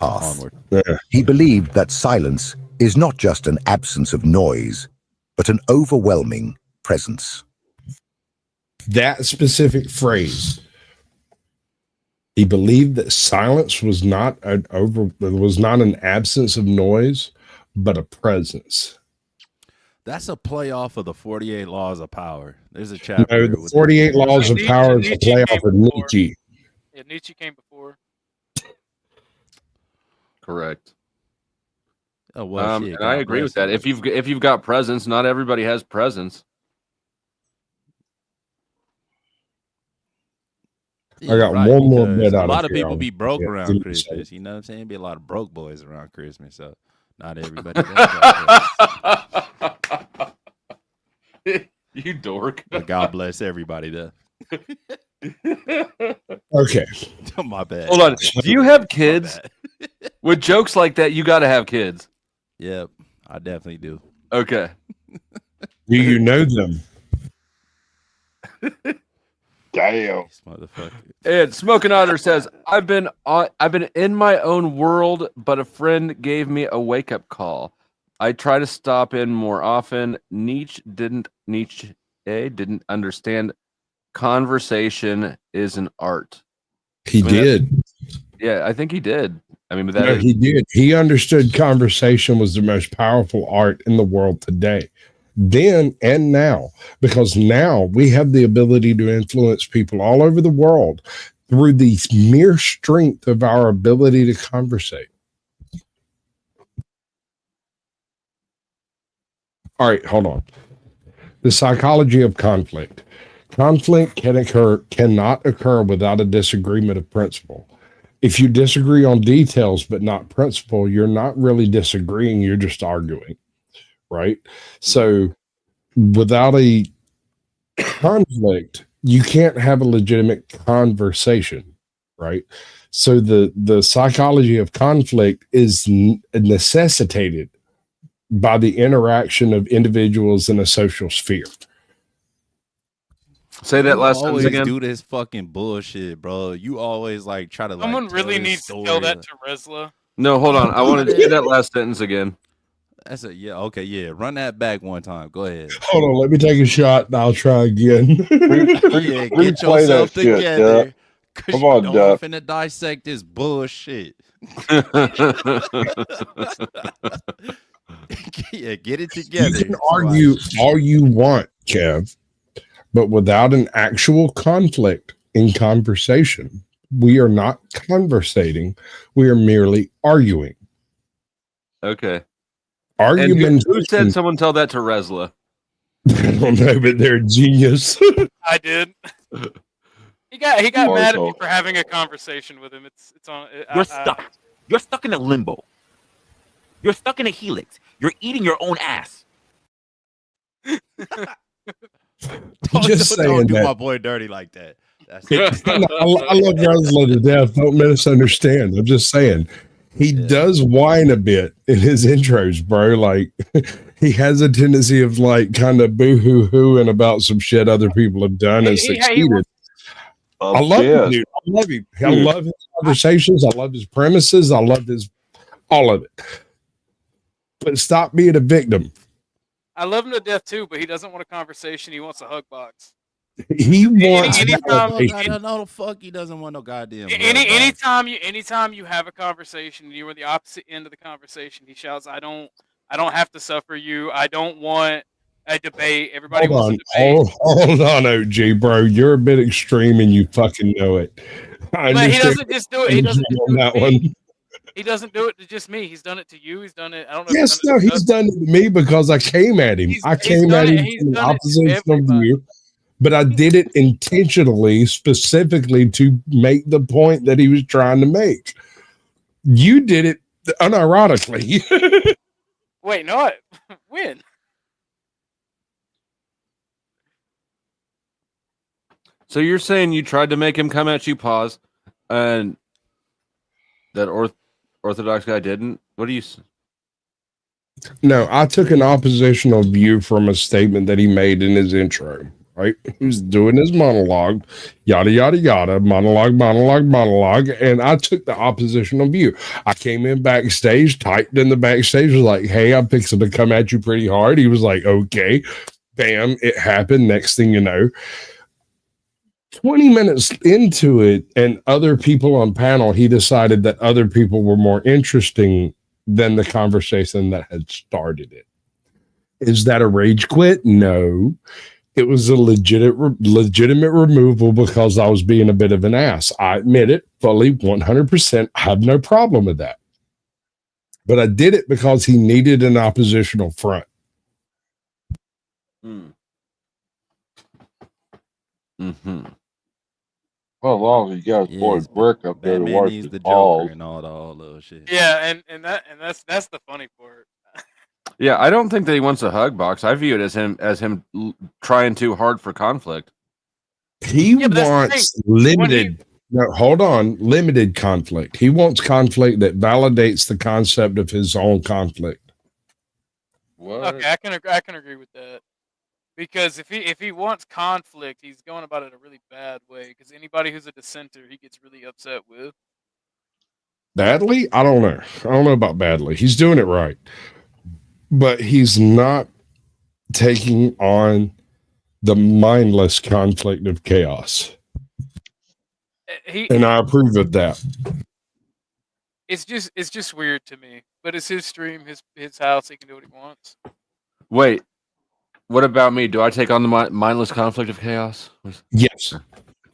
path. Onward. Yeah. He believed that silence is not just an absence of noise, but an overwhelming presence. That specific phrase. He believed that silence was not an absence of noise, but a presence. That's a play off of the 48 Laws of Power. There's a chapter. No, the 48 Laws of Power is a play off of Nietzsche. Yeah, Nietzsche came before. Correct. Oh well, and I agree with that. If you've got presence, not everybody has presence. I got one more bit out of a lot of here. people be broke around Christmas. You know what I'm saying? Be a lot of broke boys around Christmas. So not everybody does. You dork. But God bless everybody though. Okay. My bad. Hold on. Do you have kids? With jokes like that, you got to have kids. Yep, I definitely do. Okay. Do you know them? Damn. Motherfucker. And Smoking Otter says, I've been in my own world, but a friend gave me a wake-up call. I try to stop in more often. Nietzsche didn't understand conversation is an art. He did. Yeah, I think he did. I mean, but he did. He understood conversation was the most powerful art in the world today. Then and now, because now we have the ability to influence people all over the world through the mere strength of our ability to conversate. All right, hold on. The psychology of conflict. Conflict cannot occur without a disagreement of principle. If you disagree on details but not principle, you're not really disagreeing, you're just arguing, right? So without a conflict, you can't have a legitimate conversation, right? So the psychology of conflict is necessitated by the interaction of individuals in a social sphere. Say that last sentence again. Do this fucking bullshit, bro. You always like try to. Someone really needs to tell that to Resla. No, hold on. I want to say that last sentence again. That's a yeah. Okay, yeah. Run that back one time. Go ahead. Hold on. Let me take a shot and I'll try again. Yeah, get yourself together. Shit, come on, I'm finna dissect this bullshit. Yeah, get it together. You can argue all you want, Kev. But without an actual conflict in conversation, we are not conversating. We are merely arguing. Okay. Argument. Who said someone tell that to Resla? I don't know, but they're genius. I did. He got mad at me for having a conversation with him. It's on. You're stuck. You're stuck in a limbo. You're stuck in a helix. You're eating your own ass. Don't do my boy dirty like that. That's I love Resla to death. Don't misunderstand. I'm just saying. He does whine a bit in his intros, bro. Like he has a tendency of like kind of boo-hoo-hooing about some shit other people have done and succeeded. I love him, dude. I love him. I love his conversations. I love his premises. I love his all of it. But stop being a victim. I love him to death too, but he doesn't want a conversation. He wants a hug box. He wants. No, the fuck, he doesn't want no goddamn. Anytime you have a conversation and you're on the opposite end of the conversation, he shouts, "I don't have to suffer you. I don't want a debate. Everybody wants a debate." Hold on, OG, bro. You're a bit extreme and you fucking know it. But he doesn't just do it. He doesn't just do it to me. He doesn't do it to just me. He's done it to you. He's done it. I don't know. Yes, no, he's done it to me because I came at him. I came at him in opposition of you, but I did it intentionally, specifically to make the point that he was trying to make. You did it unironically. Wait, no, when? So you're saying you tried to make him come at you, pause, and that Orthodox guy didn't? What do you? No, I took an oppositional view from a statement that he made in his intro. Right, he was doing his monologue, yada yada yada, monologue, and I took the oppositional view. I came in backstage, typed in the backstage, was like, "Hey, I'm fixing to come at you pretty hard." He was like, "Okay," bam, it happened. Next thing you know, 20 minutes into it, and other people on panel, he decided that other people were more interesting than the conversation that had started it. Is that a rage quit? No. It was a legitimate removal because I was being a bit of an ass. I admit it fully, 100%. I have no problem with that. But I did it because he needed an oppositional front. Mm-hmm. Well, as long as you got his boy Brick up there to watch the balls and all those shit. Yeah, and that's the funny part. Yeah, I don't think that he wants a hug box. I view it as him trying too hard for conflict. He wants limited. No, hold on, limited conflict. He wants conflict that validates the concept of his own conflict. What? Okay, I can agree with that. Because if he wants conflict, he's going about it a really bad way. Because anybody who's a dissenter, he gets really upset with. Badly? I don't know. I don't know about badly. He's doing it right. But he's not taking on the mindless conflict of chaos. And I approve of that. It's just weird to me. But it's his stream, his house. He can do what he wants. Wait, what about me? Do I take on the mindless conflict of chaos? Yes.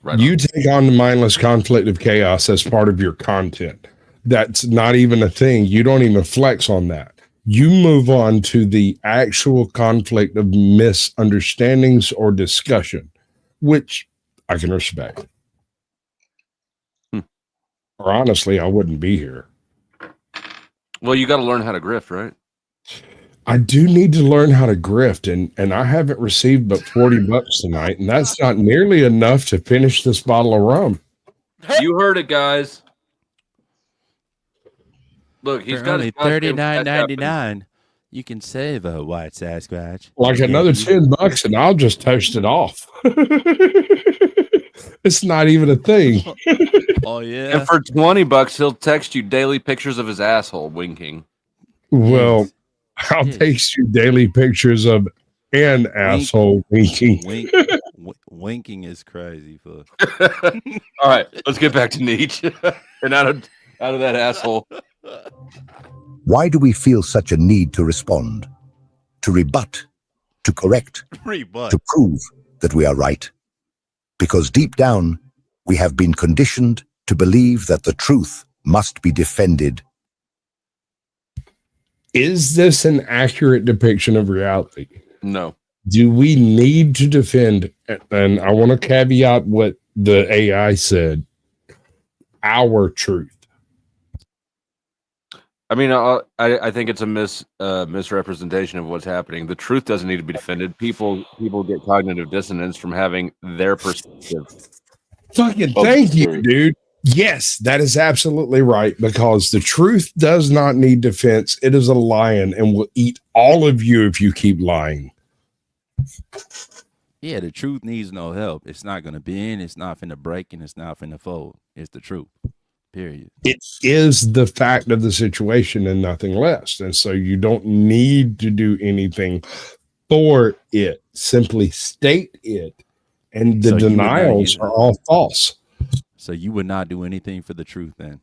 Right. You take on the mindless conflict of chaos as part of your content. That's not even a thing. You don't even flex on that. You move on to the actual conflict of misunderstandings or discussion, which I can respect. Or honestly, I wouldn't be here. Well, you got to learn how to grift, right? I do need to learn how to grift, and I haven't received but $40 tonight, and that's not nearly enough to finish this bottle of rum. You heard it, guys. Look, he's got only $39.99. You can save a white Sasquatch. Like another $10, and I'll just toast it off. It's not even a thing. Oh yeah. And for $20, he'll text you daily pictures of his asshole winking. Well, I'll text you daily pictures of an asshole winking. Winking is crazy, fuck. All right, let's get back to Nietzsche and out of that asshole. Why do we feel such a need to respond, to rebut, to correct, Rebut. to prove, that we are right, because deep down, we have been conditioned to believe that the truth must be defended. Is this an accurate depiction of reality? No. Do we need to defend, and I want to caveat what the AI said, our truth? I mean, I think it's a misrepresentation of what's happening. The truth doesn't need to be defended. People get cognitive dissonance from having their perspective. Fucking thank you, dude. Yes, that is absolutely right, because the truth does not need defense. It is a lion and will eat all of you if you keep lying. Yeah, the truth needs no help. It's not going to bend. It's not finna break, and it's not finna fold. It's the truth. Period. It is the fact of the situation and nothing less. And so you don't need to do anything for it. Simply state it. And the denials are all false. So you would not do anything for the truth then?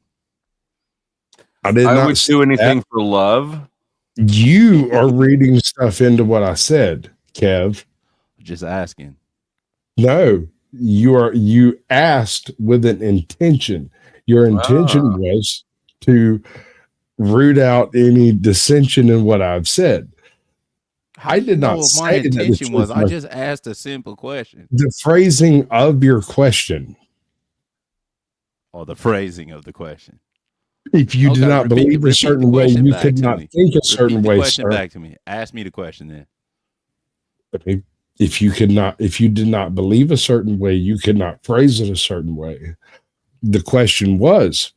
I would do anything for love. You are reading stuff into what I said, Kev. Just asking. No, you asked with an intention. Your intention was to root out any dissension in what I've said. I did not say my intention was. I just asked a simple question. The phrasing of your question. Or the phrasing of the question. If you do not believe a certain way, you could not think a certain way. Question back to me. Ask me the question then. Okay. If you did not believe a certain way, you could not phrase it a certain way. The question was,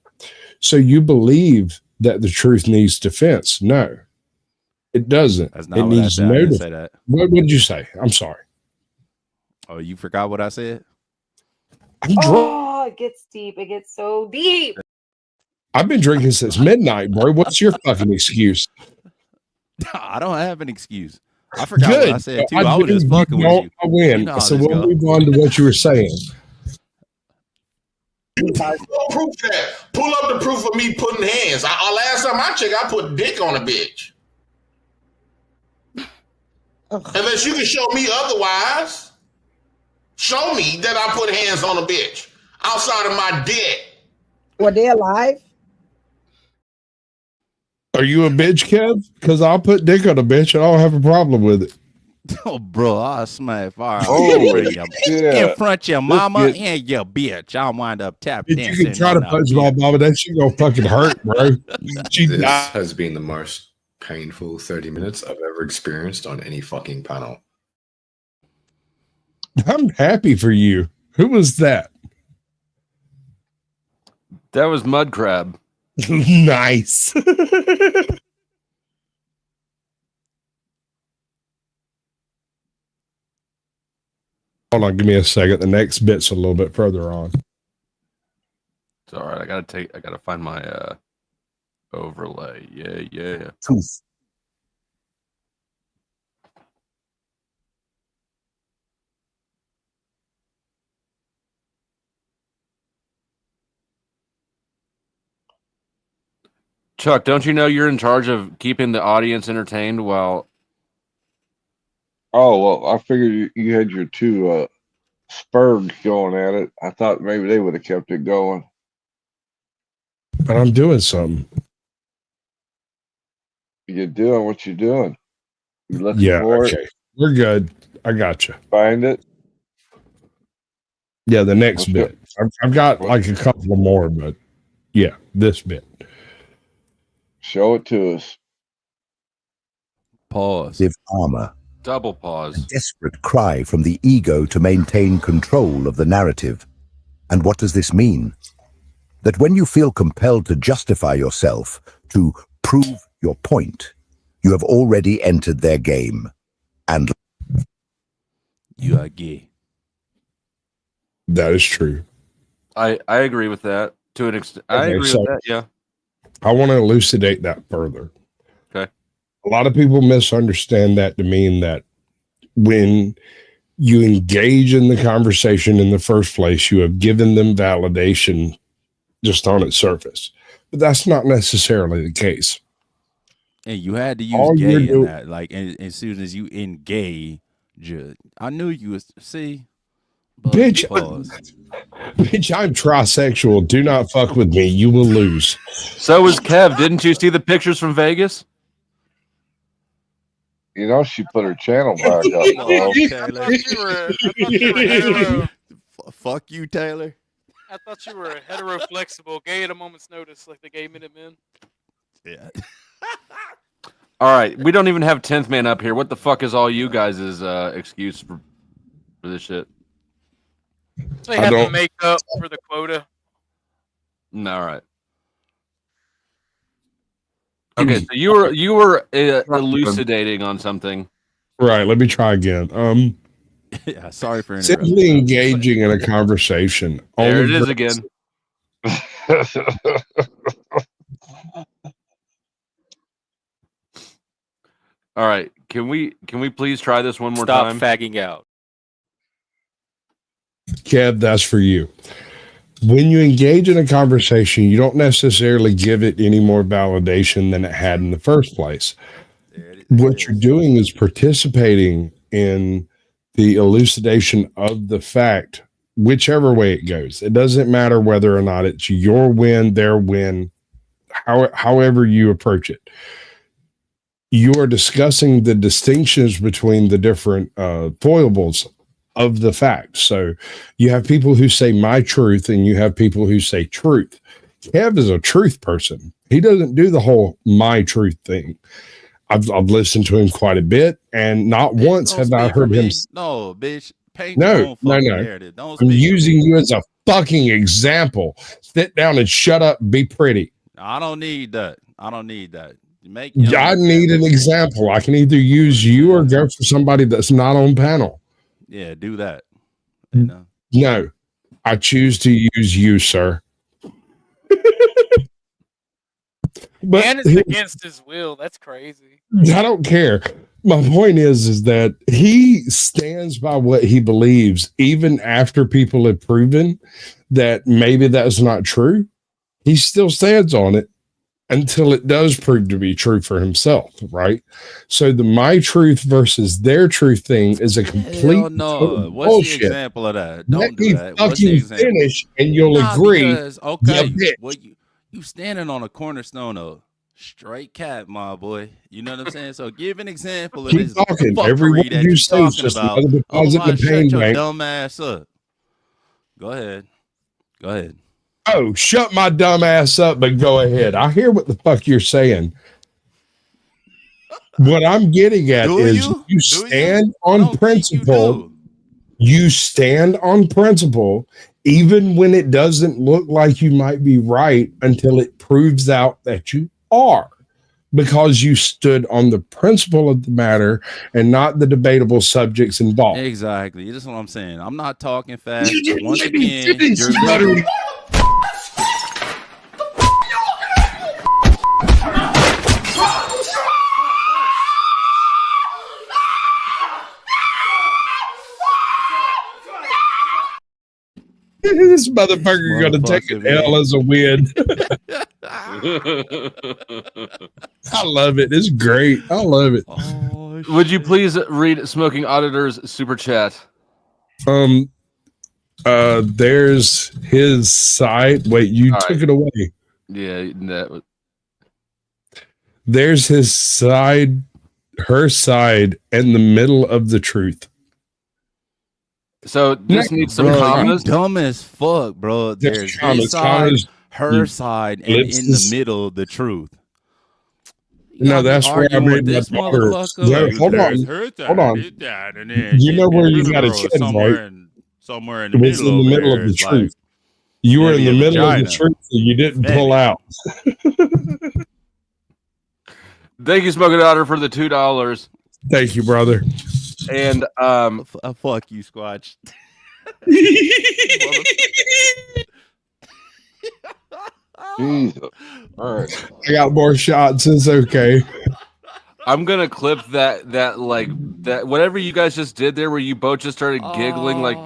so you believe that the truth needs defense? No, it doesn't. That's not it what needs I said. no I didn't defense. say that. What did you say? I'm sorry. Oh, you forgot what I said? I'm drunk. Oh, it gets deep. It gets so deep. I've been drinking since midnight, bro. What's your fucking excuse? I don't have an excuse. I forgot what I said too. I was just fucking with you. I win. You know So we'll move on to what you were saying. Proof that. Pull up the proof of me putting hands. Last time I checked, I put dick on a bitch. Unless you can show me otherwise. Show me that I put hands on a bitch outside of my dick. Were they alive? Are you a bitch, Kev? Because I'll put dick on a bitch and I don't have a problem with it. Oh, bro, I'll smack fire in front of your mama and your bitch. I'll wind up tap dancing. You can try to punch my mama, that shit gonna fucking hurt, bro. This has been the most painful 30 minutes I've ever experienced on any fucking panel. I'm happy for you. Who was that? That was Mud Crab. Nice. Hold on, give me a second. The next bit's a little bit further on. It's all right. I gotta find my overlay. Yeah. Truth. Chuck, don't you know you're in charge of keeping the audience entertained while... Oh, well, I figured you had your two Spurgs going at it. I thought maybe they would have kept it going. But I'm doing something. You're doing what you're doing. You looking Yeah, for okay. it? We're good. I got you. Find it? Yeah, the next bit. I've got like a couple more, but yeah, this bit. Show it to us. Pause. Armor. Double pause. A desperate cry from the ego to maintain control of the narrative. And what does this mean? That when you feel compelled to justify yourself, to prove your point, you have already entered their game. And you are gay. That is true. I agree with that to an extent. I agree with that. Yeah. I want to elucidate that further. Okay. A lot of people misunderstand that to mean that when you engage in the conversation in the first place, you have given them validation just on its surface. But that's not necessarily the case. And you had to use gay in that. Like, and as soon as you in gay, I knew you was see. Bitch, bitch, I'm trisexual. Do not fuck with me. You will lose. So was Kev. Didn't you see the pictures from Vegas? You know, she put her channel back up. Fuck you, Taylor. I thought you were a hetero flexible, gay at a moment's notice, like the gay Minutemen. Yeah. All right, we don't even have 10th man up here. What the fuck is all you guys' excuse for this shit? They have to make up for the quota. No, all right. Okay, so you were elucidating on something. Right. Let me try again. Yeah, sorry for interrupting. Simply engaging in a conversation. There it is again. All right, can we please try this one more time? Stop fagging out. Kev, that's for you. When you engage in a conversation, you don't necessarily give it any more validation than it had in the first place. What you're doing is participating in the elucidation of the fact, whichever way it goes. It doesn't matter whether or not it's your win, their win, however you approach it. You are discussing the distinctions between the different foibles of the fact. So you have people who say my truth and you have people who say truth. Kev is a truth person. He doesn't do the whole my truth thing. I've listened to him quite a bit, and not once have I heard him. No, bitch. No. I'm using you as a fucking example. Sit down and shut up. And be pretty. I don't need that. I need an example. I can either use you or go for somebody that's not on panel. Yeah, do that. No, I choose to use you, sir. But And it's against his will. That's crazy. I don't care. My point is that he stands by what he believes, even after people have proven that maybe that's not true. He still stands on it until it does prove to be true for himself, right? So the my truth versus their truth thing is a complete no. What's bullshit. The example of that? Don't do that. What's the example? Finish, and you'll agree. Because, okay, well, you standing on a cornerstone of straight cat, my boy. You know what I'm saying? So give an example of this talking. fuckery Everyone that you you're say talking just about. another deposit in the pain Shut your bank. dumb ass up. Go ahead. Oh, shut my dumb ass up, but go ahead. I hear what the fuck you're saying. What I'm getting at is you stand on principle. You stand on principle, even when it doesn't look like you might be right until it proves out that you are, because you stood on the principle of the matter and not the debatable subjects involved. Exactly. That's what I'm saying. I'm not talking fast. You didn't Once let me again, finish, you're buttery. This motherfucker gonna take an L as a win. I love it. It's great. I love it. Would you please read Smoking Auditor's super chat? There's his side. Wait, you took it away. Yeah, that was... There's his side, her side, and the middle of the truth. So this needs some commas. Dumb as fuck, bro. There's his side, her side, and in the middle, the truth. No, that's where I made my daughter. No, hold on. You know where you got a kid, right? Somewhere in the middle. In the middle of the truth. You were in the middle of the truth, so you didn't pull out. Thank you, Smoking Daughter, for the $2. Thank you, brother. And fuck you, Squatch. Jesus. All right. I got more shots. It's okay. I'm gonna clip that whatever you guys just did there, where you both just started giggling like.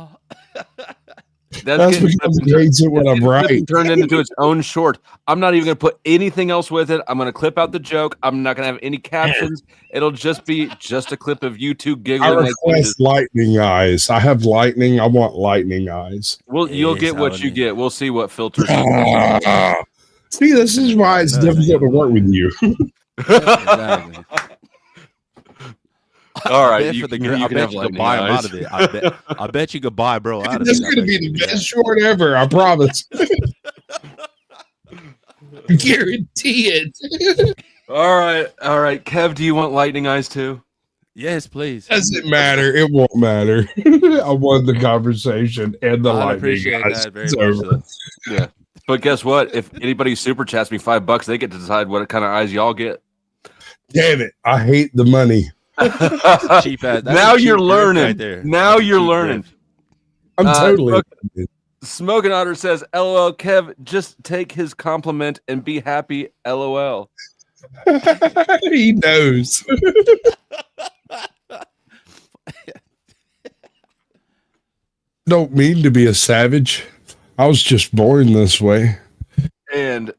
That's because he hates it when I'm right. Turned into its own short. I'm not even going to put anything else with it. I'm going to clip out the joke. I'm not going to have any captions. It'll just be a clip of you two giggling. I request lightning eyes. I have lightning. I want lightning eyes. Well, you'll get what you get. We'll see what filters. See, this is why it's difficult to work with you. Exactly. All right, I bet you could buy him out of it. I bet you could buy bro out of it. This is going to be the best short ever. I promise. Guarantee it. All right. Kev, do you want lightning eyes too? Yes, please. Doesn't matter. It won't matter. I won the conversation and the lightning appreciate eyes. that very much. Yeah. But guess what? If anybody super chats me $5, they get to decide what kind of eyes y'all get. Damn it. I hate the money. Cheap ass. Now you're learning. Right there. Now you're learning. I'm totally. Smoking Otter says, LOL, Kev, just take his compliment and be happy, LOL. He knows. Don't mean to be a savage. I was just born this way. And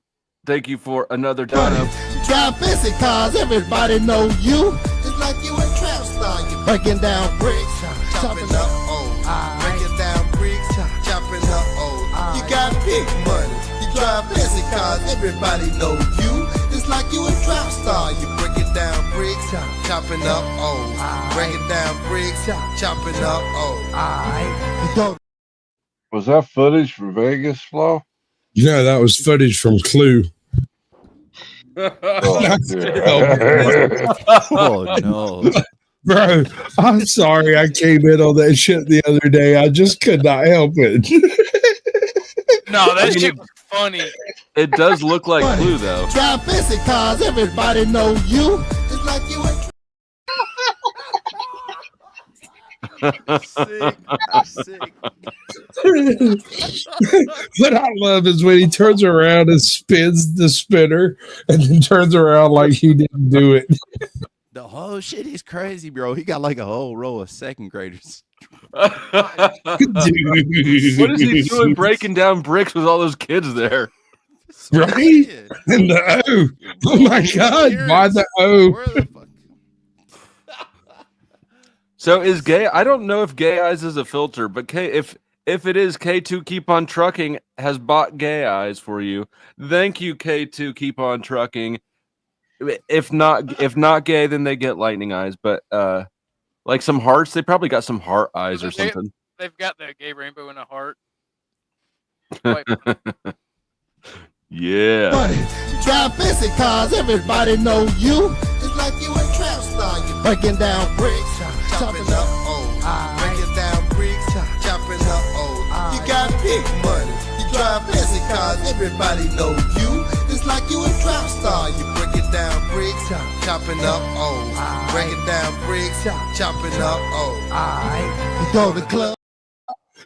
thank you for another time. Drive fancy cars, everybody know you. It's like you a trap star. You breaking down bricks, chopping up old. Breaking down bricks, chopping up old. You got big money. You drive fancy cars, everybody know you. It's like you a trap star. You breaking down bricks, chopping up old. Breaking down bricks, chopping up old. Was that footage from Vegas, Flo? Yeah, that was footage from Clue. Oh no. Bro, I'm sorry I came in on that shit the other day. I just could not help it. No, that shit was funny. It does look like Clue, though. Drive fancy cars, everybody know you. It's like you a Sick. What I love is when he turns around and spins the spinner and then turns around like he didn't do it. The whole shit is crazy, bro. He got like a whole row of second graders. What is he doing breaking down bricks with all those kids there? Right? And the O. Oh my God. Why the O? So is gay? I don't know if gay eyes is a filter, but if it is, K2 Keep On Trucking has bought gay eyes for you. Thank you, K2 Keep On Trucking. If not gay, then they get lightning eyes. But like some hearts, they probably got some heart eyes or something. They've got the gay rainbow in a heart. Yeah. Drive fancy cars, everybody know you. It's like you a trap star. You breaking down bricks, chopping up old. Breaking down bricks, chopping up old. You got big money. You drive fancy cars, everybody know you. It's like you a trap star. You breaking down bricks, chopping up old. Breaking down bricks, chopping up old. You go to the club.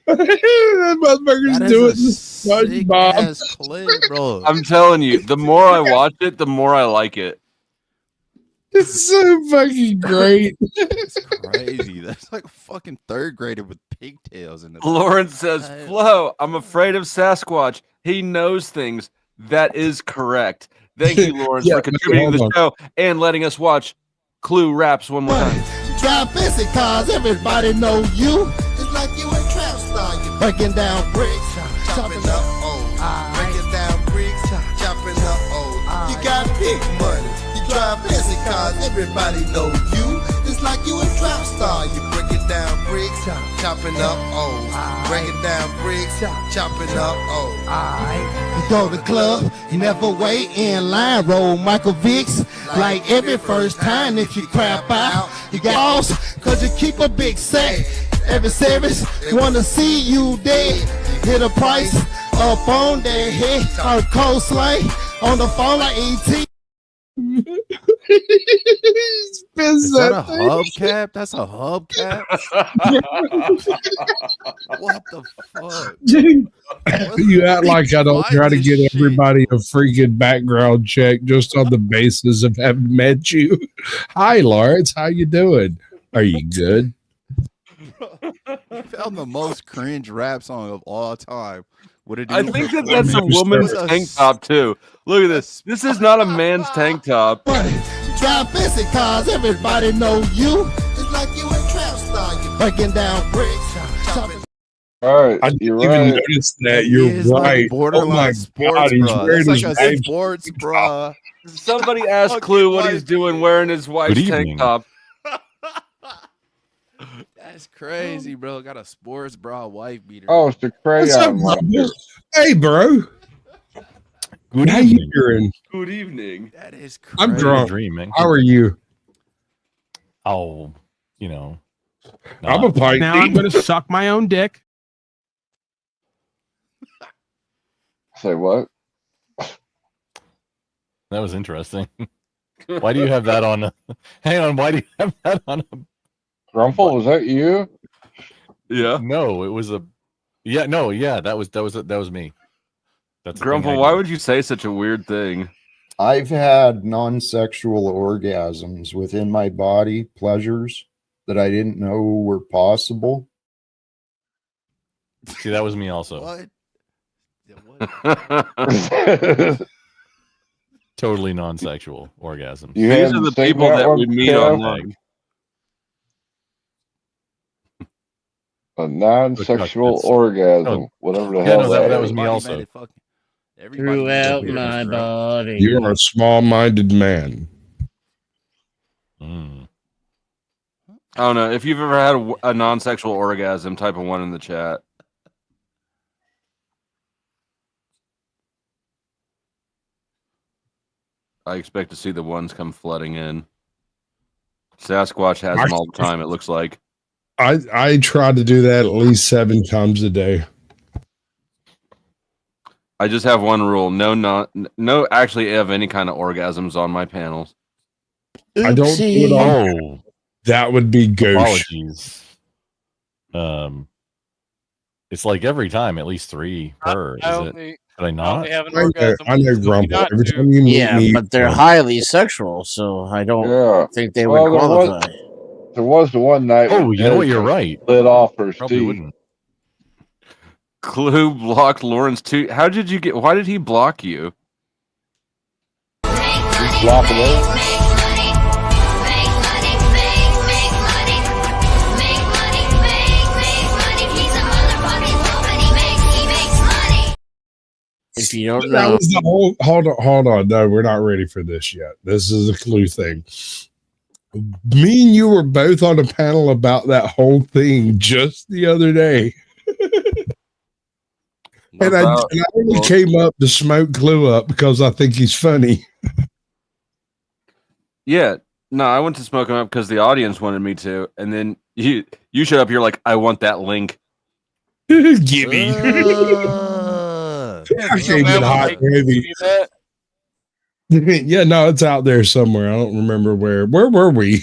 That motherfucker's doing SpongeBob. Bro. I'm telling you, the more I watch it, the more I like it. It's so fucking great. It's crazy. That's like a fucking third grader with pigtails in the Lawrence says, Flo, I'm afraid of Sasquatch. He knows things. That is correct. Thank you, Lawrence, for contributing to the show and letting us watch Clue Raps one more time. Drive fancy cars, everybody know you. It's like you a trap star. You breaking down bricks, chopping up old. Breaking down bricks, chopping up old. You got big money. You drive fancy cars, everybody know you. It's like you a trap star. You breaking down bricks, chopping up old. Breaking down bricks, chopping up old. You go to the club, you never wait in line. Roll Michael Vicks like every first time that you crap out. You got balls, cause you keep a big sack. Every service, they wanna see you dead. Hit a price up on their head. On cold slay, on the phone like ET. Is that a hubcap? That's a hubcap? What the fuck? Dude, you act like I don't try to get everybody a freaking background check just on the basis of having met you. Hi, Lawrence. How you doing? Are you good? We found the most cringe rap song of all time. What it I do? think that's a woman's tank top too. Look at this. This is not a man's tank top. Drive fancy cars, everybody know you. It's like you a trap star. You're breaking down bricks. Chopping. All right, I didn't you're even right. notice that. You're right. Borderline Oh my sports, God, he's bro. wearing That's his like a wife's sports, tank bro. top. Somebody asked Clue what he's doing wearing his wife's tank evening. top. That's crazy, bro. Got a sports bra wife beater. Oh, it's the What's up, crayon one. bro? Hey, bro. Good How you evening. doing? Good evening. That is crazy. I'm drunk. Dreaming. How are you? Oh, you know. I'm a pint. Now I'm going to suck my own dick. Say what? That was interesting. Why do you have that on? Hang on. Why do you have that on? Grumple, was that you? Yeah. No, it was a. Yeah. No. Yeah. That was me. That's Grumple, why would you say such a weird thing? I've had non-sexual orgasms within my body, pleasures that I didn't know were possible. See, that was me also. What? Totally non-sexual orgasms. You These haven't are the seen people that we one, meet Kev? online. A non-sexual orgasm, whatever the Yeah, hell no, that was me also. Throughout my body. You are a small-minded man. Mm. I don't know. If you've ever had a non-sexual orgasm, type a 1 in the chat. I expect to see the ones come flooding in. Sasquatch has them all the time, it looks like. I try to do that at least 7 times a day. I just have one rule: no actually have any kind of orgasms on my panels. I don't do it on. That would be gauche. Apologies. It's like every time, at least 3 per. Is it? Did I not? I know Grumble. Every time you meet me, but they're highly sexual, so I don't think they would qualify. There was the one night. Oh, you know what? You're right. Lit off her Probably Steve. wouldn't. Clue blocked Lawrence too. How did you get? Why did he block you? He's blocking it. If you don't that know, was the whole. Hold on. No, we're not ready for this yet. This is a Clue thing. Me and you were both on a panel about that whole thing just the other day. And I only came up to smoke Clue up because I think he's funny. Yeah, no, I went to smoke him up because the audience wanted me to, and then you showed up. You're like, I want that link. Gimme. I came in hot, heavy. Yeah, no, it's out there somewhere. I don't remember where. Where were we?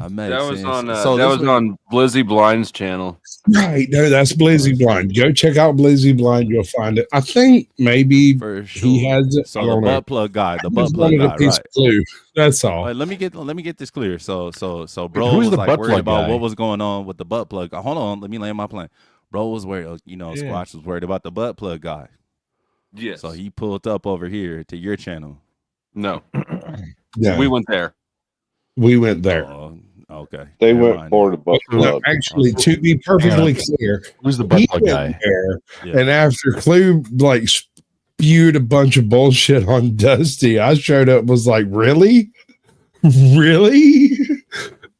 That was on on Blizzy Blind's channel. Right. No, that's Blizzy Blind. Go check out Blizzy Blind. You'll find it. I think maybe he has it. So I the don't know. butt plug guy, the I butt just plug wanted a guy, piece right? of Clue. That's all. All right, let me get this clear. So bro who's was the like butt worried plug about guy? what was going on with the butt plug. Hold on, let me land my plane. Bro was worried, Squatch was worried about the butt plug guy. Yes. So he pulled up over here to your channel. No. Yeah. We went there. We went there. Okay. They Never went mind. for the butt No, plug. actually, to be perfectly clear, Who's the butt he plug went guy? there, Yeah. and after Clue like spewed a bunch of bullshit on Dusty, I showed up, was like, really? Really?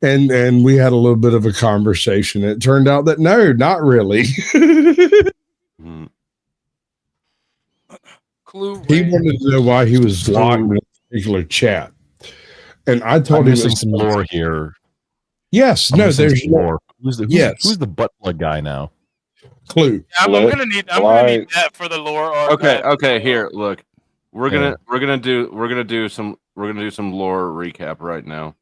And we had a little bit of a conversation. It turned out that no, not really. Clue. He wanted to know why he was blocked in a particular chat. And I told I'm him missing it was- some lore here. Yes, I'm no, missing there's some lore. Who's yes. the butt plug guy now? Clue. I'm gonna need that for the lore archive. Okay, here, look. We're gonna do some lore recap right now.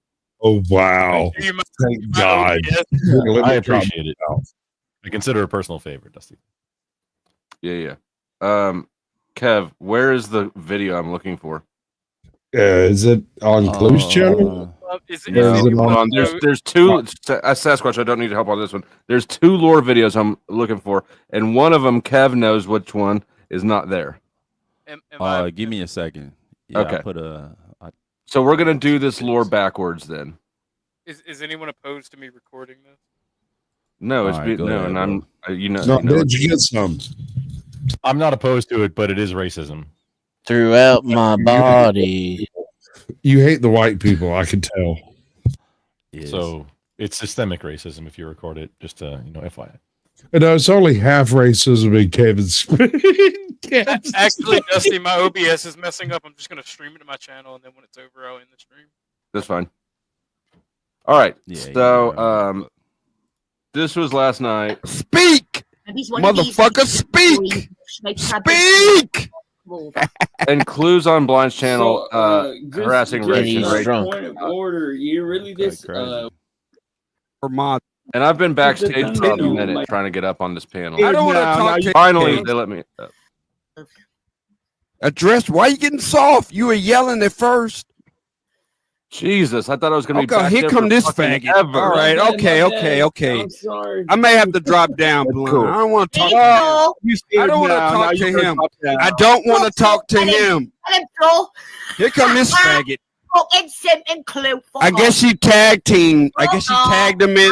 Oh wow. Thank God. I appreciate it. I consider it a personal favor, Dusty. Yeah. Kev, where is the video I'm looking for? Is it on Clue's channel? Hold on. There's two Sasquatch. I don't need help on this one. There's 2 lore videos I'm looking for, and one of them Kev knows which one is not there. Give me a second. Yeah, okay. I put a. So we're gonna do this lore backwards then. Is anyone opposed to me recording this? No, it's right, no, ahead, and I'm you know. No, you know did you get some? I'm not opposed to it, but it is racism. Throughout my body. You hate the white people, I can tell. So it's systemic racism if you record it. Just to FYI. No, it's only half racism in Kevin's. Actually, Dusty, my OBS is messing up. I'm just gonna stream it to my channel, and then when it's over, I'll end the stream. That's fine. All right. Yeah, so this was last night. Speak, motherfucker, speak, speak. And Clues on Blind's channel harassing Rachel. Point of order, you really just and I've been backstage for a minute trying to get up on this panel. I don't want to talk to Finally, they let me. Address. Why you getting soft? You were yelling at first. Jesus, I thought I was going to be. Okay, here come this faggot. All right, okay. I'm sorry. I may have to drop down, Blunt. I don't want to talk. I don't want to talk to him. I don't want to talk to him. Here come this faggot. I guess she tag team. I guess she tagged him in.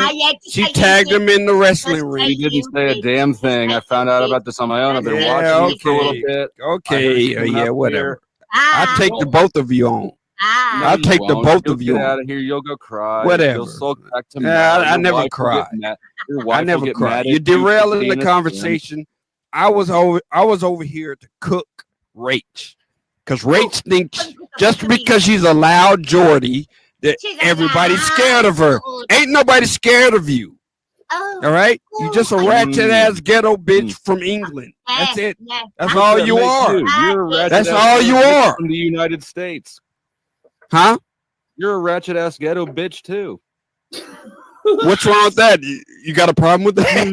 She tagged him in the wrestling ring. He didn't say a damn thing. I found out about this on my own. I've been watching it for a little bit. Okay, yeah, whatever. I'll take the both of you on. I'll take the both of you. Get out of here. You'll go cry. Whatever. You'll sulk back to me. I never cry. I never cry. You're derailing the conversation. I was over here to cook Rach, because Rach thinks just because she's a loud Geordie that everybody's scared of her. Ain't nobody scared of you. All right, you just a ratchet ass ghetto bitch from England. That's it. That's all you are. That's all you are from the United States. Huh? You're a ratchet ass ghetto bitch too. What's wrong with that? You got a problem with that?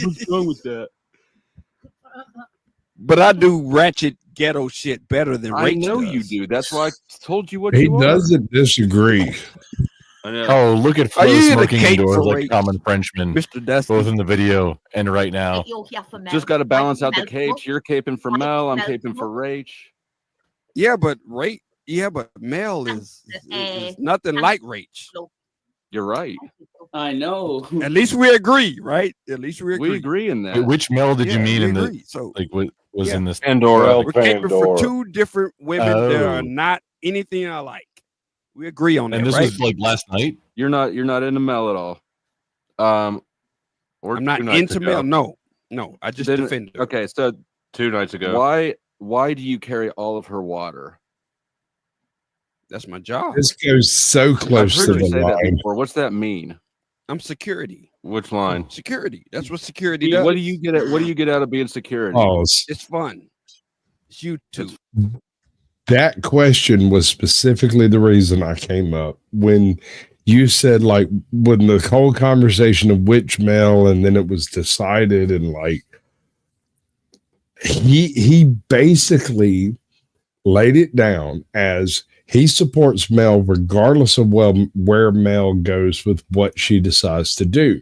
What's wrong with that? But I do ratchet ghetto shit better than Rach. I know does. you do. That's why I told you what He you are. doesn't disagree. Oh, look at Flo smoking indoors like common Frenchman, Mr. Dusty. both in the video and right now. Just got to balance out the capes. You're caping for Mel. I'm caping for Rach. Yeah, but Mel is nothing like Rach. You're right. I know. At least we agree, right? At least we agree. We agree in that. Wait, which Mel did you mean in the agree. So, what was in this? Pandora. We're caping for 2 different women that are not anything I like. We agree on that. And this right? was like last night. You're not into Mel at all. Or I'm not into Mel. No. I just defend her. Okay, so 2 nights ago. Why do you carry all of her water? That's my job. This goes so close to the line. What's that mean? I'm security. Which line? Security. That's what security does. What do you get out of being security? Oh, it's fun. It's YouTube. That question was specifically the reason I came up when you said, like, when the whole conversation of which Mel, and then it was decided, and like he basically laid it down as he supports Mel regardless of where Mel goes with what she decides to do.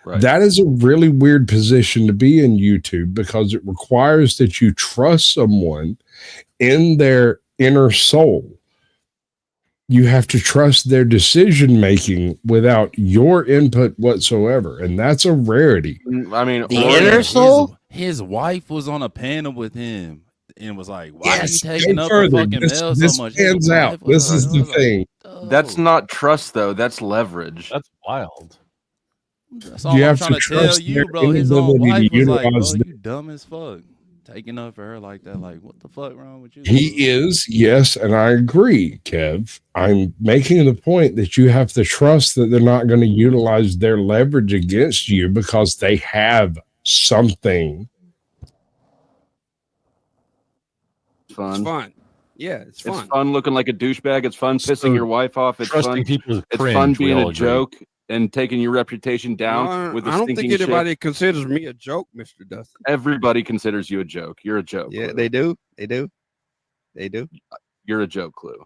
Right. That is a really weird position to be in YouTube, because it requires that you trust someone in their inner soul. You have to trust their decision making without your input whatsoever, and that's a rarity. I mean, the inner soul. His wife was on a panel with him and was like, "Why yes, are you taking up the fucking Mel so much?" Pans out. This is the thing. That's not trust, though. That's leverage. That's wild. That's all I'm trying to tell you, bro. His own wife was like, "Bro, you dumb as fuck, taking up for her like that. Like, what the fuck wrong with you?" He is, yes, and I agree, Kev. I'm making the point that you have to trust that they're not going to utilize their leverage against you because they have something. Fun. It's fun. Yeah, it's fun. It's fun looking like a douchebag. It's fun pissing your wife off. It's fun. It's fun being a joke and taking your reputation down with the I don't think stinking anybody shit. considers me a joke, Mr. Dustin. Everybody considers you a joke. You're a joke. Yeah, Clue. they do. They do. They do. You're a joke, Clue.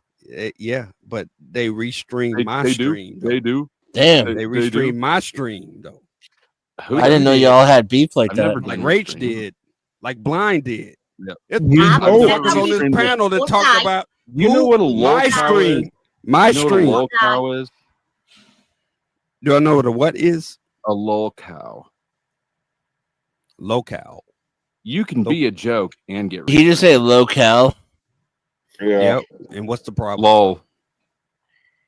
Yeah, but they restream my stream. They do. Damn. They restream my stream though. I didn't know y'all had beef like that. Like Rach did, like Blind did. Yeah. There's motherfuckers on this panel that talk about You know what a my lol cow stream. is? My You know what a stream. lol cow is? Do I know what a what is? A lol cow. Locale. You can be a joke and get. Did you just say locale? Yeah. Yep. And what's the problem? Lol.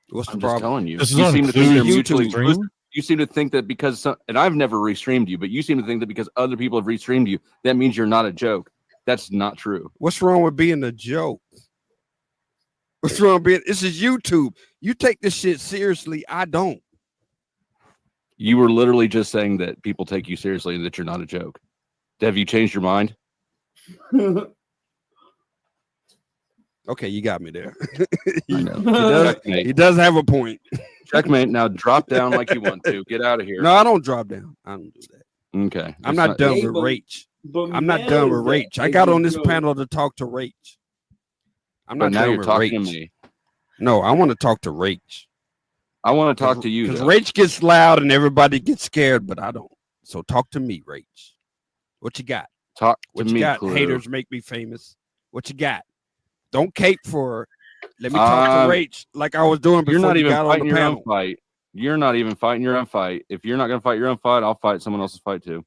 What's the I'm problem? just telling you. This is You on seem to think they're YouTube mutually stream? exclusive. You seem to think that because and I've never restreamed you, but you seem to think that because other people have restreamed you, that means you're not a joke. That's not true. What's wrong with being a joke? What's wrong with being? This is YouTube. You take this shit seriously. I don't. You were literally just saying that people take you seriously and that you're not a joke. Have you changed your mind? Okay, you got me there. I know. He does have a point. Checkmate. Now drop down like you want to. Get out of here. No, I don't drop down. I don't do that. Okay. I'm not done with Rach. I'm not done with Rach. I got on this panel to talk to Rach. I'm not now done you're with talking Rach. to me. No, I want to talk to Rach. I want to talk to you. Because though. Rach gets loud and everybody gets scared, but I don't. So talk to me, Rach. What you got? Talk to What me, you got? Clue. Haters make me famous. What you got? Don't cape for. Let me talk to Rach like I was doing before You're not you even got on fighting the your panel. own fight. You're not even fighting your own fight. If you're not going to fight your own fight, I'll fight someone else's fight too.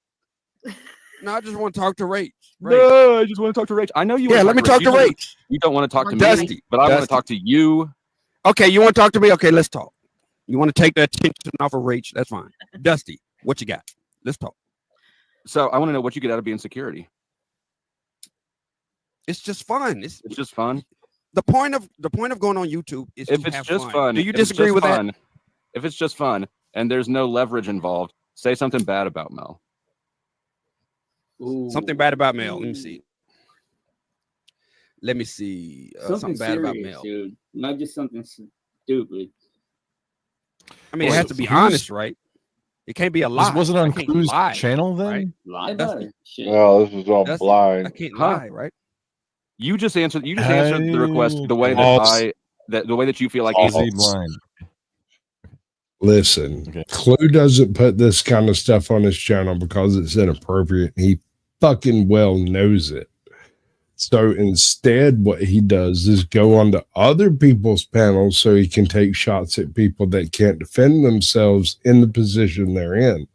No, I just want to talk to Rach. No, I just want to talk to Rach. I know you. Yeah, let me talk to Rach. You don't want to talk to me, Dusty. but I want to Dusty. talk to you. Okay, you want to talk to me? Okay, let's talk. You want to take that attention off of Rach? That's fine. Dusty, what you got? Let's talk. So I want to know what you get out of being security. It's just fun. It's just fun. The point of going on YouTube is If to it's have just fun. fun, Do you if it's disagree just with fun, that? If it's just fun and there's no leverage involved, say something bad about Mel. Something bad about Mel. Let me see. Let me see. Something bad about serious, Mel. dude. Not just something stupid. I mean, it has to be honest, right? It can't be a lie. This wasn't on I can't Clue's lie, channel then? right? Lie That's- about it. Shit. No, this is all That's- blind. I can't lie, right? You just answered. You just answered the request the way that the way that you feel like False. easy blind. Listen, Clue doesn't put this kind of stuff on his channel because it's inappropriate. He fucking well knows it. So instead, what he does is go on to other people's panels so he can take shots at people that can't defend themselves in the position they're in.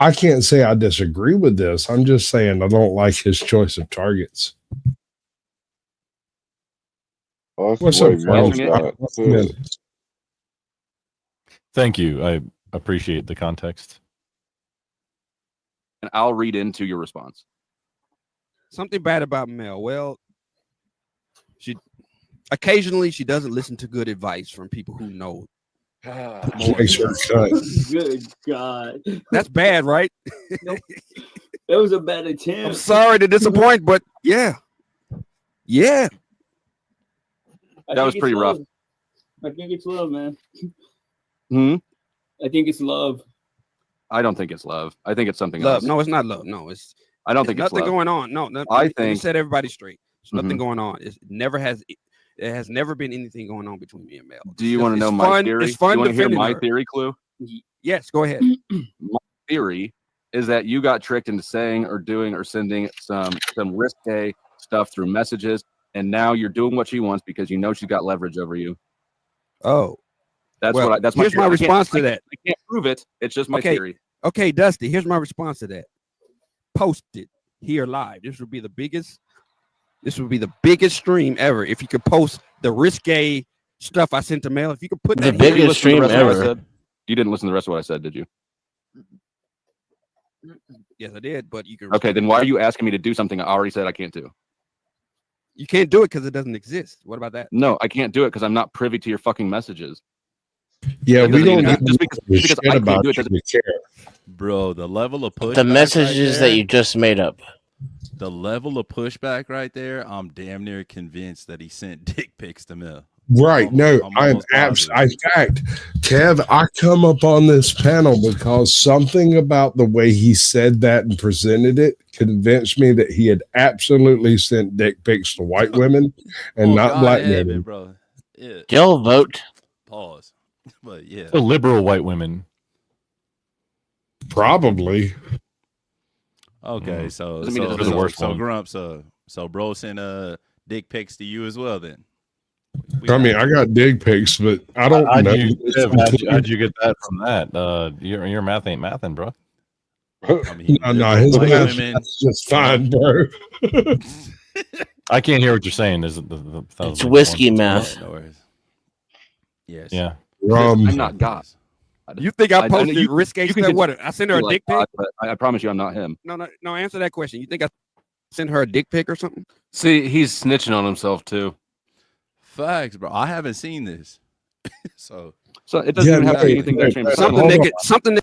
I can't say I disagree with this. I'm just saying I don't like his choice of targets. What's up, Phil? Thank you. I appreciate the context. and I'll read into your response. Something bad about Mel. Well, she occasionally she doesn't listen to good advice from people who know. Good God. That's bad, right? That was a bad attempt. I'm sorry to disappoint, but yeah. Yeah. That was pretty rough. I think it's love, man. Hmm? I think it's love. I don't think it's love. I think it's something Love. else. No, it's not love. No, it's I don't think it's nothing love. going on. No, nothing. I You think set everybody straight. There's nothing Mhm. going on. There has never been anything going on between me and Mel. Do you want to know It's my fun- theory? It's fun Do you want to hear defending my her. theory, Clue? Yes, go ahead. My theory is that you got tricked into saying or doing or sending some risque stuff through messages, and now you're doing what she wants because you know she's got leverage over you. Oh, That's well, that's here's my theory. response to that. I can't prove it. It's just my Okay. theory. Okay, Dusty, here's my response to that. Post it here live. This would be the biggest stream ever. If you could post the risque stuff I sent to Mel, if you could put The that biggest here. stream ever. You didn't listen to the rest of what I said, did you? Yes, I did, but you can Okay, then why are you asking me to do something I already said I can't do? You can't do it because it doesn't exist. What about that? No, I can't do it because I'm not privy to your fucking messages. Yeah, It we doesn't don't even- give just a because shit I can't about do it you. doesn't We care. Bro, the level of pushback The messages right that there, you just made up. the level of pushback right there, I'm damn near convinced that he sent dick pics to Mel. Right. No, I'm I'm almost absolutely. In fact, Kev, I come up on this panel because something about the way he said that and presented it convinced me that he had absolutely sent dick pics to white women and Oh, not God black in heaven, women. bro. Yeah. Still vote. Pause. But yeah. The liberal white women. Probably. Okay, so Doesn't mean it's the worst so one. Grump, so bro sent dick pics to you as well then. I mean, I got dig pics, but I don't How'd know. you get that from that? Your math ain't mathin', bro. I mean, No, his white math women, is just fine, bro. I can't hear what you're saying. Is It's whiskey math. No worries. Yes. Yeah. I'm not God. You think I posted you risque can stuff? What? I sent her a dick pic? God, but I promise you, I'm not him. No. Answer that question. You think I sent her a dick pic or something? See, he's snitching on himself too. Facts, bro. I haven't seen this, so it doesn't even have to be anything that extreme. Something.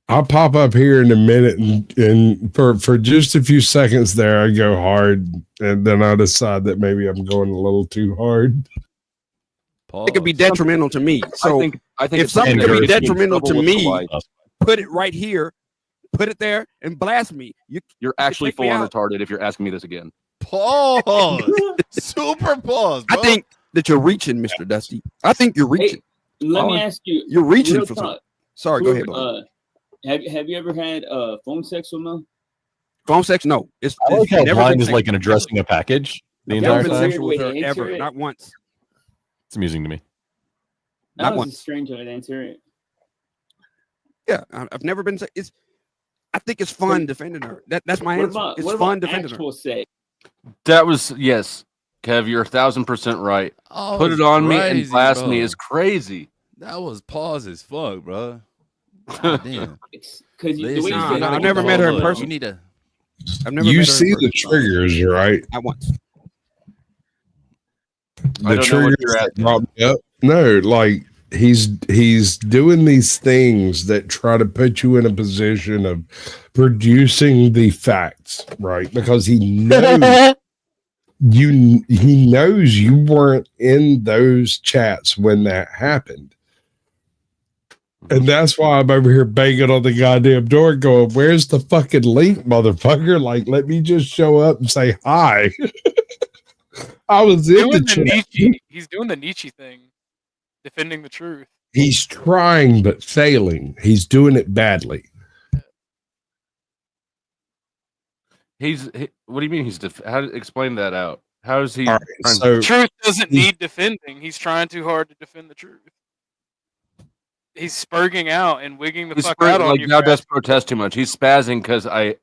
I'll pop up here in a minute, and for just a few seconds there, I go hard, and then I decide that maybe I'm going a little too hard. It could be detrimental to me. So I think if something could be detrimental to me, put it right here, put it there, and blast me. You're actually full on retarded if you're asking me this again. Pause. Super pause, bro. I think that you're reaching, Mr. Dusty. I think you're reaching. Hey, let me ask you. You're reaching real for talk. something. Sorry, go ahead. Have you ever had phone sex with Mel? Phone sex? No. It's I like how never blind been is like an addressing a package the entire time. sexual with her ever, not once. It's amusing to me. That was a strange way to answer it. Yeah, I've never been. I think it's fun defending her. That's my answer. It's fun defending her. Sex? That was yes, Kev. You're 1,000% right. Oh, put it on me and crazy, blast bro. me is crazy. That was pause as fuck, bro. God damn. I've never met her in person. You need to. I've never. You met her see in the triggers, right? I once. The triggers that brought me up. No, like he's doing these things that try to put you in a position of producing the facts, right? Because he knows he knows you weren't in those chats when that happened. And that's why I'm over here banging on the goddamn door going, where's the fucking link, motherfucker? Like, let me just show up and say hi. I was in the chat. He's doing the Nietzsche thing, defending the truth. He's trying but failing. He's doing it badly. What do you mean how to explain that out? How is he? Right, so truth doesn't need defending. He's trying too hard to defend the truth. He's spurging out and wigging the fuck out on you. Thou dost protest too much. He's spazzing because I'm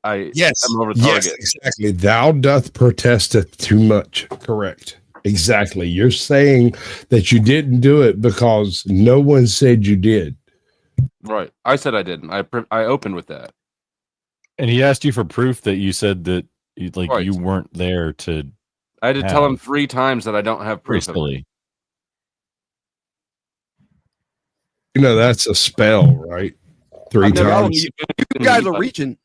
over target. Yes, exactly. Thou doth protesteth too much. Correct. Exactly. You're saying that you didn't do it because no one said you did. Right. I said I didn't. I opened with that. And he asked you for proof that you said that you weren't there to. I had to tell him 3 times that I don't have proof of it. You know, that's a spell, right? 3 times. You guys are reaching.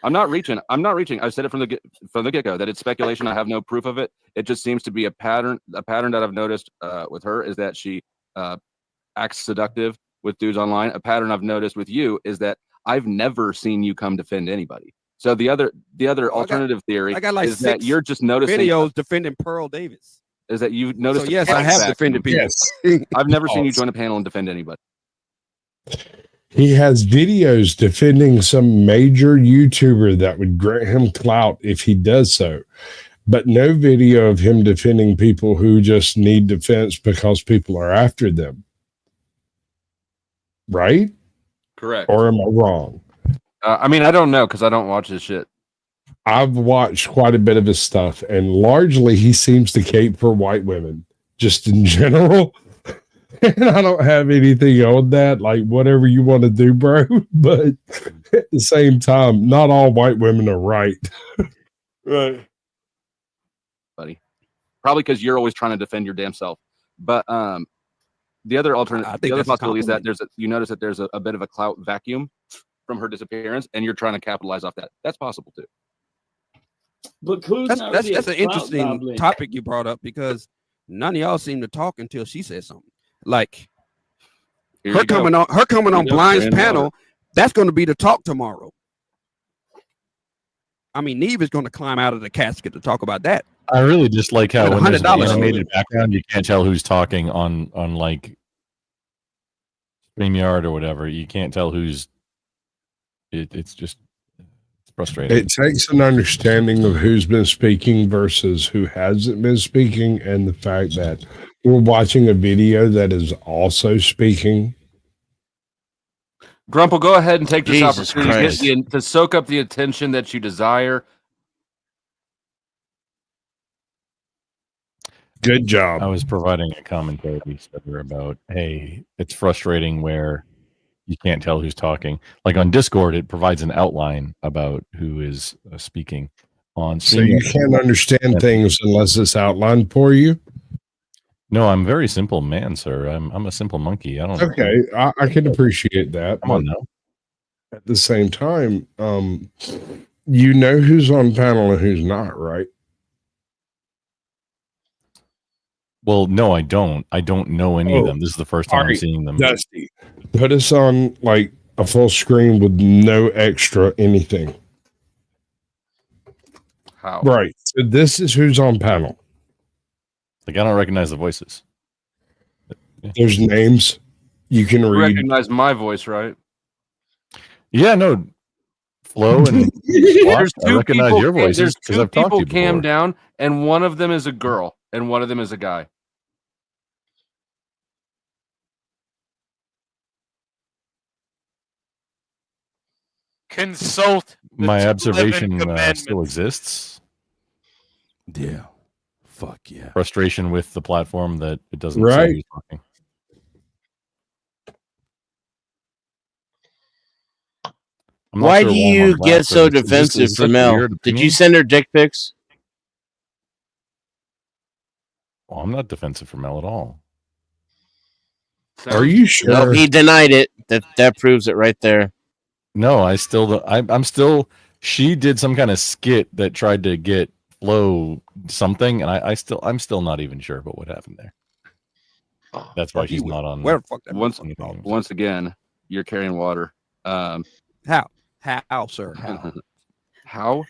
I'm not reaching. I said it from the get-go that it's speculation. I have no proof of it. It just seems to be a pattern. A pattern that I've noticed with her is that she acts seductive with dudes online. A pattern I've noticed with you is that I've never seen you come defend anybody. So the other alternative theory is that you're just noticing videos defending Pearl Davis. Is that you noticed? So yes, I have defended people. Yes. I've never seen you join a panel and defend anybody. He has videos defending some major YouTuber that would grant him clout if he does so, but no video of him defending people who just need defense because people are after them. Right? Correct. Or am I wrong? I mean, I don't know because I don't watch this shit. I've watched quite a bit of his stuff, and largely he seems to cape for white women, just in general. And I don't have anything on that, like whatever you want to do, bro. But at the same time, not all white women are right. Right. Buddy. Probably because you're always trying to defend your damn self. But the other possibility is that you notice that there's a bit of a clout vacuum from her disappearance, and you're trying to capitalize off that. That's possible too. But that's an interesting topic you brought up because none of y'all seem to talk until she said something. Like her coming on Blind's panel, that's going to be the talk tomorrow. I mean, Neve is going to climb out of the casket to talk about that. I really just like how when there's an $100. animated background, you can't tell who's talking on like StreamYard or whatever. You can't tell who's. It's just frustrating. It takes an understanding of who's been speaking versus who hasn't been speaking, and the fact that we're watching a video that is also speaking. Grumple, go ahead and take this Jesus opportunity to soak up the attention that you desire. Good job. I was providing a commentary about, hey, it's frustrating where you can't tell who's talking. Like on Discord, it provides an outline about who is speaking. On So you can't understand things unless it's outlined for you? No, I'm a very simple man, sir. I'm a simple monkey. I don't. Okay, I can appreciate that. Come on now. At the same time, you know who's on panel and who's not, right? Well, no, I don't. I don't know any of them. This is the first time I'm seeing them. Dusty, put us on like a full screen with no extra anything. How? Right. So this is who's on panel. Like I don't recognize the voices. There's names you can You read. recognize my voice, right? Yeah, no. Flo and There's I two recognize people. your voices There's because two I've talked to people you cam before. down, and one of them is a girl, and one of them is a guy. Consult. My 11 observation commandments. still exists. Yeah. Fuck yeah. Frustration with the platform that it doesn't Right. say who's talking. I'm not Why sure do I'm you on get blast, so but it's just- defensive it's for such a Mel? weird Did you opinion. send her dick pics? Oh, I'm not defensive for Mel at all. Are you sure? No, he denied it. That proves it right there. No, I still don't. I'm still. She did some kind of skit that tried to get Flo something, and I'm still not even sure about what happened there. That's why she's not on. Where the fuck that Once again, you're carrying water. How, sir? How? How?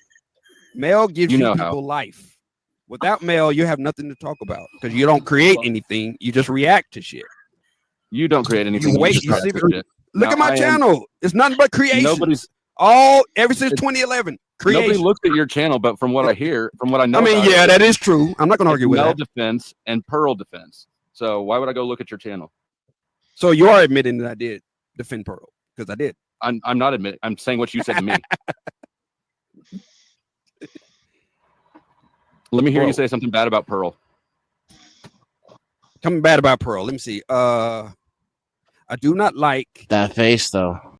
Mail gives You you, know people how. life. Without mail, you have nothing to talk about because you don't create anything. You just react to shit. You don't create anything. You wait. just You react see, to shit. look Now, at my I am- channel. It's nothing but creation. Nobody's ever since 2011. Nobody Creation. looks at your channel, but from what I hear, from what I know, I mean, about yeah, it, that is true. I'm not going to it's argue with Mel that. defense and Pearl defense. So why would I go look at your channel? So you are admitting that I did defend Pearl because I did. I'm not admitting. I'm saying what you said to me. Let me hear you say something bad about Pearl. Coming bad about Pearl. Let me see. I do not like That face, though.